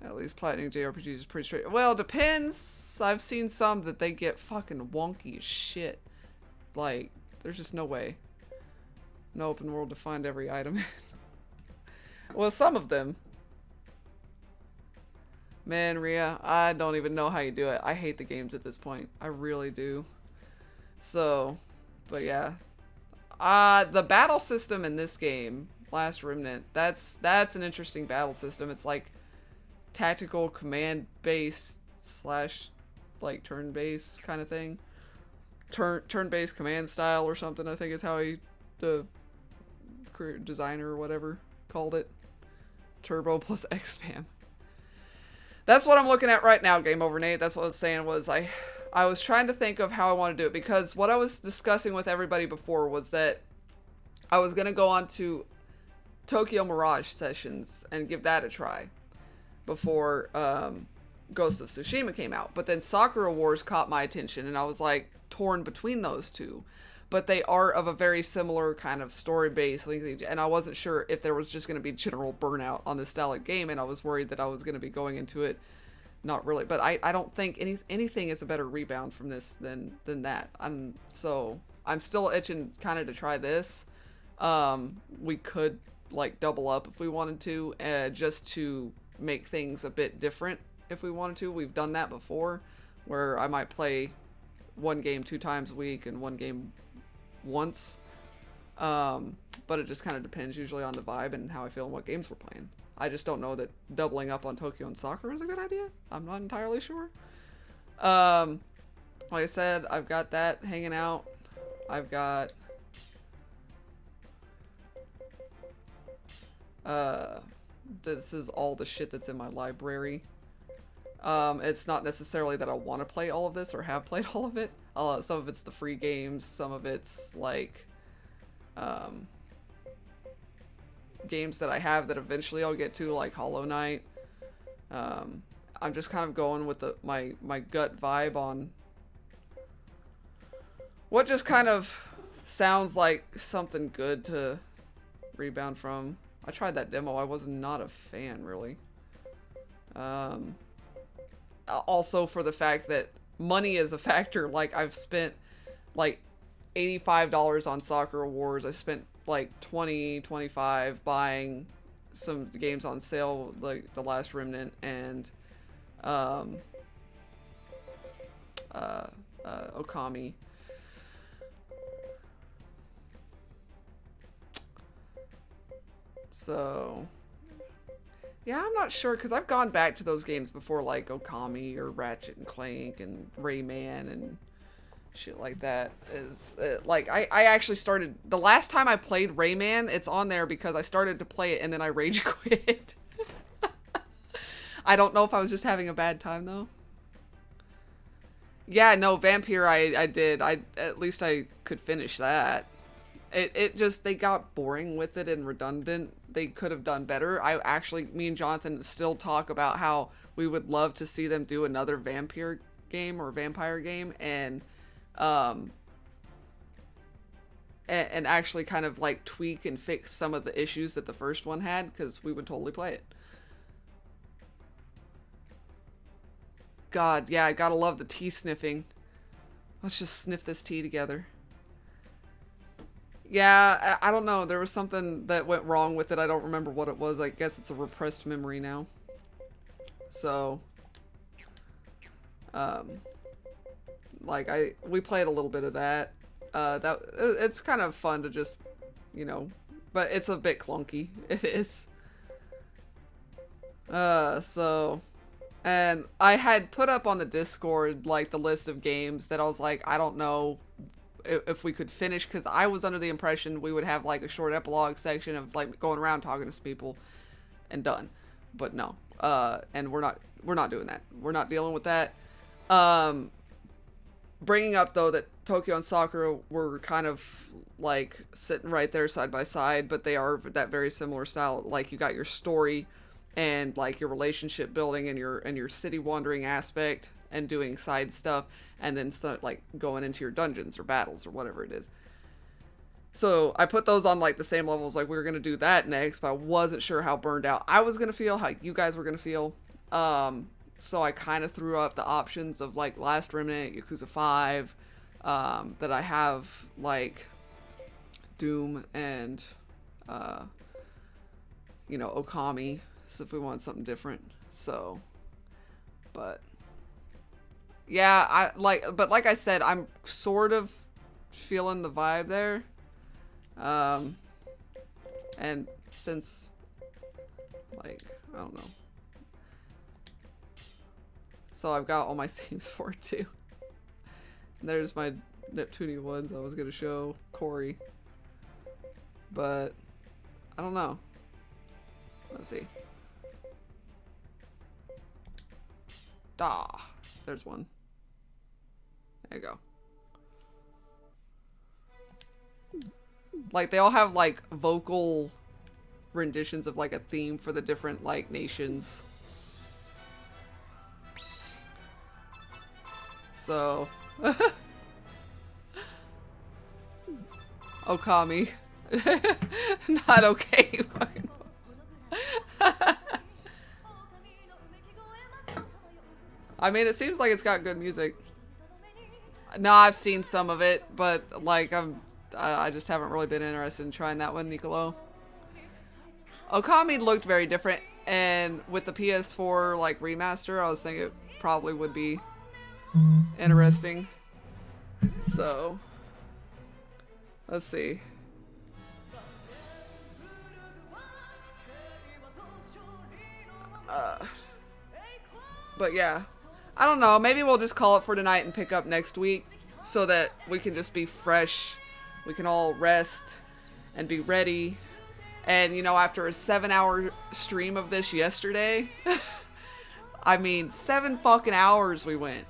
At least platinum JRPGs is pretty straight. Well, depends. I've seen some that they get fucking wonky as shit. Like, there's just no way. No open world to find every item. Well, some of them. Man, Ria, I don't even know how you do it. I hate the games at this point. I really do. So, but yeah. The battle system in this game, Last Remnant, that's an interesting battle system. It's like tactical command-based slash like turn-based kind of thing. Turn-based command style or something, I think is how the designer or whatever called it. Turbo plus X-Spam. That's what I'm looking at right now, Game Over Nate. That's what I was saying was I was trying to think of how I want to do it, because what I was discussing with everybody before was that I was going to go on to Tokyo Mirage Sessions and give that a try before Ghost of Tsushima came out. But then Sakura Wars caught my attention, and I was like torn between those two. but they are of a very similar kind of story base. And I wasn't sure if there was just going to be general burnout on this style of game, and I was worried that I was going to be going into it not really. But I don't think anything is a better rebound from this than that. So I'm still itching kind of to try this. We could like double up if we wanted to, just to make things a bit different if we wanted to. We've done that before, where I might play one game 2 times a week and one game once. But it just kind of depends usually on the vibe and how I feel and what games we're playing. I just don't know that doubling up on Tokyo and Sakura is a good idea. I'm not entirely sure. Like I said, I've got that hanging out. I've got this is all the shit that's in my library. It's not necessarily that I want to play all of this or have played all of it. Some of it's the free games, some of it's like games that I have that eventually I'll get to, like Hollow Knight. I'm just kind of going with my gut vibe on what just kind of sounds like something good to rebound from. I tried that demo. I was not a fan, really. Also for the fact that money is a factor. Like, I've spent like $85 on Sakura Wars. I spent like $20-25 buying some games on sale, like The Last Remnant and Okami. So yeah, I'm not sure, because I've gone back to those games before, like Okami or Ratchet and Clank and Rayman and shit like that. Like, I actually started, the last time I played Rayman, it's on there because I started to play it and then I rage quit. I don't know if I was just having a bad time though. Yeah, no, Vampire I did. At least I could finish that. It just, they got boring with it and redundant. They could have done better. Me and Jonathan still talk about how we would love to see them do another vampire game or vampire game and actually kind of like tweak and fix some of the issues that the first one had, because we would totally play it. God, yeah, I gotta love the tea sniffing. Let's just sniff this tea together. Yeah, I don't know. There was something that went wrong with it. I don't remember what it was. I guess it's a repressed memory now. So, like we played a little bit of that. It's kind of fun to just, you know, but it's a bit clunky. It is. So, and I had put up on the Discord like the list of games that I was like, I don't know if we could finish, because I was under the impression we would have like a short epilogue section of like going around talking to people and done, but no. And we're not doing that. We're not dealing with that. Bringing up though that Tokyo and Sakura were kind of like sitting right there side by side, but they are that very similar style. Like, you got your story and like your relationship building and your city wandering aspect and doing side stuff, and then start like going into your dungeons or battles or whatever it is. So I put those on like the same levels. Like, we were gonna do that next, but I wasn't sure how burned out I was gonna feel, how you guys were gonna feel. So I kind of threw up the options of like Last Remnant, Yakuza 5, that I have like Doom and you know, Okami. So if we want something different, so, but yeah, but like I said, I'm sort of feeling the vibe there. And since, like, I don't know. So I've got all my themes for it too. And there's my Neptunia ones I was gonna show Corey. But I don't know. Let's see. There's one. There you go. Like, they all have like vocal renditions of like a theme for the different like nations. So Okami. Not okay. Fucking. I mean, it seems like it's got good music. No, I've seen some of it, but like I just haven't really been interested in trying that one, Nicolo. Okami looked very different, and with the PS4 like remaster, I was thinking it probably would be interesting. So, let's see. But yeah, I don't know. Maybe we'll just call it for tonight and pick up next week so that we can just be fresh. We can all rest and be ready. And, you know, after a 7-hour stream of this yesterday, I mean, 7 fucking hours we went.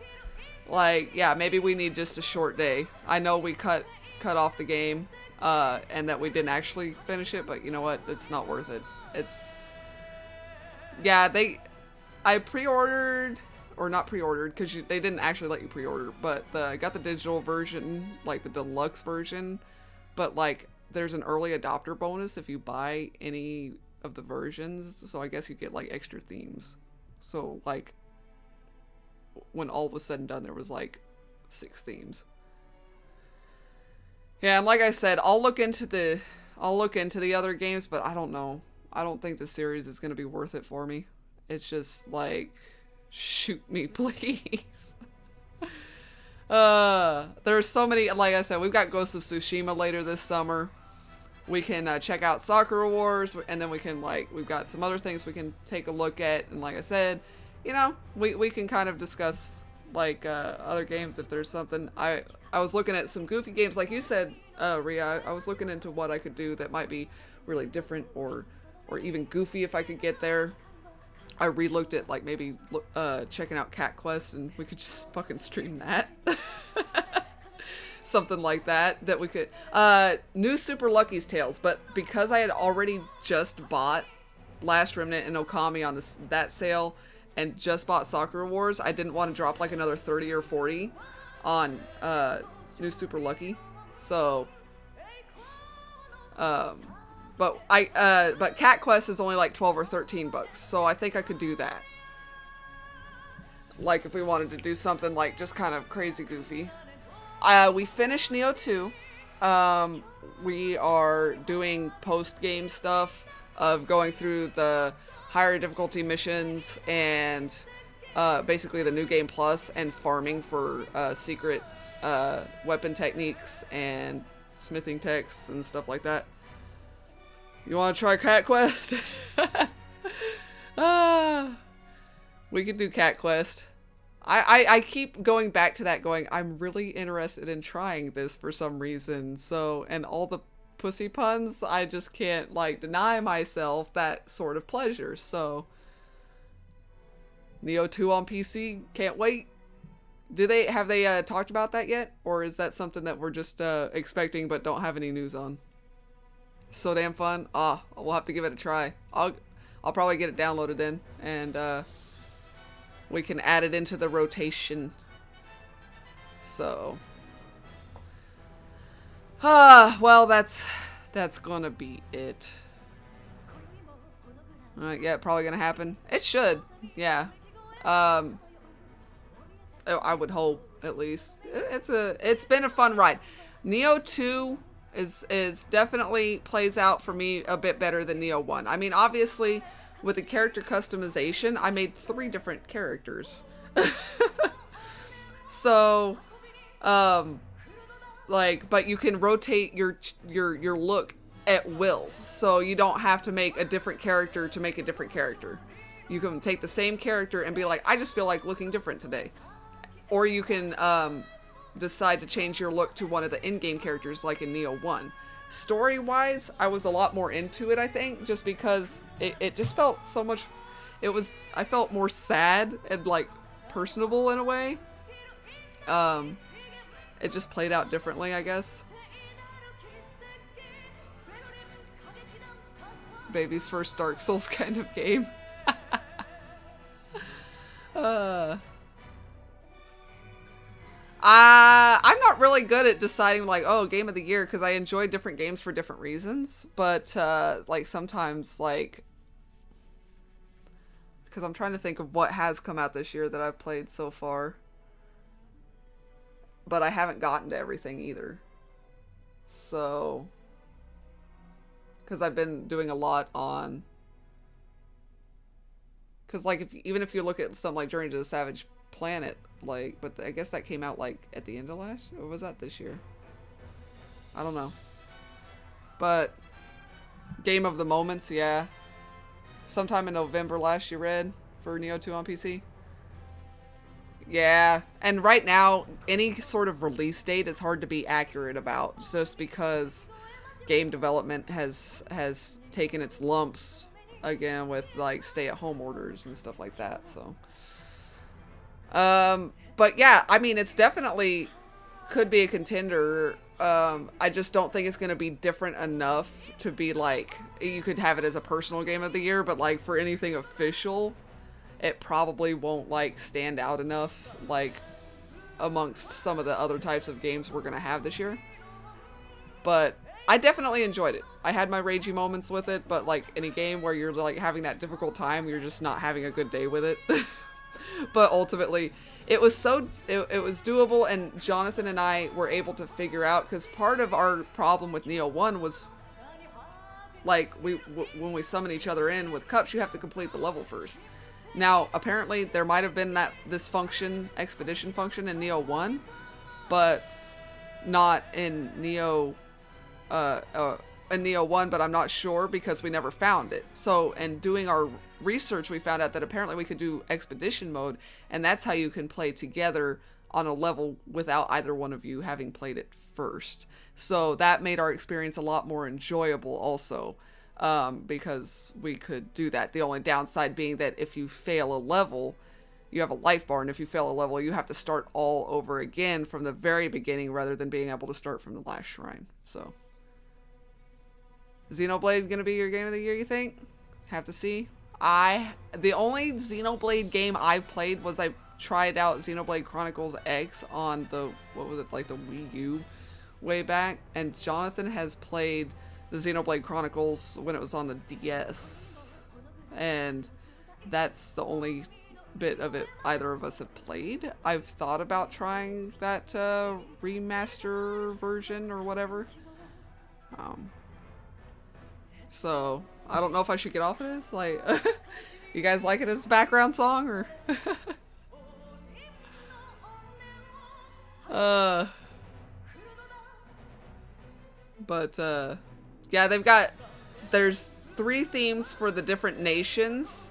Like, yeah, maybe we need just a short day. I know we cut off the game, and that we didn't actually finish it, but you know what? It's not worth it. Yeah, I pre-ordered, or not pre-ordered, because they didn't actually let you pre-order, but I got the digital version, like the deluxe version, but like, there's an early adopter bonus if you buy any of the versions, so I guess you get like extra themes. So like, when all was said and done, there was like 6 themes. Yeah, and like I said, I'll look into the other games, but I don't know. I don't think the series is gonna be worth it for me. It's just like, shoot me, please. There's so many, like I said, we've got Ghost of Tsushima later this summer. We can check out Sakura Wars, and then we can we've got some other things we can take a look at, and like I said, you know, we can kind of discuss other games if there's something. I was looking at some goofy games, like you said, Rhea. I was looking into what I could do that might be really different or even goofy if I could get there. I re-looked at maybe checking out Cat Quest, and we could just fucking stream that. Something like that we could. New Super Lucky's Tales, but because I had already just bought Last Remnant and Okami on that sale, and just bought Sakura Wars, I didn't want to drop like another 30 or 40 on New Super Lucky. So, but Cat Quest is only like 12 or 13 bucks, so I think I could do that. Like if we wanted to do something like just kind of crazy goofy. We finished Nioh 2. We are doing post-game stuff of going through the higher difficulty missions and basically the New Game Plus and farming for secret weapon techniques and smithing texts and stuff like that. You want to try Cat Quest? We could do Cat Quest. I keep going back to that going, I'm really interested in trying this for some reason. So, and all the pussy puns, I just can't deny myself that sort of pleasure. So, Nioh 2 on PC, can't wait. Have they talked about that yet? Or is that something that we're just expecting but don't have any news on? So damn fun. We'll have to give it a try. I'll probably get it downloaded then, and we can add it into the rotation. So, well, that's gonna be it. Yeah, probably gonna happen. It should, yeah. I would hope, at least. It's been a fun ride. Nioh 2 is definitely plays out for me a bit better than Nioh 1. I mean, obviously, with the character customization, I made 3 different characters. So, but you can rotate your look at will. So you don't have to make a different character to make a different character. You can take the same character and be like, I just feel like looking different today. Or you can decide to change your look to one of the in-game characters like in Nioh 1. Story-wise, I was a lot more into it, I think, just because it just felt so much... I felt more sad and, personable in a way. It just played out differently, I guess. Baby's first Dark Souls kind of game. I'm not not really good at deciding like, oh, game of the year, because I enjoy different games for different reasons. But like sometimes like, because I'm trying to think of what has come out this year that I've played so far. But I haven't gotten to everything either. So, because I've been doing a lot on, because like even if you look at something like Journey to the Savage Planet, like, but I guess that came out like at the end of last, or was that this year? I don't know. But Game of the Moments, yeah. Sometime in November last year, read for Neo 2 on PC. Yeah, and right now, any sort of release date is hard to be accurate about, just because game development has taken its lumps again with like stay-at-home orders and stuff like that. So, but yeah, I mean, it's definitely could be a contender. I just don't think it's going to be different enough to be like, you could have it as a personal game of the year, but like for anything official, it probably won't like stand out enough like amongst some of the other types of games we're gonna have this year. But I definitely enjoyed it. I had my ragey moments with it, but like any game where you're like having that difficult time, you're just not having a good day with it. But ultimately it was it was doable, and Jonathan and I were able to figure out, because part of our problem with Neo 1 was like when we summon each other in with cups, you have to complete the level first. Now, apparently, there might have been this function, expedition function, in Neo 1, but not in Neo 1, but I'm not sure because we never found it. So, in doing our research, we found out that apparently we could do expedition mode, and that's how you can play together on a level without either one of you having played it first. So, that made our experience a lot more enjoyable also. Because we could do that. The only downside being that if you fail a level, you have a life bar, and if you fail a level, you have to start all over again from the very beginning rather than being able to start from the last shrine. So, Xenoblade gonna be your game of the year, you think? Have to see. The only Xenoblade game I've played was I tried out Xenoblade Chronicles X on the, what was it, like the Wii U way back, and Jonathan has played the Xenoblade Chronicles when it was on the DS, and that's the only bit of it either of us have played. I've thought about trying that remaster version or whatever, so I don't know if I should get off of this. Like, you guys like it as a background song, or but yeah, there's 3 themes for the different nations,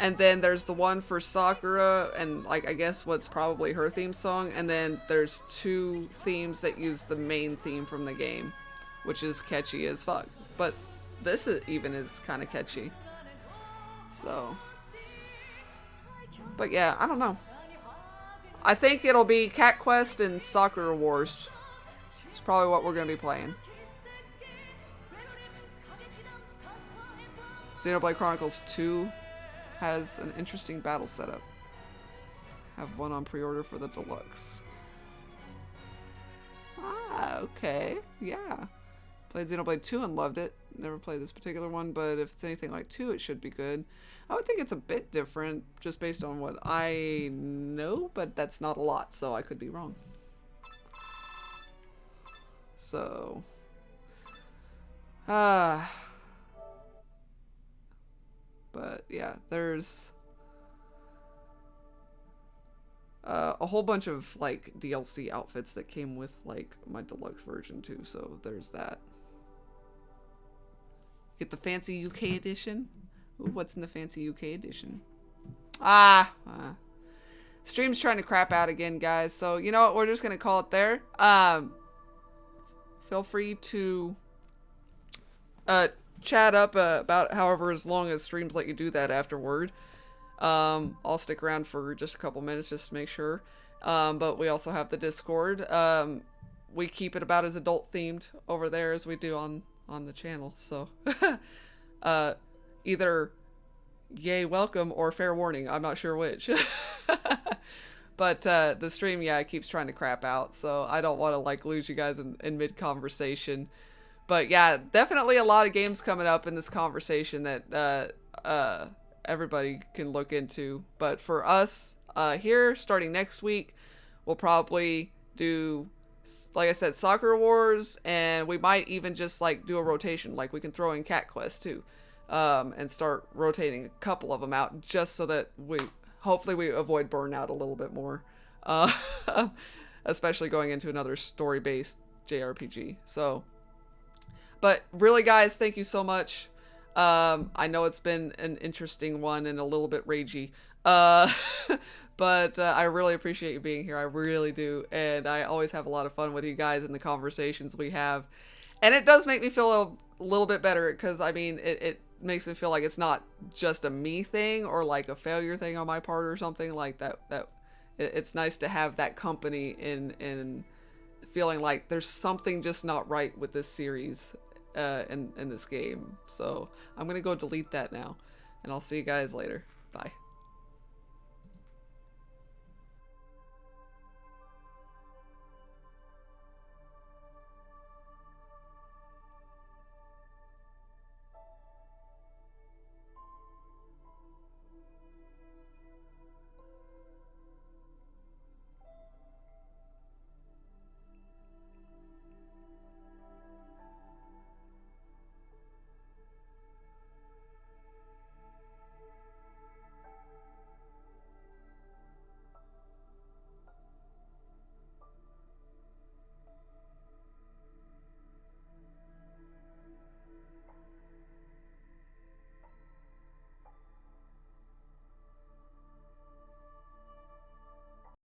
and then there's the one for Sakura, and like I guess what's probably her theme song, and then there's 2 themes that use the main theme from the game, which is catchy as fuck. But this is kind of catchy. So, but yeah, I don't know. I think it'll be Cat Quest and Sakura Wars. It's probably what we're gonna be playing. Xenoblade Chronicles 2 has an interesting battle setup. Have one on pre-order for the deluxe. Ah, okay. Yeah. Played Xenoblade 2 and loved it. Never played this particular one, but if it's anything like 2, it should be good. I would think it's a bit different, just based on what I know, but that's not a lot, so I could be wrong. So... but yeah, there's a whole bunch of like DLC outfits that came with like my deluxe version too, so there's that. Get the fancy UK edition. Ooh, what's in the fancy UK edition? Stream's trying to crap out again, guys, so you know what, we're just gonna call it there. Feel free to chat up about however as long as streams let you do that afterward. I'll stick around for just a couple minutes just to make sure. But we also have the Discord. We keep it about as adult themed over there as we do on the channel. So either yay welcome or fair warning. I'm not sure which. But the stream, yeah, it keeps trying to crap out, so I don't want to like lose you guys in mid-conversation. But yeah, definitely a lot of games coming up in this conversation that everybody can look into. But for us here, starting next week, we'll probably do, like I said, Sakura Wars, and we might even just like do a rotation. Like we can throw in Cat Quest too, and start rotating a couple of them out just so that hopefully we avoid burnout a little bit more, especially going into another story-based JRPG. So, but really, guys, thank you so much. I know it's been an interesting one and a little bit ragey, but I really appreciate you being here. I really do, and I always have a lot of fun with you guys in the conversations we have, and it does make me feel a little bit better, because I mean it makes me feel like it's not just a me thing or like a failure thing on my part or something like that. It's nice to have that company in feeling like there's something just not right with this series in this game. So I'm gonna go delete that now, and I'll see you guys later. Bye.